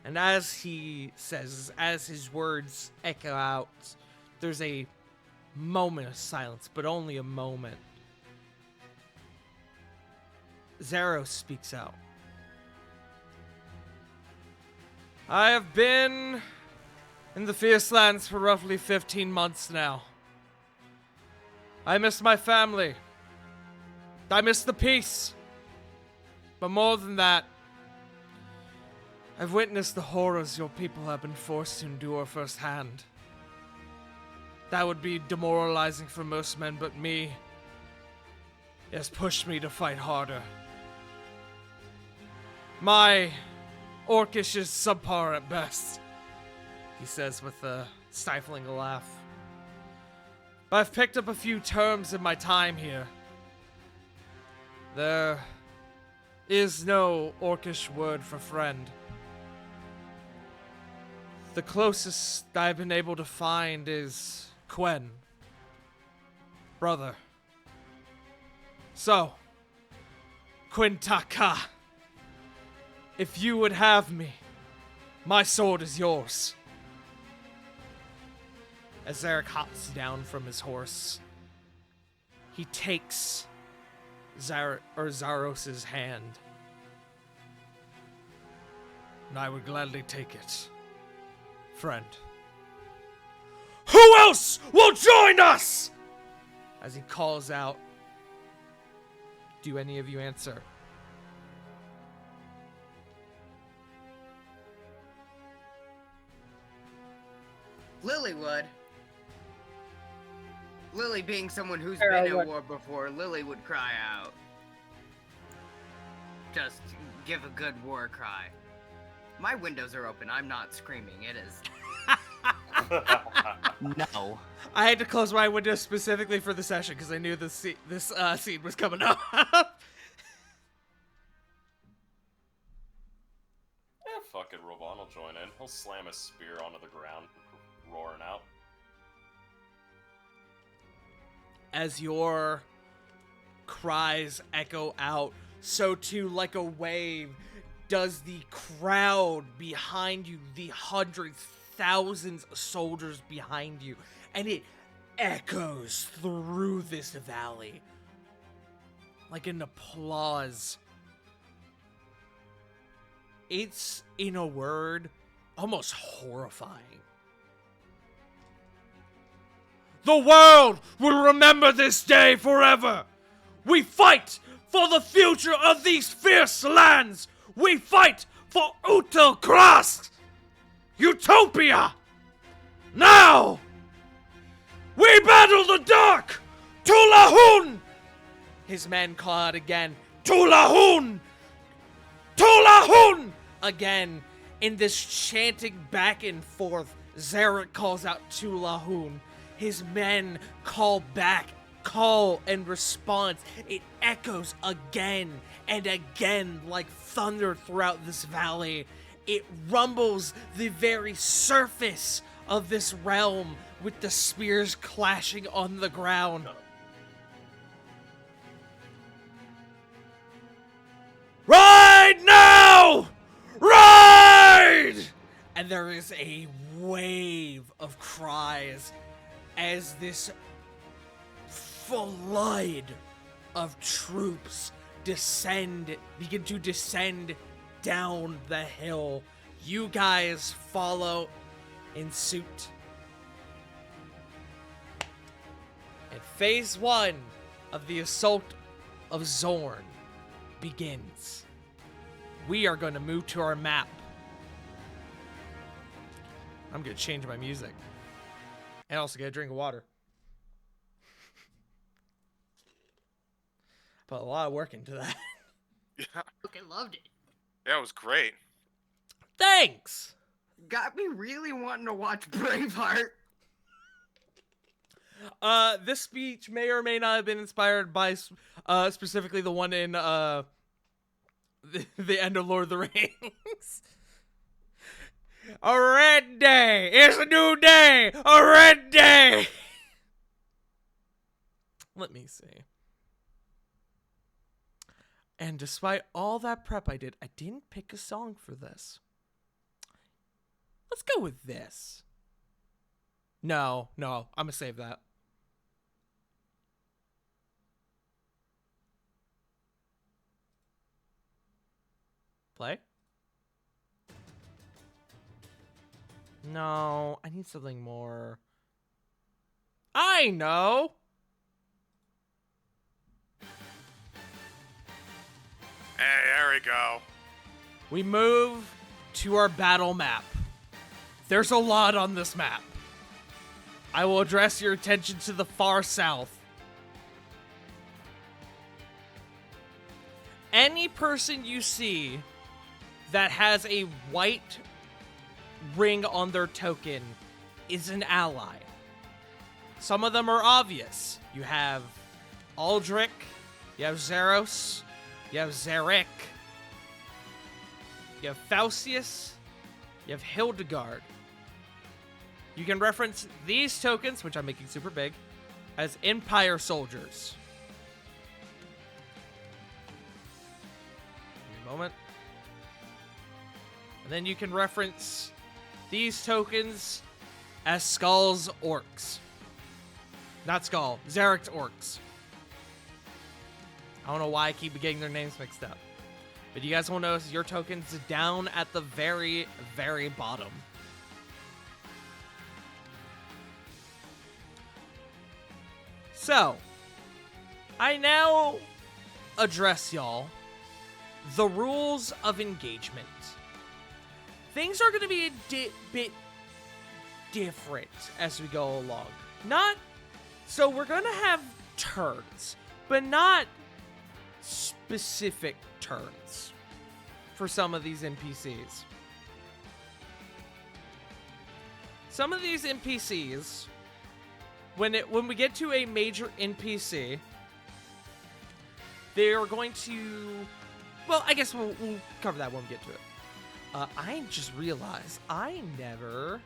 And as he says, as his words echo out, there's a moment of silence, but only a moment. Zaros speaks out. I have been in the Fierce Lands for roughly 15 months now. I miss my family. I miss the peace. But more than that, I've witnessed the horrors your people have been forced to endure firsthand. That would be demoralizing for most men, but me, it has pushed me to fight harder. My Orcish is subpar at best, he says with a stifling laugh. But I've picked up a few terms in my time here. There is no Orcish word for friend. The closest I've been able to find is Quen. Brother. So, Quintaka, if you would have me, my sword is yours. As Zarek hops down from his horse, he takes Zaros' hand. And I would gladly take it, friend. Who else will join us? As he calls out, do any of you answer? Lily would. Lily being someone who's Sarah been at would. war before, Lily would cry out. Just give a good war cry. My windows are open. I'm not screaming. It is. No. I had to close my window specifically for the session because I knew this scene was coming up. Fuck it, Roban will join in. He'll slam his spear onto the ground, roaring out. As your cries echo out, so too, like a wave, does the crowd behind you, the hundreds, thousands of soldiers behind you, and it echoes through this valley like an applause. It's, in a word, almost horrifying. The world will remember this day forever. We fight for the future of these fierce lands. We fight for Utelkrast, Utopia. Now, we battle the dark. Tulahun. His men call out again. Tulahun. Tulahun. Again, in this chanting back and forth, Zarek calls out Tulahun. His men call back, call and response. It echoes again and again like thunder throughout this valley. It rumbles the very surface of this realm with the spears clashing on the ground. Ride now! Ride! And there is a wave of cries as this flood of troops begin to descend down the hill. You guys follow in suit. And phase 1 of the assault of Zorn begins. We are going to move to our map. I'm going to change my music. And also get a drink of water. Put a lot of work into that. Yeah, Okay, loved it. yeah, it was great. Thanks! Got me really wanting to watch Braveheart. This speech may or may not have been inspired by specifically the one in the end of Lord of the Rings. A red day! It's a new day! A red day! Let me see. And despite all that prep I did, I didn't pick a song for this. Let's go with this. No, I'm gonna save that. Play? No, I need something more. I know! Hey, there we go. We move to our battle map. There's a lot on this map. I will address your attention to the far south. Any person you see that has a white ring on their token is an ally. Some of them are obvious. You have Aldrich, you have Zaros, you have Zarek, You have Faustius. You have Hildegard. You can reference these tokens, which I'm making super big, as Empire soldiers. Give me a moment. And then you can reference these tokens as Skull's orcs. Not Skull, Zarek's orcs. I don't know why I keep getting their names mixed up. But you guys will notice your tokens down at the very, very bottom. So, I now address y'all the rules of engagement. Things are going to be a bit different as we go along. So we're going to have turns, but not specific turns for some of these NPCs. Some of these NPCs, when we get to a major NPC, they are going to... Well, I guess we'll cover that when we get to it. I just realized I never...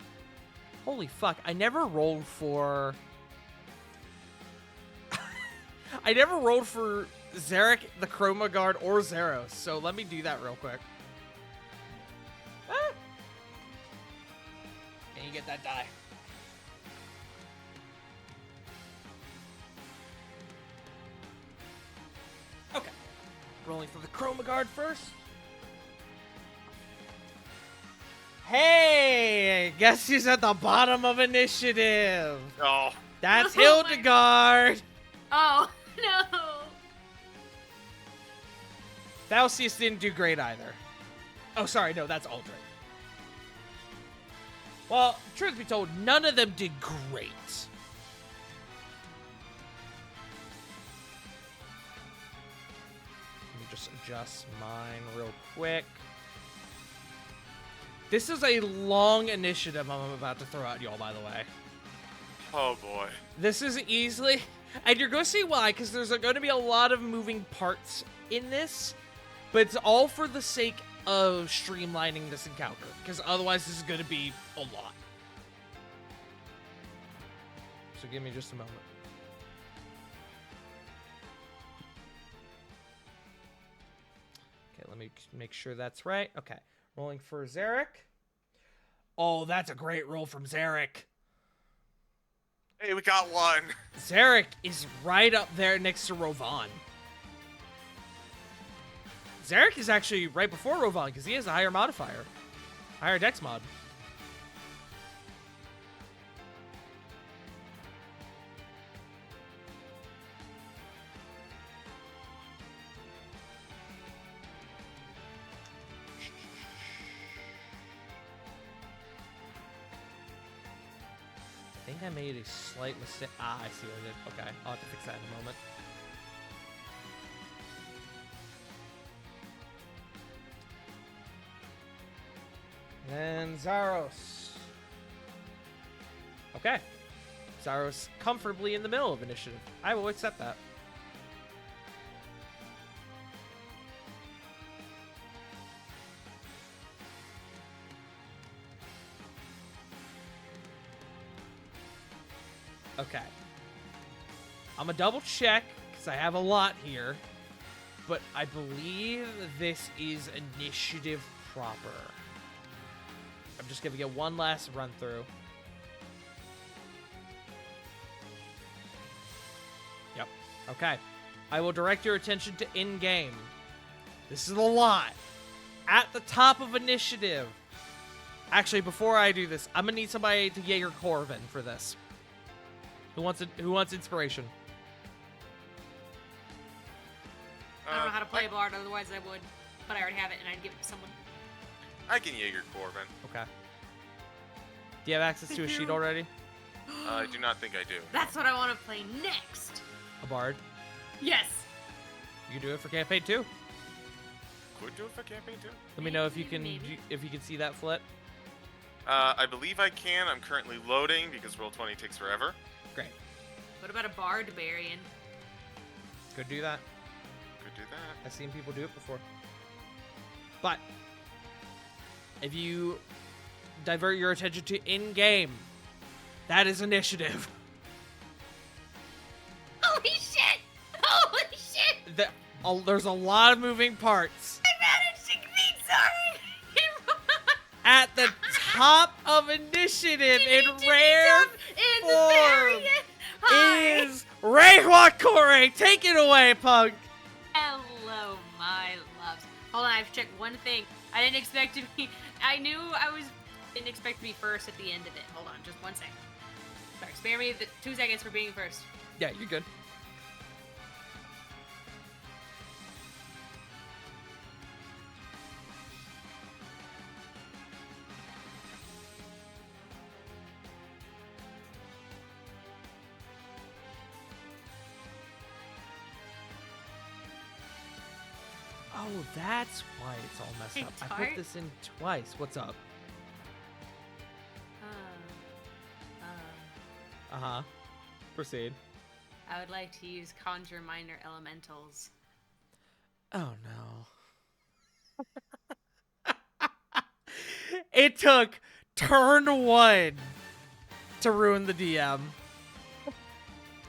Holy fuck, I never rolled for... I never rolled for Zarek, the Chroma Guard, or Zeros, so let me do that real quick. Ah! And you get that die. Okay. Rolling for the Chroma Guard first. Hey! Guess who's at the bottom of initiative? Oh. That's Oh my- Hildegard! Oh, no. Faustius didn't do great either. Oh, sorry, no, that's Aldrin. Well, truth be told, none of them did great. Let me just adjust mine real quick. This is a long initiative I'm about to throw at y'all, by the way. Oh boy. This is easily... And you're going to see why, because there's going to be a lot of moving parts in this, but it's all for the sake of streamlining this encounter, because otherwise this is going to be a lot. So give me just a moment. Okay, let me make sure that's right. Okay, rolling for Zarek. Oh, that's a great roll from Zarek. Hey, we got one. Zarek is right up there next to Rovan. Zarek is actually right before Rovan because he has a higher modifier. Higher dex mod. I think I made a slight mistake. Ah, I see what I did. Okay, I'll have to fix that in a moment. And Zaros. Okay. Zaros comfortably in the middle of initiative. I will accept that. Okay. I'm gonna double check because I have a lot here, but I believe this is initiative proper. I'm just gonna get one last run through. Yep. Okay. I will direct your attention to in-game. This is a lot. At the top of initiative. Actually, before I do this, I'm gonna need somebody to Jaeger Corvin for this. Who wants inspiration? I don't know how to play a bard, otherwise I would. But I already have it, and I'd give it to someone. I can Jaeger Corvin. Okay. Do you have access to a sheet already? I do not think I do. That's what I want to play next. A bard? Yes. You can do it for campaign 2. Could do it for campaign too. Let me know if you can Maybe. see that flip. I believe I can. I'm currently loading because Roll20 takes forever. Great. What about a barbarian? Could do that. Could do that. I've seen people do it before. But If you divert your attention to in-game, that is initiative. Holy shit! Holy shit! There's a lot of moving parts. I managed to beat sorry! At the top of initiative in rare form is Reihua Kore. Take it away, Punk. Hello, my loves. Hold on, I have to check one thing. I didn't expect to be. Didn't expect to be first at the end of it. Hold on, just 1 second. Sorry, spare me the 2 seconds for being first. Yeah, you're good. Oh, that's why it's all messed Hey, up. I Tart? put this in twice. What's up? Uh-huh. Proceed. I would like to use Conjure Minor Elementals. Oh, no. It took turn 1 to ruin the DM.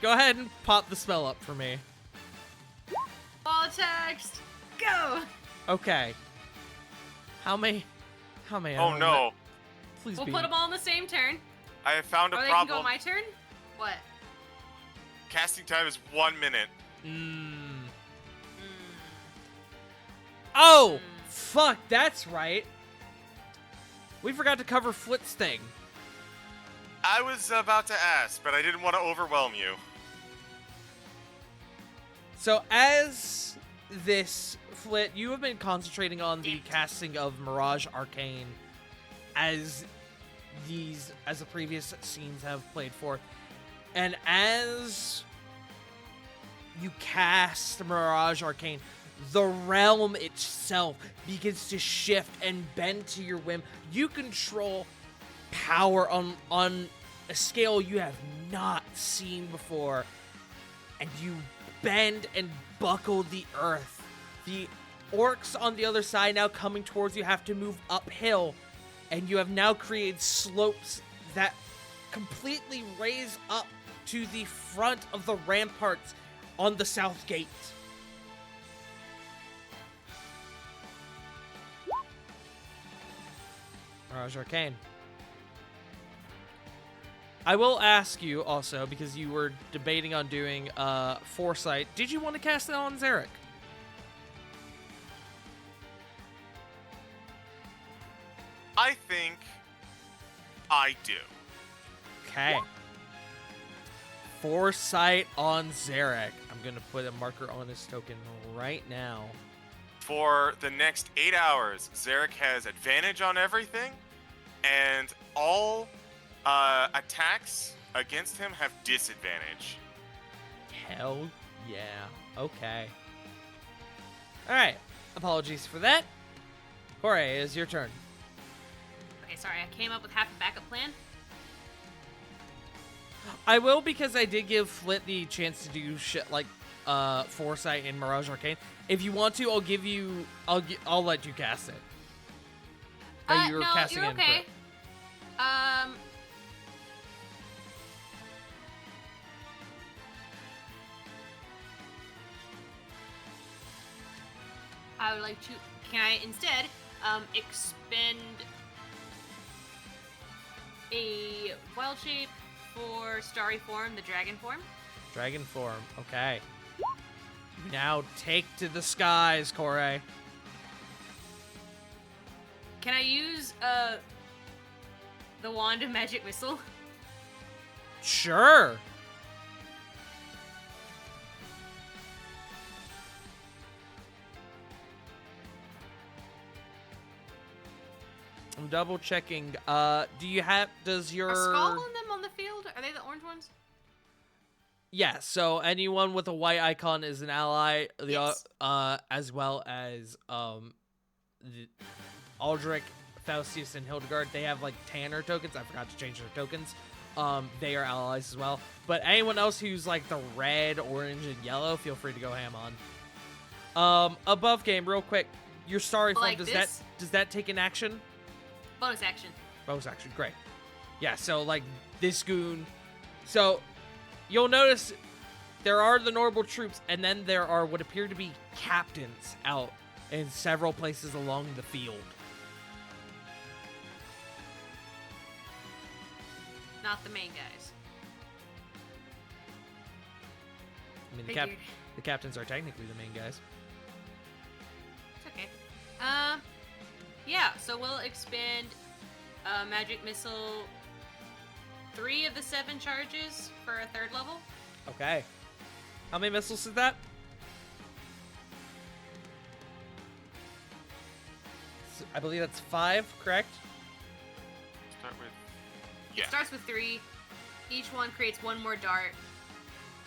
Go ahead and pop the spell up for me. Ball text! Go! Okay. How many? Oh no! Please We'll be. put them all in the same turn. I have found a Or they can go problem. my turn? What? Casting time is 1 minute. Oh, Mm. fuck, that's right. We forgot to cover Flit's thing. I was about to ask, but I didn't want to overwhelm you. So as this Flit, you have been concentrating on the casting of Mirage Arcane as the previous scenes have played forth. And as you cast Mirage Arcane, the realm itself begins to shift and bend to your whim. You control power on a scale you have not seen before, and you bend and buckle the earth. The orcs on the other side now coming towards you have to move uphill, and you have now created slopes that completely raise up to the front of the ramparts on the south gate. Mirage Arcane. I will ask you also, because you were debating on doing Foresight, did you want to cast it on Zarek? I think I do. Okay. Foresight on Zarek. I'm going to put a marker on his token right now. For the next 8 hours, Zarek has advantage on everything, and all attacks against him have disadvantage. Hell yeah. Okay. Alright. Apologies for that. Jorge, it is your turn. Okay, sorry, I came up with half a backup plan. I will, because I did give Flit the chance to do shit like Foresight and Mirage Arcane. If you want to, I'll let you cast it. But you were no, casting you're it in okay. Crit. I would like to. Can I instead expend a wild shape for Starry Form, the dragon form? Dragon form. Okay. You now take to the skies, Corey. Can I use the wand of magic missile? Sure. I'm double checking. Does your... Are Skull on them on the field? Are they the orange ones? Yeah, so anyone with a white icon is an ally. Yes. As well as the Aldrich, Faustius, and Hildegard. They have like Tanner tokens. I forgot to change their tokens. They are allies as well. But anyone else who's like the red, orange, and yellow, feel free to go ham on. Above game, real quick. Your starry form, Like this? does that take an action? Bonus action. Bonus action, great. Yeah, so like this goon. So you'll notice there are the normal troops, and then there are what appear to be captains out in several places along the field. Not the main guys. I mean, Figured. the captains are technically the main guys. It's okay. Yeah, so we'll expend Magic Missile 3 of the 7 charges for a 3rd level. Okay. How many missiles is that? I believe that's 5, correct? Start with. It Yeah. starts with 3. Each one creates 1 more dart.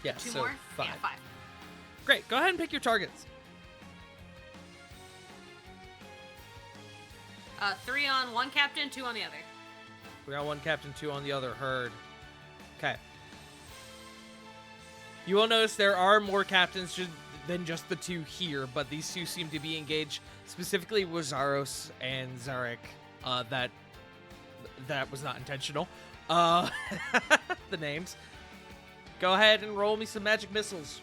Yeah, 2 so more? 5. Yeah, 5. Great, go ahead and pick your targets. 3 on one captain, 2 on the other. We got 1 captain, 2 on the other herd. Okay. You will notice there are more captains than just the 2 here, but these 2 seem to be engaged. Specifically, Wazaros and Zarek. That was not intentional. The names. Go ahead and roll me some magic missiles.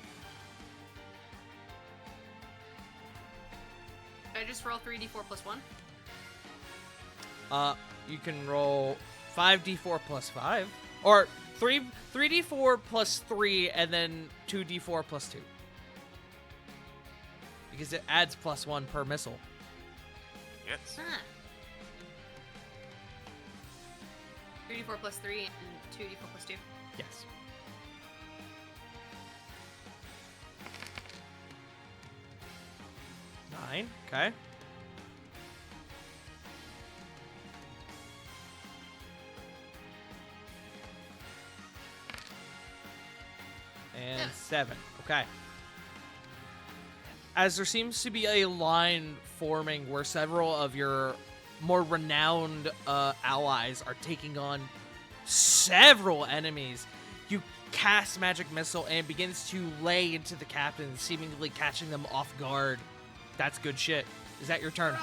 I just roll 3d4 plus 1. You can roll 5d4 plus 5, or 3d4 plus 3, and then 2d4 plus 2. Because it adds plus 1 per missile. Yes. Huh. 3d4 plus 3 and 2d4 plus 2. Yes. Nine. Okay. And Yeah. 7. Okay. As there seems to be a line forming where several of your more renowned allies are taking on several enemies, you cast Magic Missile and it begins to lay into the captain, seemingly catching them off guard. That's good shit. Is that your turn?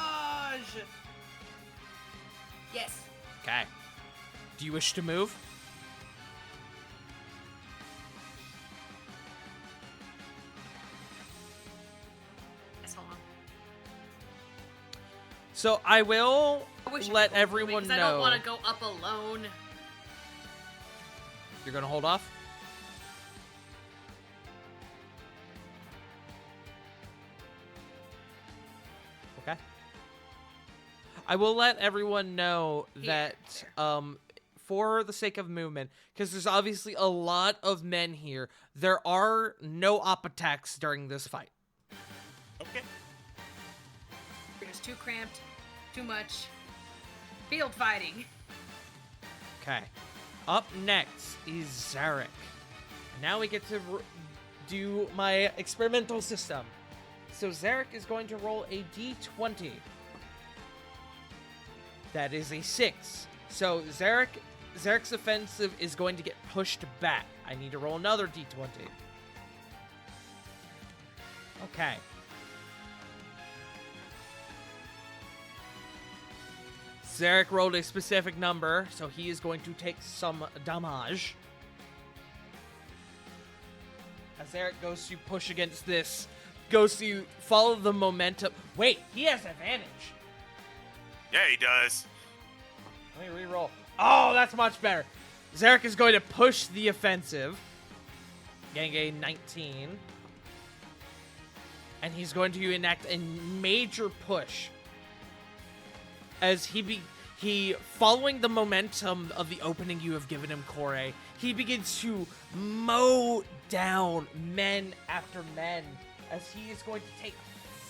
Yes. Okay. Do you wish to move? Yes, hold on. So I will I wish I let could roll everyone because know. I don't want to go up alone. You're gonna hold off? Okay. I will let everyone know that for the sake of movement, because there's obviously a lot of men here, there are no op attacks during this fight. Okay. We're just too cramped, too much field fighting. Okay. Up next is Zarek. Now we get to do my experimental system. So Zarek is going to roll a d20. That is a 6. So Zarek's offensive is going to get pushed back. I need to roll another d20. Okay. Zarek rolled a specific number, so he is going to take some damage. As Zarek goes to push against this, goes to follow the momentum. Wait, he has advantage. Yeah, he does. Let me re-roll. Oh, that's much better. Zarek is going to push the offensive. Getting a 19. And he's going to enact a major push. As he following the momentum of the opening you have given him, Corey, he begins to mow down men after men. As he is going to take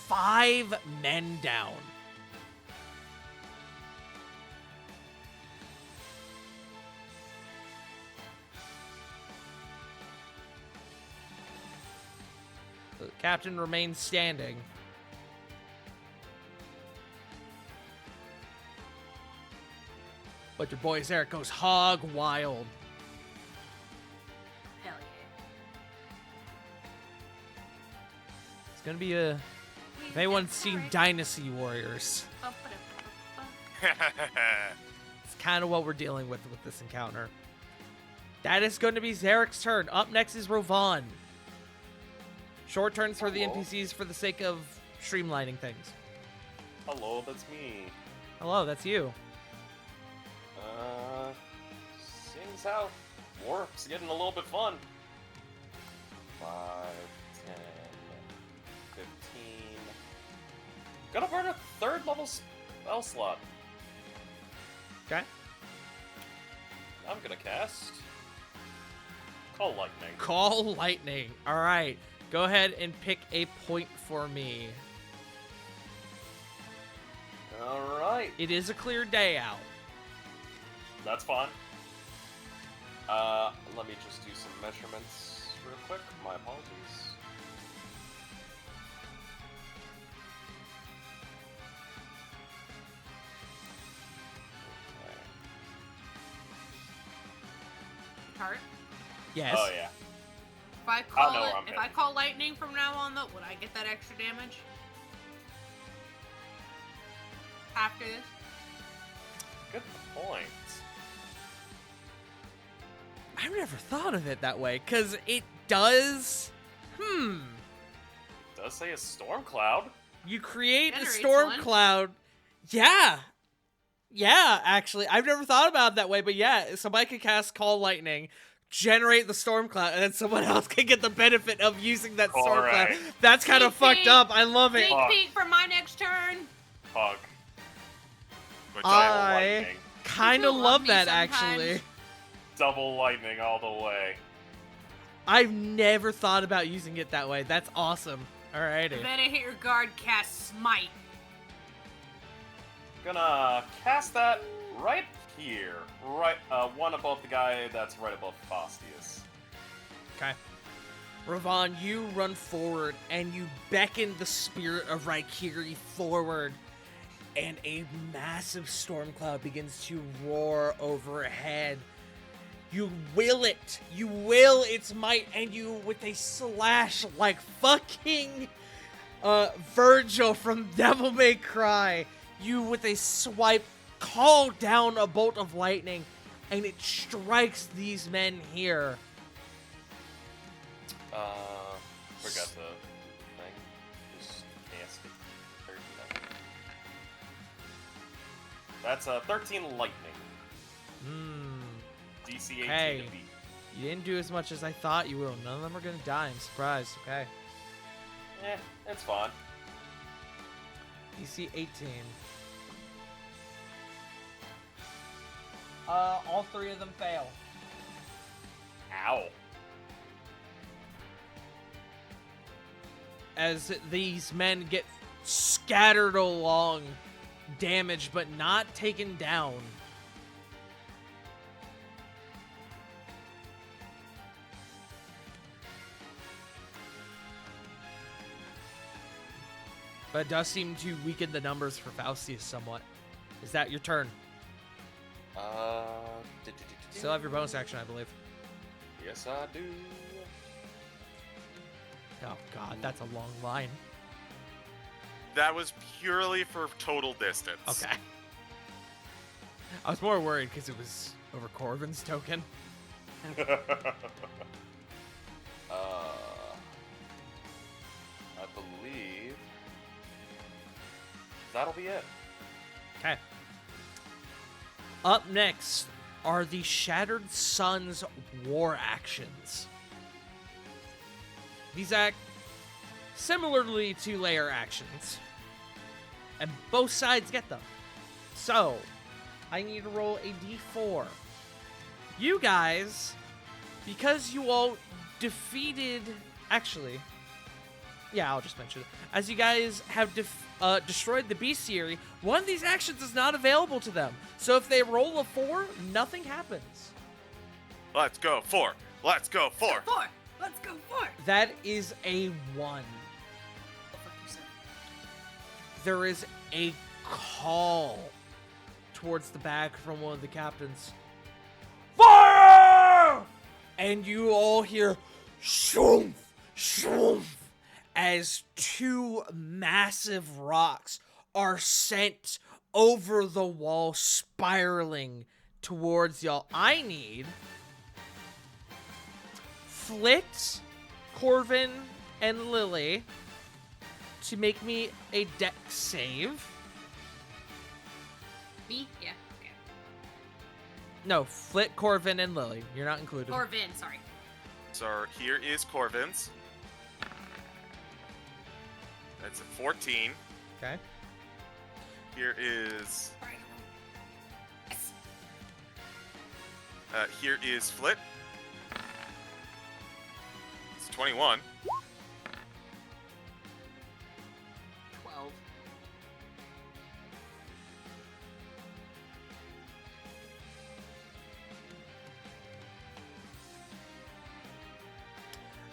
5 men down. The captain remains standing. But your boy Zarek goes hog wild. Hell yeah. It's gonna be a... If anyone's seen Dynasty Warriors, It's kind of what we're dealing with this encounter. That is going to be Zarek's turn. Up next is Rovan. Short turns for the Hello. NPCs for the sake of streamlining things. Hello, that's me. Hello, that's you. Seeing as how Warp's getting a little bit fun. 5, 10, 15. Gonna burn a 3rd level spell slot. Okay. I'm gonna cast Call Lightning. Call Lightning. All right. Go ahead and pick a point for me. Alright, It is a clear day out. that's fine. Let me just do some measurements real quick. My apologies. Okay. Tart. Yes. Oh yeah. If I call know where I'm if I call lightning from now on, though, would I get that extra damage? After this? Good point. I've never thought of it that way, because it does... It does say a storm cloud. You create a Generates storm one. cloud. Yeah. Yeah, actually. I've never thought about it that way, but yeah, somebody could cast Call Lightning, generate the storm cloud, and then someone else can get the benefit of using that storm cloud. Alright. That's kind of Sneak fucked peek. up. I love it. Sneak Fuck. peek for my next turn. Hug. But Double I- lightning. Kind You of love love me that, sometimes. actually. Double lightning all the way. I've never thought about using it that way. That's awesome. Alrighty. Then I hit your guard, cast Smite. Gonna cast that right here. Right, one above the guy that's right above Fastius. Okay. Ravan, you run forward and you beckon the spirit of Raikiri forward, and a massive storm cloud begins to roar overhead. You will it. You will its might, and you, with a slash like fucking Virgil from Devil May Cry, you with a swipe call down a bolt of lightning, and it strikes these men here. Forgot the thing. Just cast it. 13. That's 13 lightning. DC 18 Okay. to beat. You didn't do as much as I thought you will. None of them are gonna die. I'm surprised. Okay. It's fine. DC 18. All 3 of them fail. Ow. As these men get scattered along, damaged but not taken down. But it does seem to weaken the numbers for Faustius somewhat. Is that your turn? Still have your bonus action, I believe. Yes, I do. Oh god, that's a long line. That was purely for total distance. Okay. I was more worried because it was over Corvin's token. I believe that'll be it. Okay. Up next are the Shattered Suns war actions. These act similarly to layer actions, and both sides get them. So, I need to roll a d4. You guys, because you all defeated... Actually, yeah, I'll just mention it. As you guys have destroyed the bestiary, one of these actions is not available to them. So if they roll a 4, nothing happens. Let's go 4. Let's go 4. 4. Let's go 4. That is a 1. Oh, fuck you, son. There is a call towards the back from one of the captains. Fire! And you all hear shoomph, shoomph, as 2 massive rocks are sent over the wall, spiraling towards y'all. I need Flit, Corvin, and Lily to make me a dex save. Me? Yeah. Okay. No, Flit, Corvin, and Lily. You're not included. Or Vin, sorry. So here is Corvin's. That's a 14. Okay. Here is Yes. here is Flit. It's 21. 12.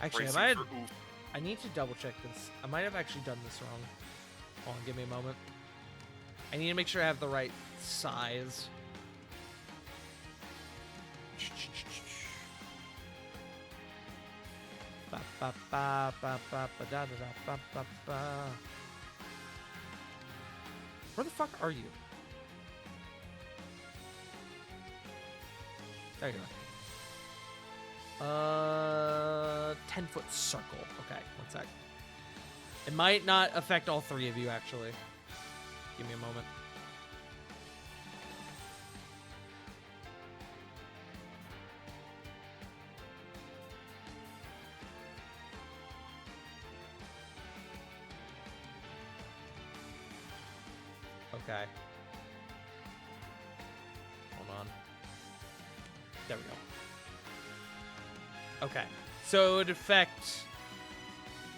Actually, Bracing for oof. I need to double check this. I might have actually done this wrong. Hold on, give me a moment. I need to make sure I have the right size. Ba, ba, ba, ba, ba, ba, da, da, da, ba, ba, ba. Where the fuck are you? There you are. 10-foot circle. Okay, one sec. It might not affect all three of you, actually. Give me a moment. Okay. Hold on. There we go. Okay. So it would affect...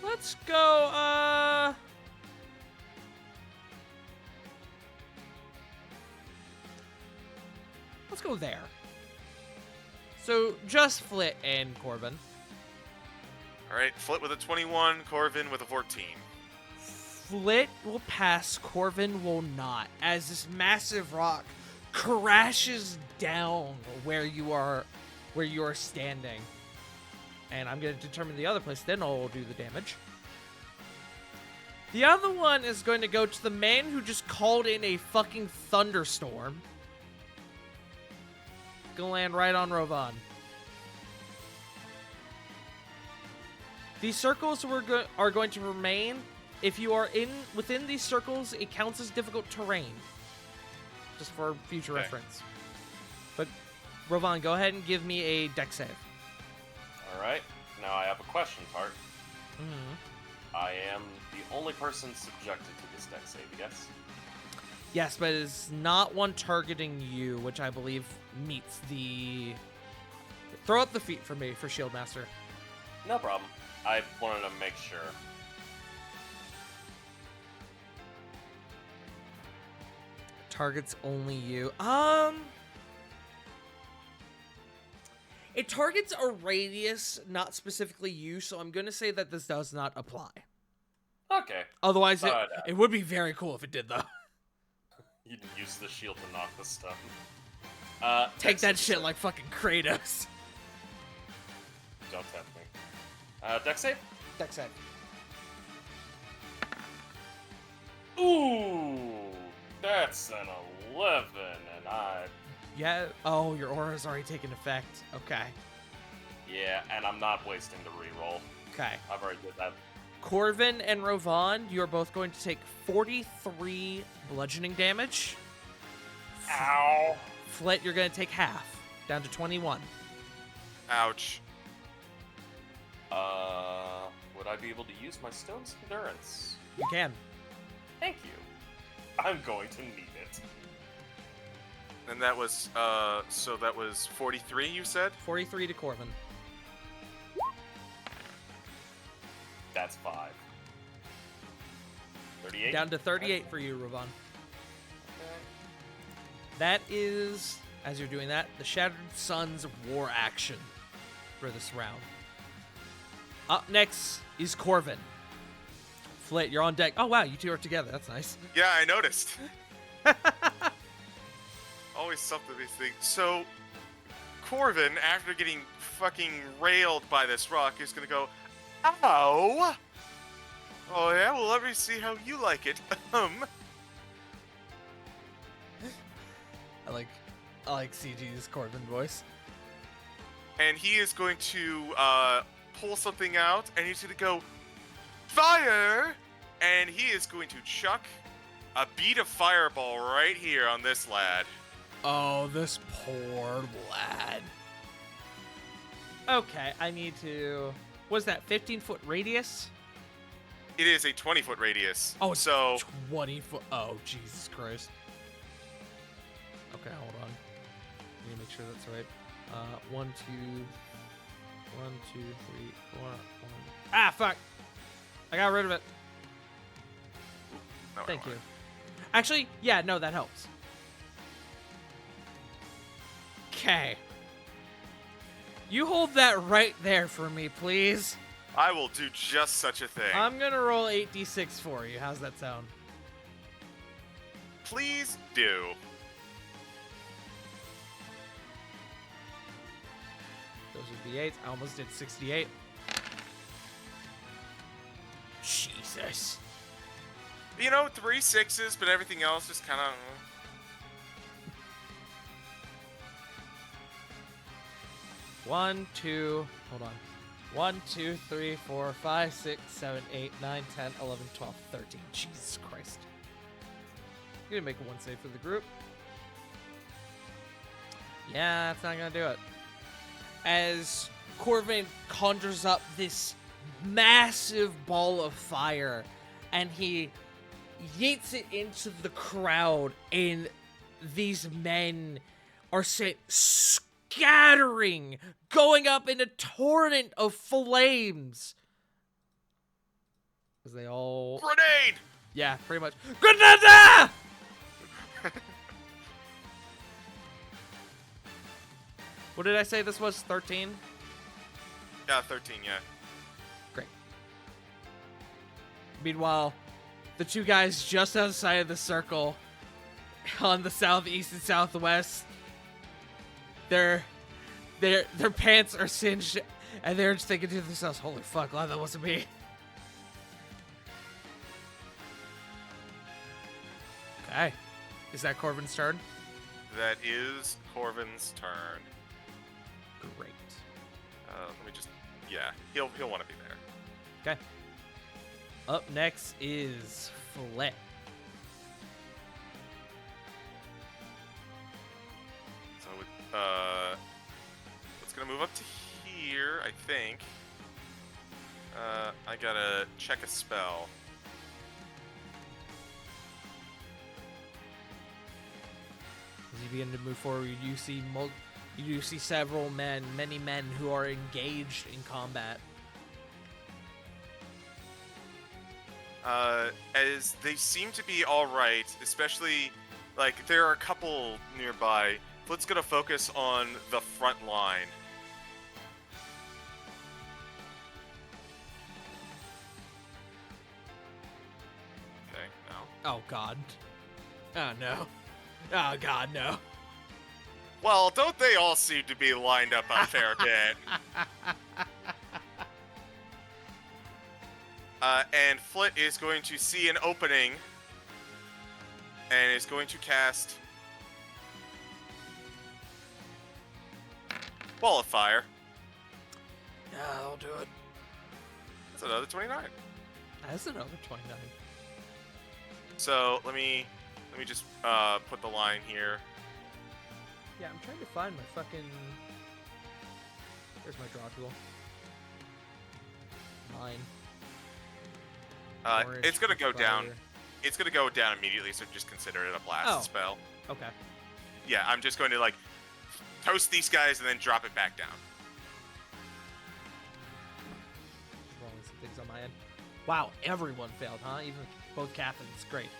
Let's go, let's go there. So just Flit and Corbin. Alright, Flit with a 21, Corvin with a 14. Flit will pass, Corvin will not, as this massive rock crashes down where you are standing. And I'm going to determine the other place, then I'll do the damage. The other one is going to go to the man who just called in a fucking thunderstorm. Gonna land right on Rovan. These circles are going to remain. If you are within these circles, it counts as difficult terrain. Just for future Okay. reference. But, Rovan, go ahead and give me a dex save. Alright, now I have a question, Tart. Mm-hmm. I am the only person subjected to this deck save, yes? Yes, but it's not one targeting you, which I believe meets the... Throw up the feet for me, for Shield Master. No problem. I wanted to make sure. Targets only you. It targets a radius, not specifically you, so I'm going to say that this does not apply. Okay. Otherwise, Thought I'd it would be very cool if it did, though. You can use the shield to knock the stuff. Take Dex that save. shit like fucking Kratos. Don't tempt me. Dex save? Dex save. Ooh! That's an 11, and I... Yeah. Oh, your aura's already taken effect. Okay. Yeah, and I'm not wasting the reroll. Okay. I've already did that. Corvin and Rovan, you are both going to take 43 bludgeoning damage. Ow! Flit, you're going to take half, down to 21. Ouch. Would I be able to use my Stone's Endurance? You can. Thank you. I'm going to need it. And that was, so that was 43, you said? 43 to Corvin. That's 5. 38? Down to 38 for you, Rovan. That is, as you're doing that, the Shattered Suns war action for this round. Up next is Corvin. Flit, you're on deck. Oh, wow, you two are together. That's nice. Yeah, I noticed. Always something these things. So, Corvin, after getting fucking railed by this rock, is gonna go, ow! Oh yeah, well let me see how you like it. I like CG's Corbin voice. And he is going to pull something out, and he's going to go, fire! And he is going to chuck a bead of fireball right here on this lad. Oh, this poor lad. Okay, I need to... Was that 15-foot radius? It is a 20-foot radius. Oh, it's so 20 foot. Oh, Jesus Christ. Okay, hold on. Need to make sure that's right. 1, 2, 3, 4, 1. Ah, fuck! I got rid of it. no, I Thank don't you. Actually, yeah, no, that helps. Okay. You hold that right there for me, please. I will do just such a thing. I'm gonna roll 8d6 for you. How's that sound? Please do. Those are d8s. I almost did 68. Jesus. You know, 3 6s, but everything else is kind of. One, two, hold on. 1, 2, 3, 4, 5, 6, 7, 8, 9, 10, 11, 12, 13. Jesus Christ. You're gonna make a 1 save for the group. Yeah, that's not gonna do it. As Corvin conjures up this massive ball of fire, and he yeets it into the crowd, and these men are sent scattering, going up in a torrent of flames. As they all... Grenade! Yeah, pretty much. Grenada! What did I say this was? 13? Yeah, 13, yeah. Great. Meanwhile, the two guys just outside of the circle on the southeast and southwest, their pants are singed, and they're just thinking to themselves, holy fuck, glad that wasn't me. Okay. Is that Corvin's turn? That is Corvin's turn. Great. Let me just. Yeah, he'll want to be there. Okay. Up next is Flet. So it's gonna move up to here, I think. I gotta check a spell. As you begin to move forward, you do see several men, many men who are engaged in combat. As they seem to be all right, especially like there are a couple nearby. Let's gonna focus on the front line. Okay, no. Oh god. Oh no. Oh god, no. Well, don't they all seem to be lined up a fair bit? And Flit is going to see an opening and is going to cast Wall of Fire. Yeah, I'll do it. That's another 29. That's another 29. So let me just put the line here. Yeah, I'm trying to find my fucking... There's my draw tool. Mine. Orange It's gonna go down. fire. It's gonna go down immediately, so just consider it a blast Oh. spell. Okay. Yeah, I'm just going to like toast these guys and then drop it back down. Just rolling some things on my end. Wow, everyone failed, huh? Even both captains. Great.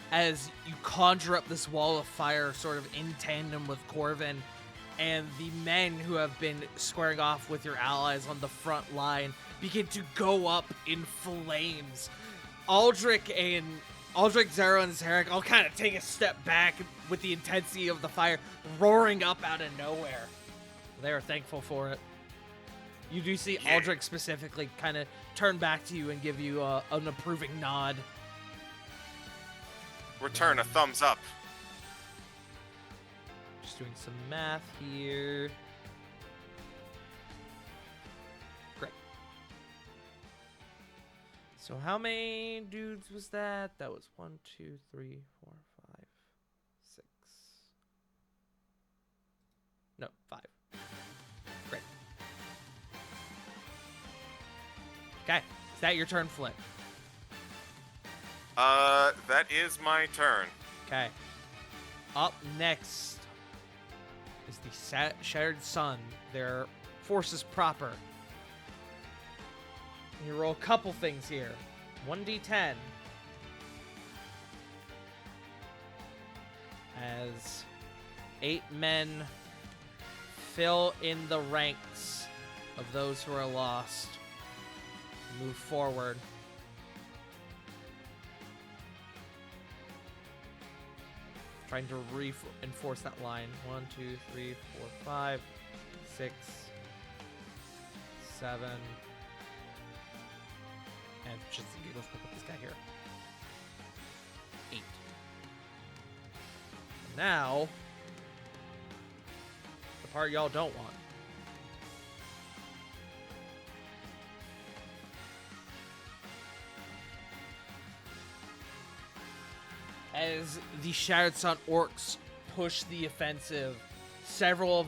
As you conjure up this wall of fire sort of in tandem with Corvin, and the men who have been squaring off with your allies on the front line begin to go up in flames. Aldrich, Zero, and Zarek all kind of take a step back with the intensity of the fire roaring up out of nowhere. They are thankful for it. You do see Yeah. Aldrich specifically kind of turn back to you and give you an approving nod. return a thumbs up. Just doing some math here. Great. So how many dudes was that? That was 1, 2, 3, 4, 5, 6. No, 5. Great. Okay. Is that your turn, Flip? That is my turn. Okay. Up next is the Shattered Sun, their forces proper. You roll a couple things here. 1d10. As 8 men fill in the ranks of those who are lost. Move forward. Trying to reinforce that line. 1, 2, 3, 4, 5, 6, 7. And just in giggles, we'll put this guy here. 8. And now, the part y'all don't want. As the Shattered Sun orcs push the offensive, several of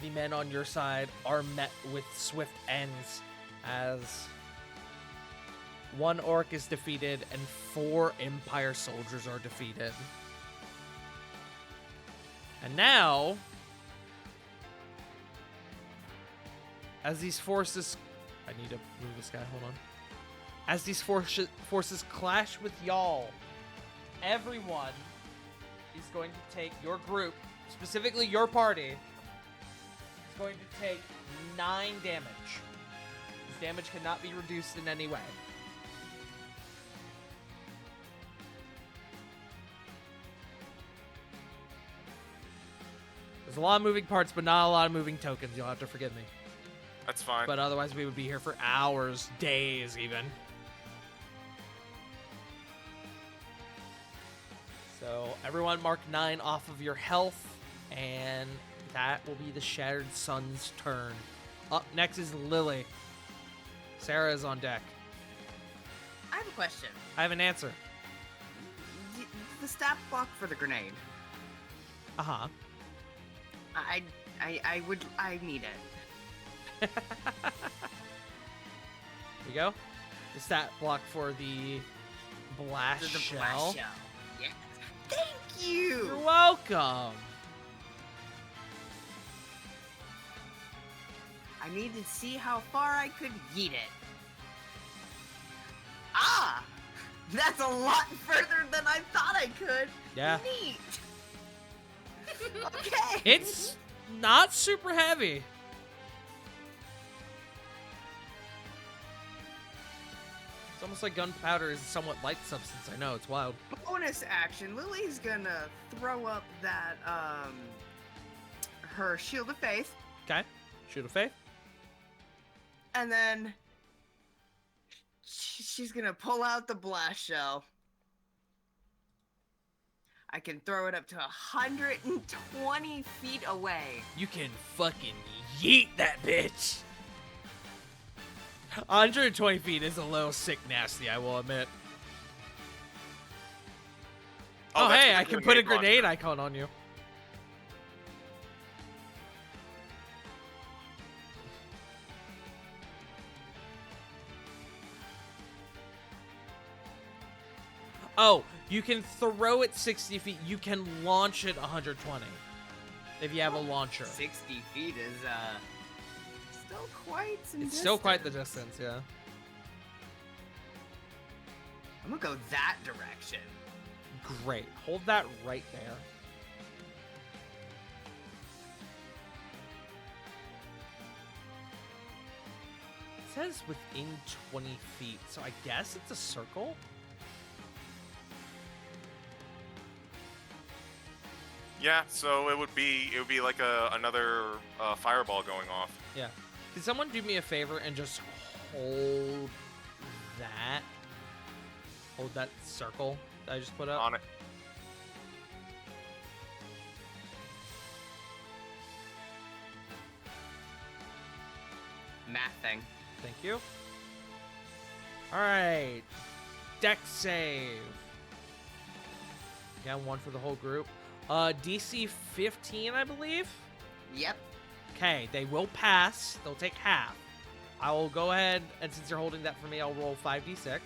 the men on your side are met with swift ends as one orc is defeated and 4 Empire soldiers are defeated. And now, as these forces... I need to move this guy, hold on. As these forces clash with y'all, everyone is going to take, your group, specifically your party, is going to take 9 damage. This damage cannot be reduced in any way. There's a lot of moving parts, but not a lot of moving tokens. You'll have to forgive me. That's fine. But otherwise, we would be here for hours, days even. So everyone mark 9 off of your health, and that will be the Shattered Sun's turn. Up next is Lily. Sarah is on deck. I have a question. I have an answer. The stat block for the grenade. Uh-huh. I need it. Here we go. The stat block for the blast The shell. blast shell. Yes. Thank you. You're welcome. I needed to see how far I could yeet it. Ah! That's a lot further than I thought I could. Yeah. Neat. Okay. It's not super heavy. It's almost like gunpowder is a somewhat light substance. I know, it's wild. Bonus action. Lily's gonna throw up that, her Shield of Faith. Okay. Shoot of faith. And then she's gonna pull out the blast shell. I can throw it up to 120 feet away. You can fucking yeet that bitch. 120 feet is a little sick nasty, I will admit. Oh, that's hey, with I the can put a launcher. grenade icon on you. Oh, you can throw it 60 feet. You can launch it 120 if you have a launcher. 60 feet is, still quite some It's still quite the distance, yeah. I'm gonna go that direction. Great. Hold that right there. It says within 20 feet, so I guess it's a circle? Yeah, so it would be like another fireball going off. Yeah. Can someone do me a favor and just hold that? Hold that circle that I just put up? On it. math thing. Thank you. Alright. Dex save. Again, one for the whole group. DC 15, I believe? Yep. Okay, they will pass. They'll take half. I will go ahead, and since you're holding that for me, I'll roll 5d6.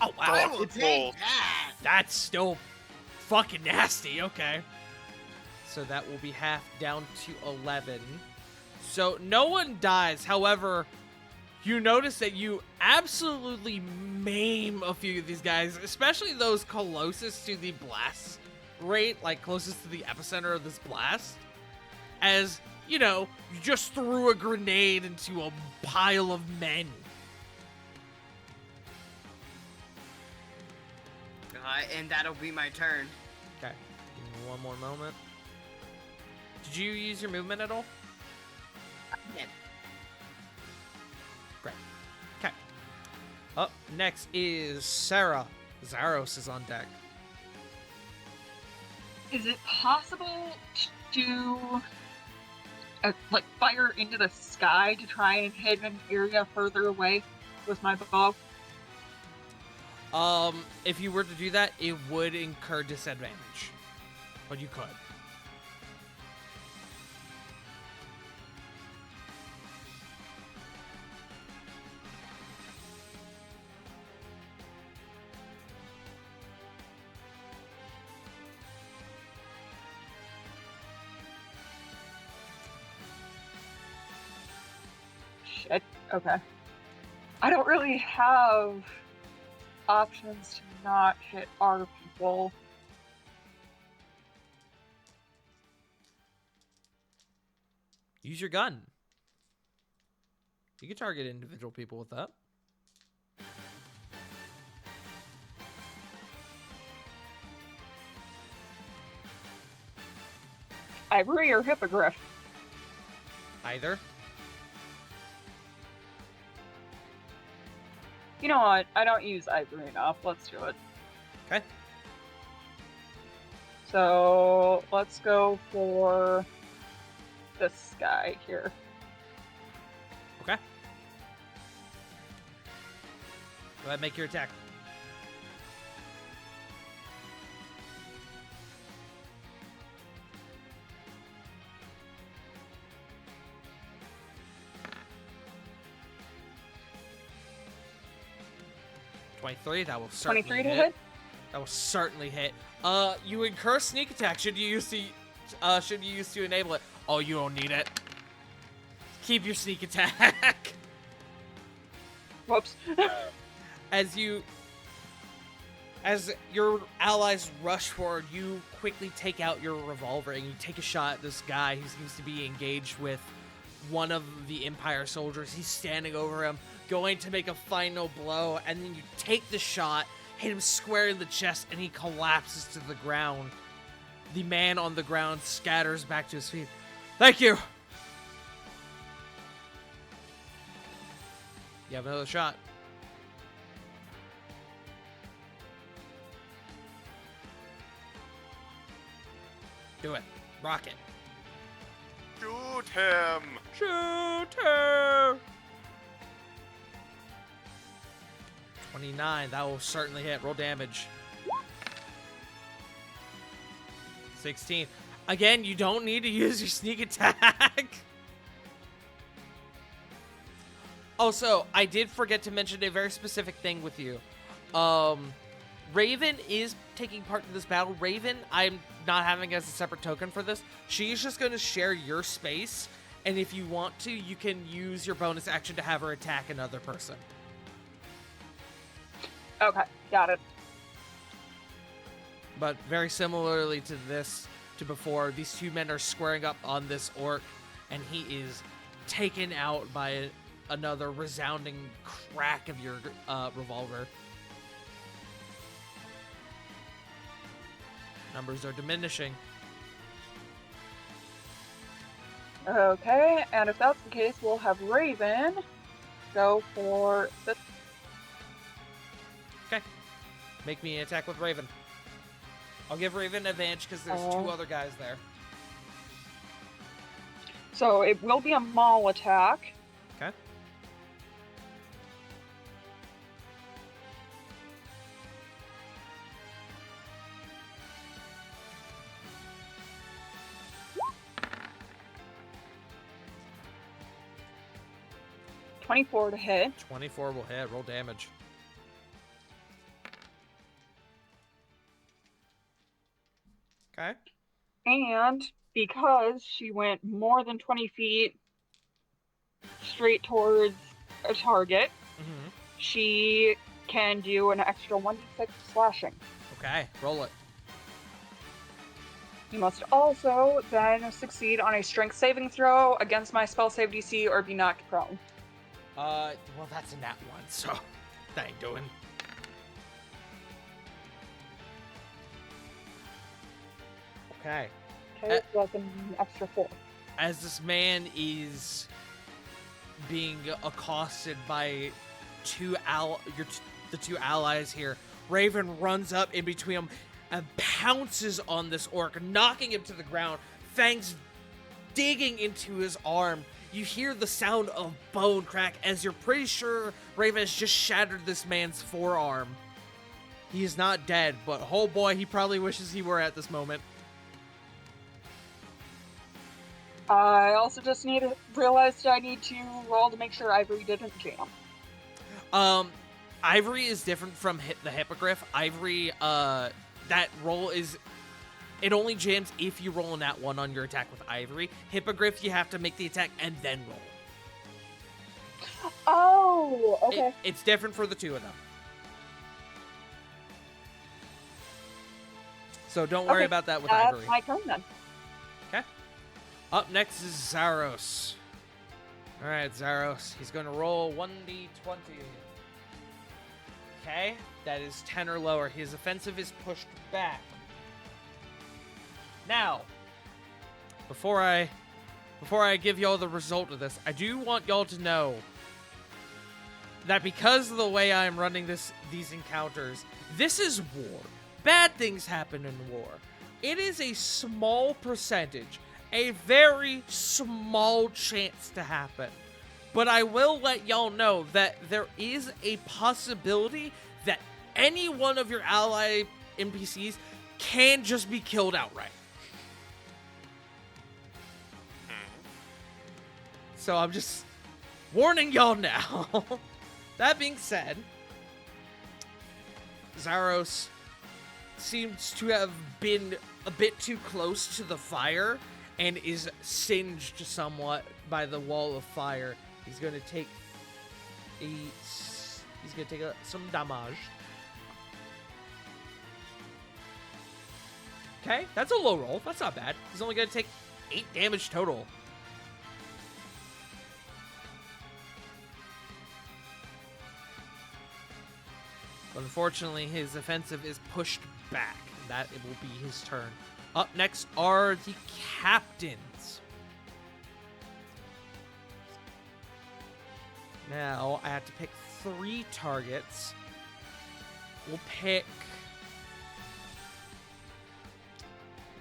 Oh, wow. I will Thoughtful. take that. That's still fucking nasty. Okay. So that will be half down to 11. So no one dies. However, you notice that you absolutely maim a few of these guys, especially those closest to the blast rate, like closest to the epicenter of this blast. As, you know, you just threw a grenade into a pile of men. And that'll be my turn. Okay. Give me one more moment. Did you use your movement at all? Yeah. Great. Okay. Up next is Sarah. Zaros is on deck. Is it possible to like fire into the sky to try and hit an area further away with my bow? If you were to do that, it would incur disadvantage. But you could. Shit. Okay. I don't really have options to not hit our people. Use your gun. You can target individual people with that. Ivory or Hippogriff? Either. You know what? I don't use Ivory enough. Let's do it. Okay. So let's go for this guy here. Okay. Go ahead, make your attack. That will certainly 23 to hit. hit? That will certainly hit. You incur sneak attack. Should you use to enable it? Oh, you don't need it. Keep your sneak attack. Whoops. As your allies rush forward, you quickly take out your revolver and you take a shot at this guy who seems to be engaged with one of the Empire soldiers. He's standing over him, going to make a final blow, and then you take the shot, hit him square in the chest, and he collapses to the ground. The man on the ground scatters back to his feet. Thank you! You have another shot. Do it. Rock it. Shoot him! Shoot her! 29, that will certainly hit. Roll damage. 16. Again, you don't need to use your sneak attack. Also, I did forget to mention a very specific thing with you. Raven is taking part in this battle. Raven, I'm not having as a separate token for this. She's just going to share your space, and if you want to, you can use your bonus action to have her attack another person. Okay, got it. But very similarly to before, these two men are squaring up on this orc, and he is taken out by another resounding crack of your revolver. Numbers are diminishing. Okay, and if that's the case, we'll have Raven go for this. Okay. Make me an attack with Raven. I'll give Raven advantage because there's two other guys there. So it will be a maul attack. Okay. .24 to hit. 24 will hit. Roll damage. Okay. And because she went more than 20 feet straight towards a target, Mm-hmm. she can do an extra 1d6 slashing. Okay. Roll it. You must also then succeed on a strength saving throw against my spell save DC or be knocked prone. Well, that's a nat 1, so that ain't doing. Okay. Okay, so that's an extra 4. As this man is being accosted by the two allies here, Raven runs up in between them and pounces on this orc, knocking him to the ground, fangs digging into his arm. You hear the sound of bone crack as you're pretty sure Raven has just shattered this man's forearm. He is not dead, but oh boy, he probably wishes he were at this moment. I also just realized I need to roll to make sure Ivory didn't jam. Ivory is different from the Hippogriff. Ivory, that roll is... It only jams if you roll a nat 1 on your attack with Ivory. Hippogriff, you have to make the attack and then roll. Oh, okay. It's different for the two of them. So don't worry Okay, about that with That's Ivory. my turn then. Okay. Up next is Zaros. Alright, Zaros. He's going to roll 1d20. Okay. That is 10 or lower. His offensive is pushed back. Now, before I give y'all the result of this, I do want y'all to know that because of the way I'm running these encounters, this is war. Bad things happen in war. It is a small percentage, a very small chance to happen. But I will let y'all know that there is a possibility that any one of your ally NPCs can just be killed outright. So I'm just warning y'all now. That being said, Zaros seems to have been a bit too close to the fire and is singed somewhat by the wall of fire. He's going to take some damage. Okay, that's a low roll. That's not bad. He's only going to take 8 damage total. Unfortunately, his offensive is pushed back. That it will be his turn. Up next are the captains. Now, I have to pick 3 targets.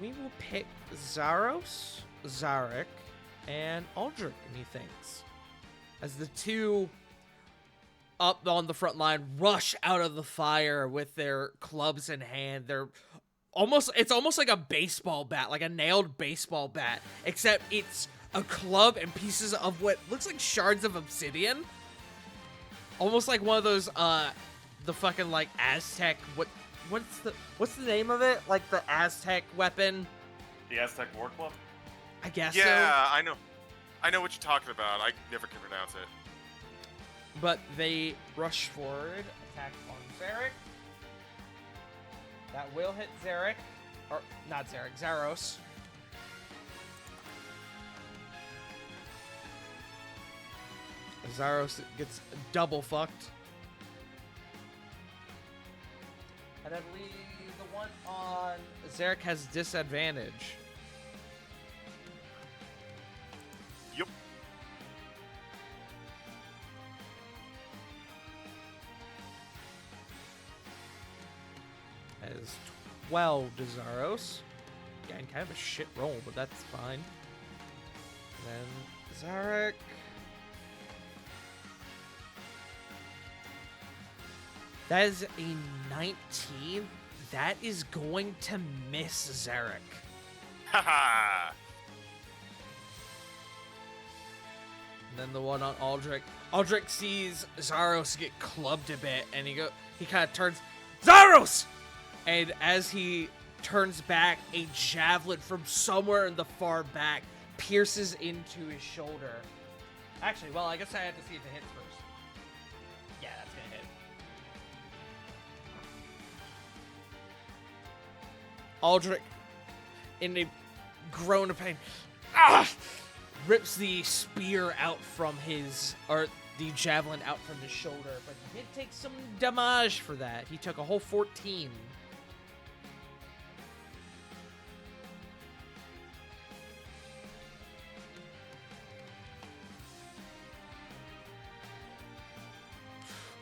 We will pick Zaros, Zarek, and Aldrich, methinks, as the two up on the front line rush out of the fire with their clubs in hand. It's almost like a baseball bat, like a nailed baseball bat, except it's a club and pieces of what looks like shards of obsidian. Almost like one of those the fucking like Aztec what's the name of it? Like the Aztec weapon? The Aztec War Club? I guess Yeah, so. I know. I know what you're talking about. I never can pronounce it. But they rush forward, attack on Zarek. That will hit Zarek. Or, not Zarek, Zaros. Zaros gets double fucked. And I believe the one on Zarek has disadvantage. Yep. That is 12 to Zaros. Again, kind of a shit roll, but that's fine. Then Zarek. That is a 19. That is going to miss Zarek. Haha. And then the one on Aldrich. Aldrich sees Zaros get clubbed a bit, and he kind of turns, Zaros! And as he turns back, a javelin from somewhere in the far back pierces into his shoulder. Actually, well, I guess I have to see if it hits first. Yeah, that's gonna hit. Aldrich, in a groan of pain, rips the spear out from or the javelin out from his shoulder, but he did take some damage for that. He took a whole 14.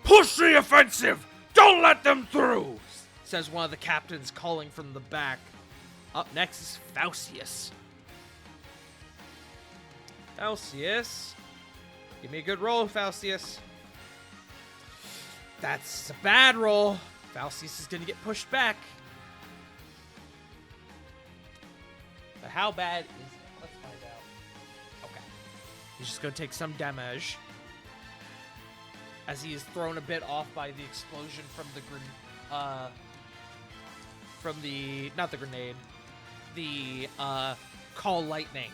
Push the offensive! Don't let them through! Says one of the captains calling from the back. Up next is Faustius. Faustius. Give me a good roll, Faustius. That's a bad roll. Faustius is going to get pushed back. But how bad is it? Let's find out. Okay. He's just going to take some damage. As he is thrown a bit off by the explosion from not the grenade, the call lightning.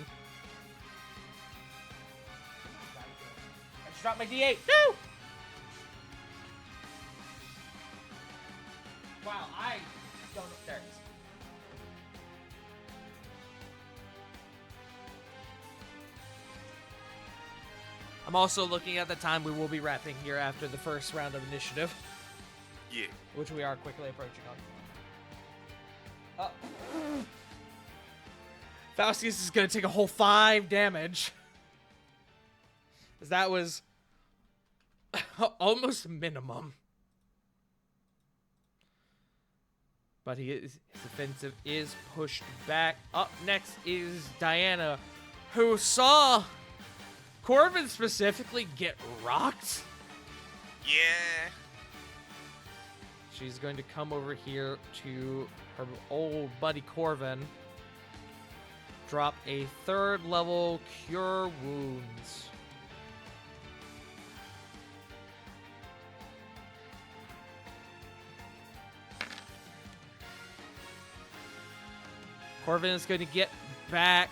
I just dropped my D8. No! Wow, I don't know. There it is. I'm also looking at the time we will be wrapping here after the first round of initiative, Yeah. which we are quickly approaching on. Faustius is going to take a whole 5 damage. That was almost minimum. But his offensive is pushed back. Up next is Diana, who saw Corvin specifically get rocked. Yeah. She's going to come over here to her old buddy Corvin. Drop a 3rd level Cure Wounds. Corvin is going to get back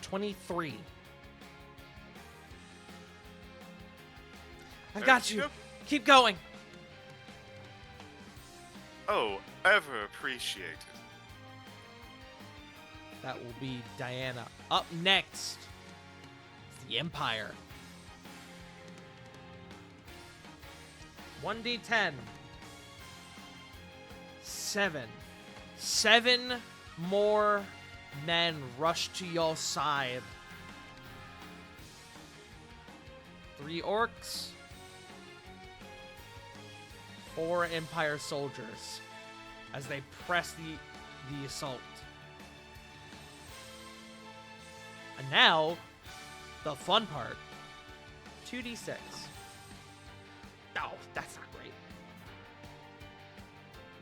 23. I got you. Keep going. Oh, ever appreciated. That will be Diana. Up next, the Empire. 1d10. 7 more men rush to your side. 3 orcs. 4 Empire soldiers as they press the assault. And now, the fun part. 2d6. No, that's not great.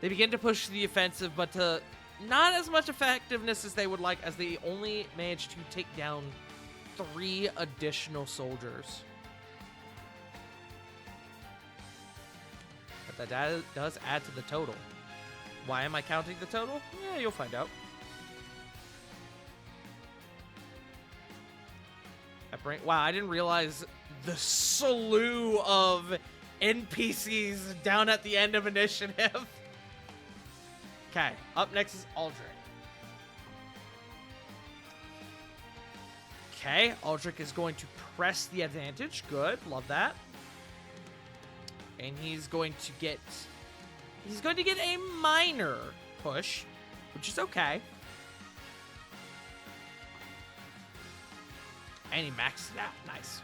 They begin to push the offensive, but to not as much effectiveness as they would like, as they only manage to take down 3 additional soldiers. But that does add to the total. Why am I counting the total? Yeah, you'll find out. Wow, I didn't realize the slew of NPCs down at the end of initiative. Okay, up next is Aldrich. Okay, Aldrich is going to press the advantage. Good, love that. And he's going to get a minor push, which is okay. And he maxed it out. Nice.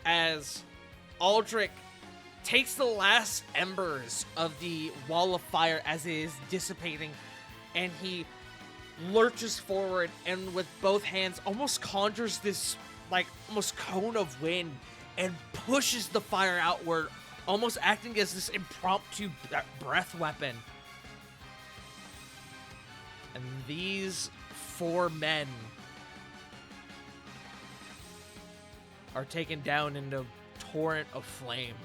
As Aldrich takes the last embers of the wall of fire as it is dissipating, and he lurches forward and with both hands almost conjures this like almost cone of wind and pushes the fire outward, almost acting as this impromptu breath weapon. And these 4 men are taken down in a torrent of flame.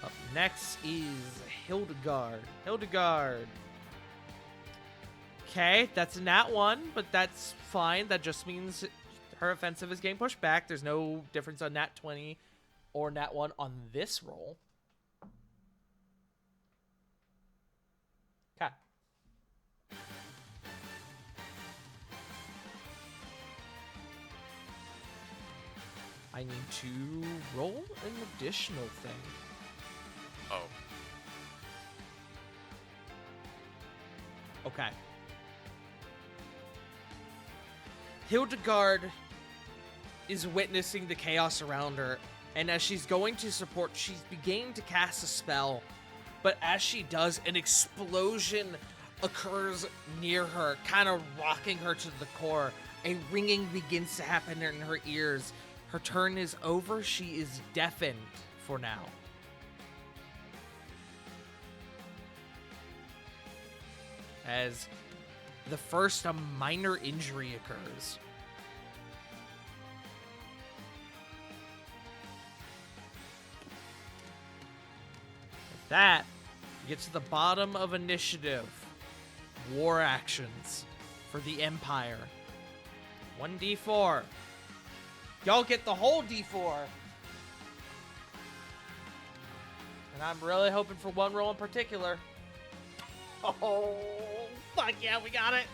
Up next is Hildegard. Hildegard. Okay, that's a nat 1, but that's fine. That just means her offensive is getting pushed back. There's no difference on nat 20 or nat 1 on this roll. Okay. I need to roll an additional thing. Oh. Okay. Hildegard is witnessing the chaos around her, and as she's going to support, she's beginning to cast a spell, but as she does, an explosion occurs near her, kind of rocking her to the core. A ringing begins to happen in her ears. Her turn is over. She is deafened for now. As the first, a minor injury occurs. With that, we get to the bottom of initiative. War actions for the Empire. 1d4. Y'all get the whole d4. And I'm really hoping for one roll in particular. Oh, fuck yeah, we got it.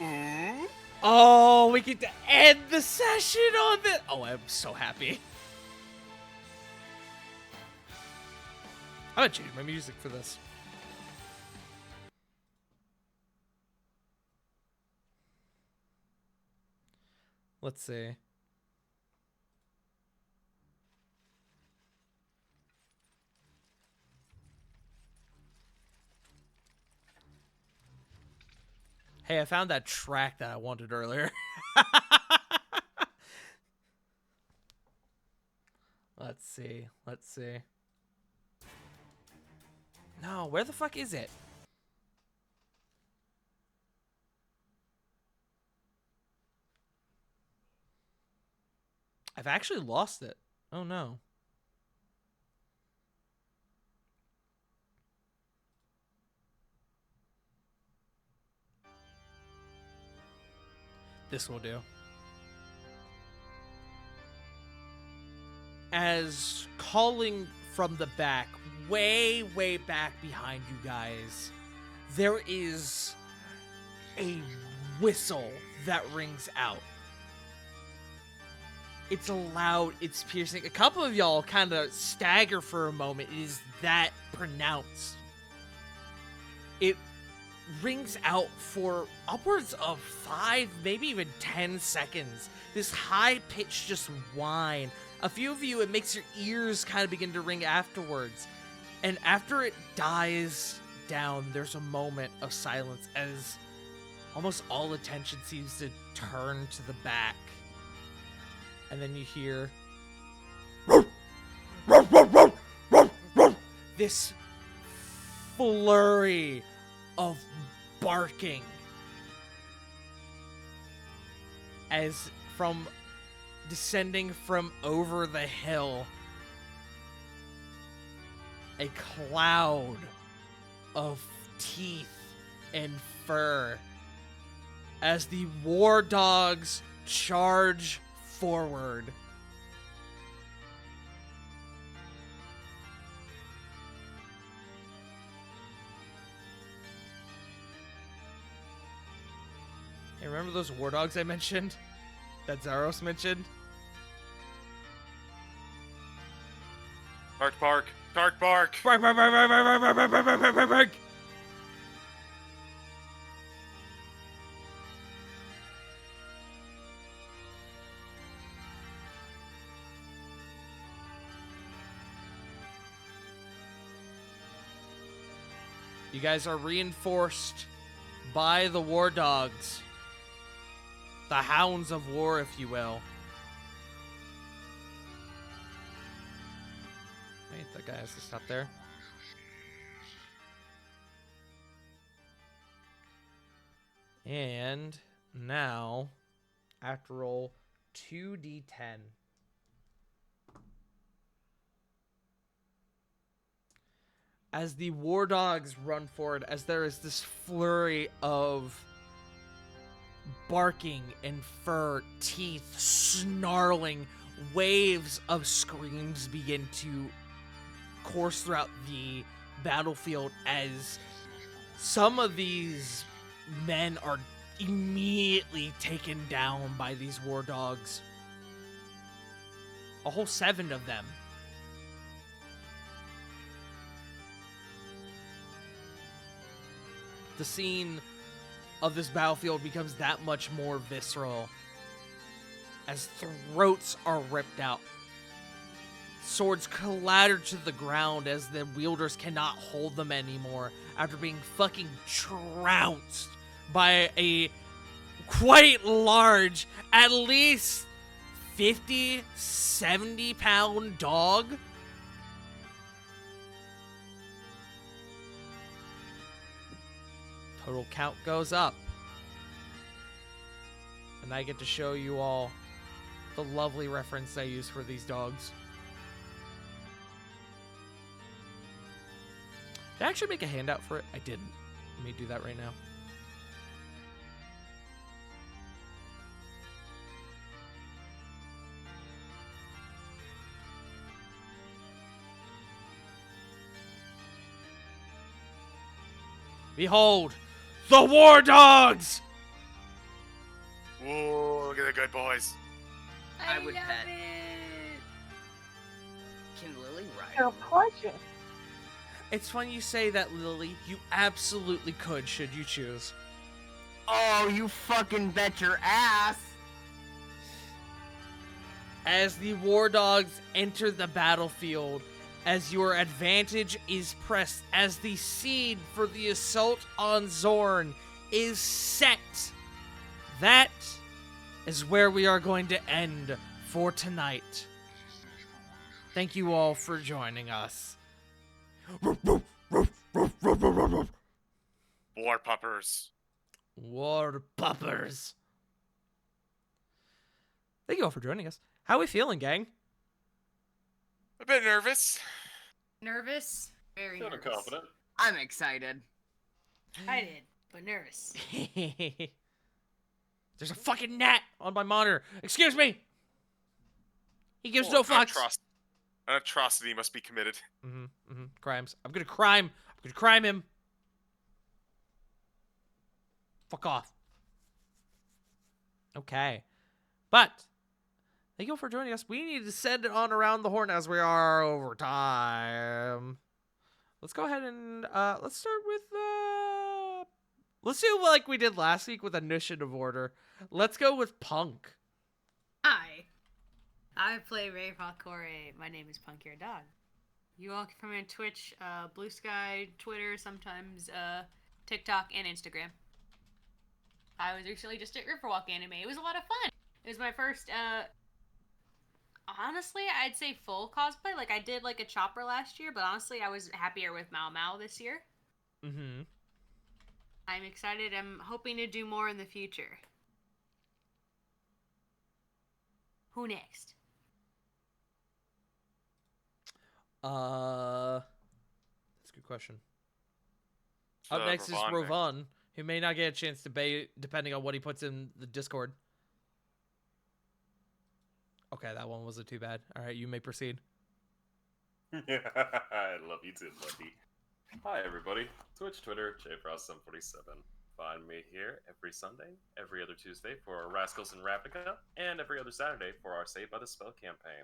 Ooh. Oh, we get to end the session on this. Oh, I'm so happy. I'm gonna change my music for this. Let's see. Hey, I found that track that I wanted earlier. Let's see. Let's see. No, where the fuck is it? I've actually lost it. Oh no. This will do. As calling from the back, way, way back behind you guys, there is a whistle that rings out. It's loud, it's piercing. A couple of y'all kind of stagger for a moment. It is that pronounced. It rings out for upwards of 5, maybe even 10 seconds. This high-pitched just whine. A few of you, it makes your ears kind of begin to ring afterwards. And after it dies down, there's a moment of silence as almost all attention seems to turn to the back. And then you hear this flurry of barking as from descending from over the hill, a cloud of teeth and fur as the war dogs charge forward. Hey, remember those war dogs I mentioned? That Zaros mentioned? Bark, bark, bark, bark. Bark, bark, bark, bark, bark, bark, bark, bark, bark, bark, bark, bark. You guys are reinforced by the war dogs. The hounds of war, if you will. Wait, that guy has to stop there. And now, I have to roll 2d10. As the war dogs run forward, as there is this flurry of barking and fur, teeth snarling, waves of screams begin to course throughout the battlefield as some of these men are immediately taken down by these war dogs. A whole 7 of them. The scene of this battlefield becomes that much more visceral as throats are ripped out. Swords clatter to the ground as the wielders cannot hold them anymore after being fucking trounced by a quite large, at least 50, 70-pound dog. Total count goes up. And I get to show you all the lovely reference I use for these dogs. Did I actually make a handout for it? I didn't. Let me do that right now. Behold, the war dogs! Whoa, look at the good boys. I would love bet. it. Can Lily ride? They're precious. It's funny you say that, Lily. You absolutely could, should you choose. Oh, you fucking bet your ass! As the war dogs enter the battlefield, as your advantage is pressed, as the seed for the assault on Zorn is set. That is where we are going to end for tonight. Thank you all for joining us. War puppers. War puppers. Thank you all for joining us. How are we feeling, gang? A bit nervous. Nervous? Very Kind of nervous. confident. I'm excited. Excited, but nervous. There's a fucking gnat on my monitor. Excuse me. He gives Oh, no an fucks. An atrocity must be committed. Crimes. I'm gonna crime him. Fuck off. Okay. But thank you all for joining us. We need to send it on around the horn as we are over time. Let's go ahead and let's start with let's do like we did last week with initiative order. Let's go with Punk. Hi. I play Ray Valcore. My name is Punk Your Dog. You all can find me on Twitch, Blue Sky, Twitter, sometimes TikTok, and Instagram. I was recently just at Riverwalk Anime. It was a lot of fun. It was my first, honestly, I'd say full cosplay. Like, I did, like, a Chopper last year, but honestly, I was happier with Mao Mao this year. Mm-hmm. I'm excited. I'm hoping to do more in the future. Who next? That's a good question. Up next is Ravon next. Rovan, who may not get a chance to bait depending on what he puts in the Discord. Okay, that one wasn't too bad. All right, you may proceed. I love you too, buddy. Hi, everybody. Twitch, Twitter, JFrost747. Find me here every Sunday, every other Tuesday for Rascals in Ravnica, and every other Saturday for our Saved by the Spell campaign.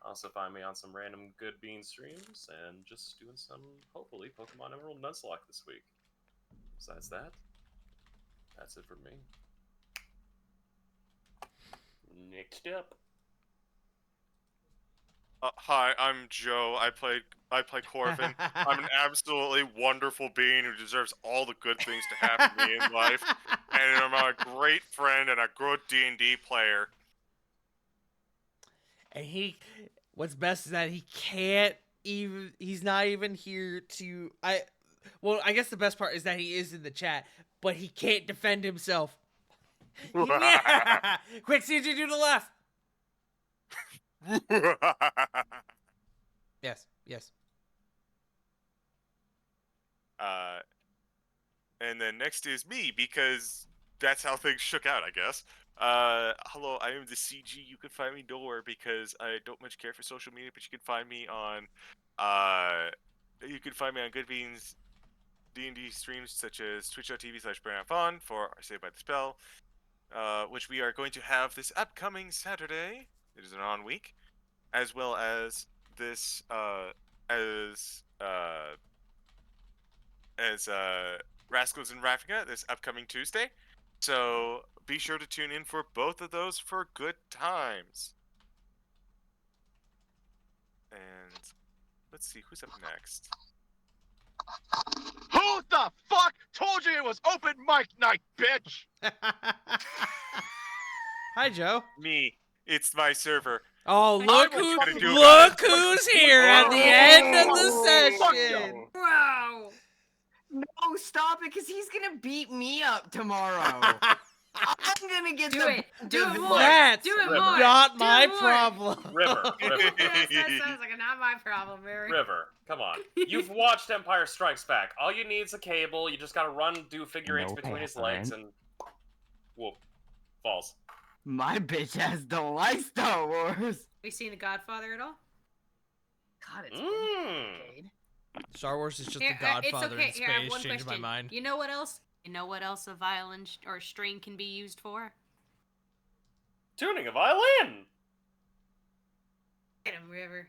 Also find me on some random Good Bean streams and just doing some, hopefully, Pokemon Emerald Nuzlocke this week. Besides that, that's it for me. Next up. Hi, I'm Joe. I play Corvin. I'm an absolutely wonderful being who deserves all the good things to happen to me in life, and I'm a great friend and a good D&D player. And what's best is that he can't even, he's not even here to, well, I guess the best part is that he is in the chat, but he can't defend himself. Quick, CG, do the laugh. Yes. And then next is me, because that's how things shook out, I guess. Hello, I am the CG. You can find me nowhere because I don't much care for social media, but you can find me on, Good Beans D&D streams such as twitch.tv/BrandonFon for Saved by the Spell, which we are going to have this upcoming Saturday. It is an on week, as well as this, as Rascals in Ravnica this upcoming Tuesday. So be sure to tune in for both of those for good times. And let's see who's up next. Who the fuck told you it was open mic night, bitch? Hi, Joe. Me. It's my server. Oh, I look was gonna do look that. who's here at the end of the Fuck session. you. Wow. No, stop it, because he's gonna beat me up tomorrow. I'm gonna get Do the it. Do it more. That's Do it River. more. not Do my it more. problem. River, River, Yes, that sounds like not my problem, Barry. River. Come on. You've watched Empire Strikes Back. All you need is a cable. You just gotta run, do figure eights No, between I his legs, haven't. and whoop, falls. My bitch has the like Star Wars. Have you seen The Godfather at all? God, it's been Mmm. a decade. Star Wars is just Here, the Godfather it's okay. in Here, I have space. one Changed my question. mind. You know what else? You know what else a violin or string can be used for? Tuning a violin. Get him, River.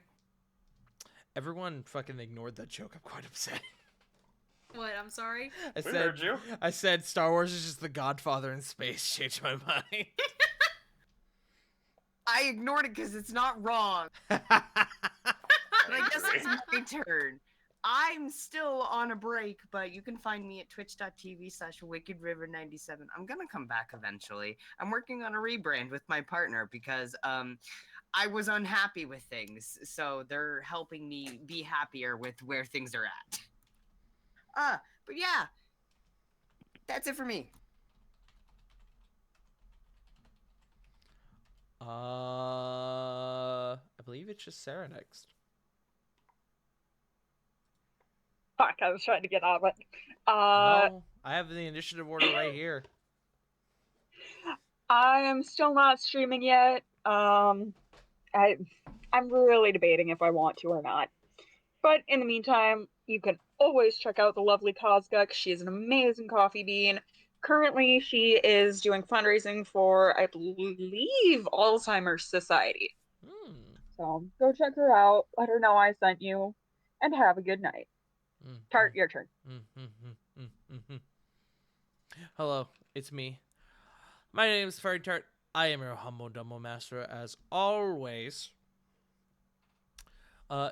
Everyone fucking ignored that joke. I'm quite upset. What? I'm sorry. I We heard you. I said Star Wars is just the Godfather in space. Changed my mind. I ignored it because it's not wrong. But I guess it's my turn. I'm still on a break, but you can find me at twitch.tv/wickedriver97. I'm gonna come back eventually. I'm working on a rebrand with my partner because I was unhappy with things, so they're helping me be happier with where things are at. But yeah, that's it for me. I believe it's just Sarah next. Fuck, I was trying to get out of it. No, I have the initiative order right here. I am still not streaming yet. I'm really debating if I want to or not. But in the meantime, you can always check out the lovely Kozguk. She is an amazing coffee bean. Currently, she is doing fundraising for, I believe, Alzheimer's Society. So go check her out. Let her know I sent you, and have a good night. Tart, your turn. Hello, it's me. My name is Fairy Tart. I am your humble Dumbo Master, as always.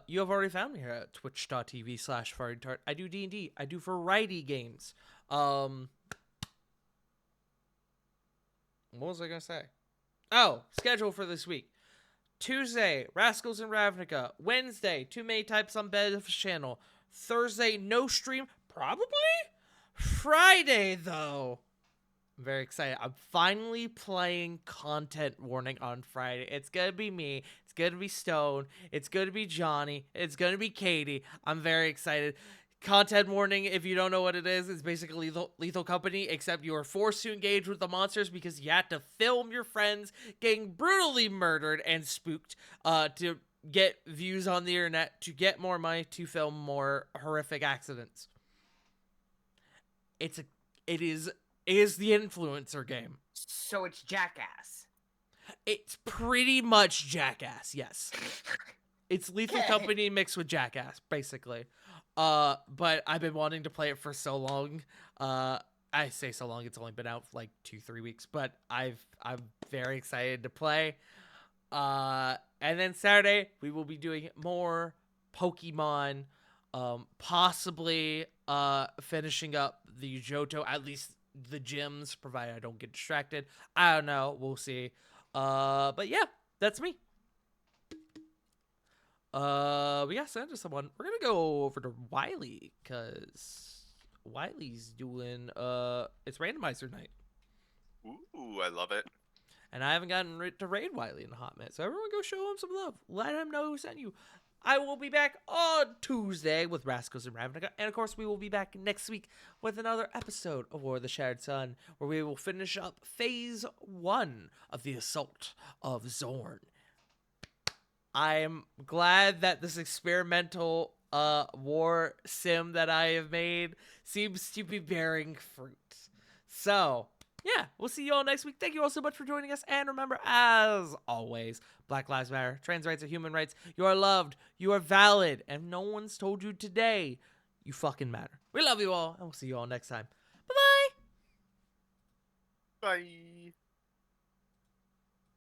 You have already found me here at twitch.tv/FairyTart. I do D&D. I do variety games. What was I gonna say? Oh, schedule for this week. Tuesday, Rascals in Ravnica. Wednesday, Too Many Types on Bed's channel. Thursday, no stream. Probably? Friday, though. I'm very excited. I'm finally playing Content Warning on Friday. It's gonna be me. It's gonna be Stone. It's gonna be Johnny. It's gonna be Katie. I'm very excited. Content Warning, if you don't know what it is basically Lethal Company, except you are forced to engage with the monsters because you have to film your friends getting brutally murdered and spooked to get views on the internet, to get more money, to film more horrific accidents. It is the influencer game. So it's Jackass. It's pretty much Jackass, yes. It's Lethal Company mixed with Jackass, basically. But I've been wanting to play it for so long. I say so long, it's only been out for like 2-3 weeks, but I'm very excited to play. And And then Saturday, we will be doing more Pokemon, possibly finishing up the Johto, at least the gyms, provided I don't get distracted. I don't know. We'll see. But yeah, that's me. We gotta send to someone. We're gonna go over to Wiley, because Wiley's doing, it's randomizer night. Ooh, I love it. And I haven't gotten to raid Wiley in a hot minute. So everyone go show him some love. Let him know who sent you. I will be back on Tuesday with Rascals and Ravnica. And of course, we will be back next week with another episode of War of the Shattered Sun, where we will finish up Phase 1 of the Assault of Zorn. I'm glad that this experimental war sim that I have made seems to be bearing fruit. So, yeah, we'll see you all next week. Thank you all so much for joining us. And remember, as always, Black Lives Matter. Trans rights are human rights. You are loved. You are valid. And no one's told you today you fucking matter. We love you all, and we'll see you all next time. Bye-bye. Bye.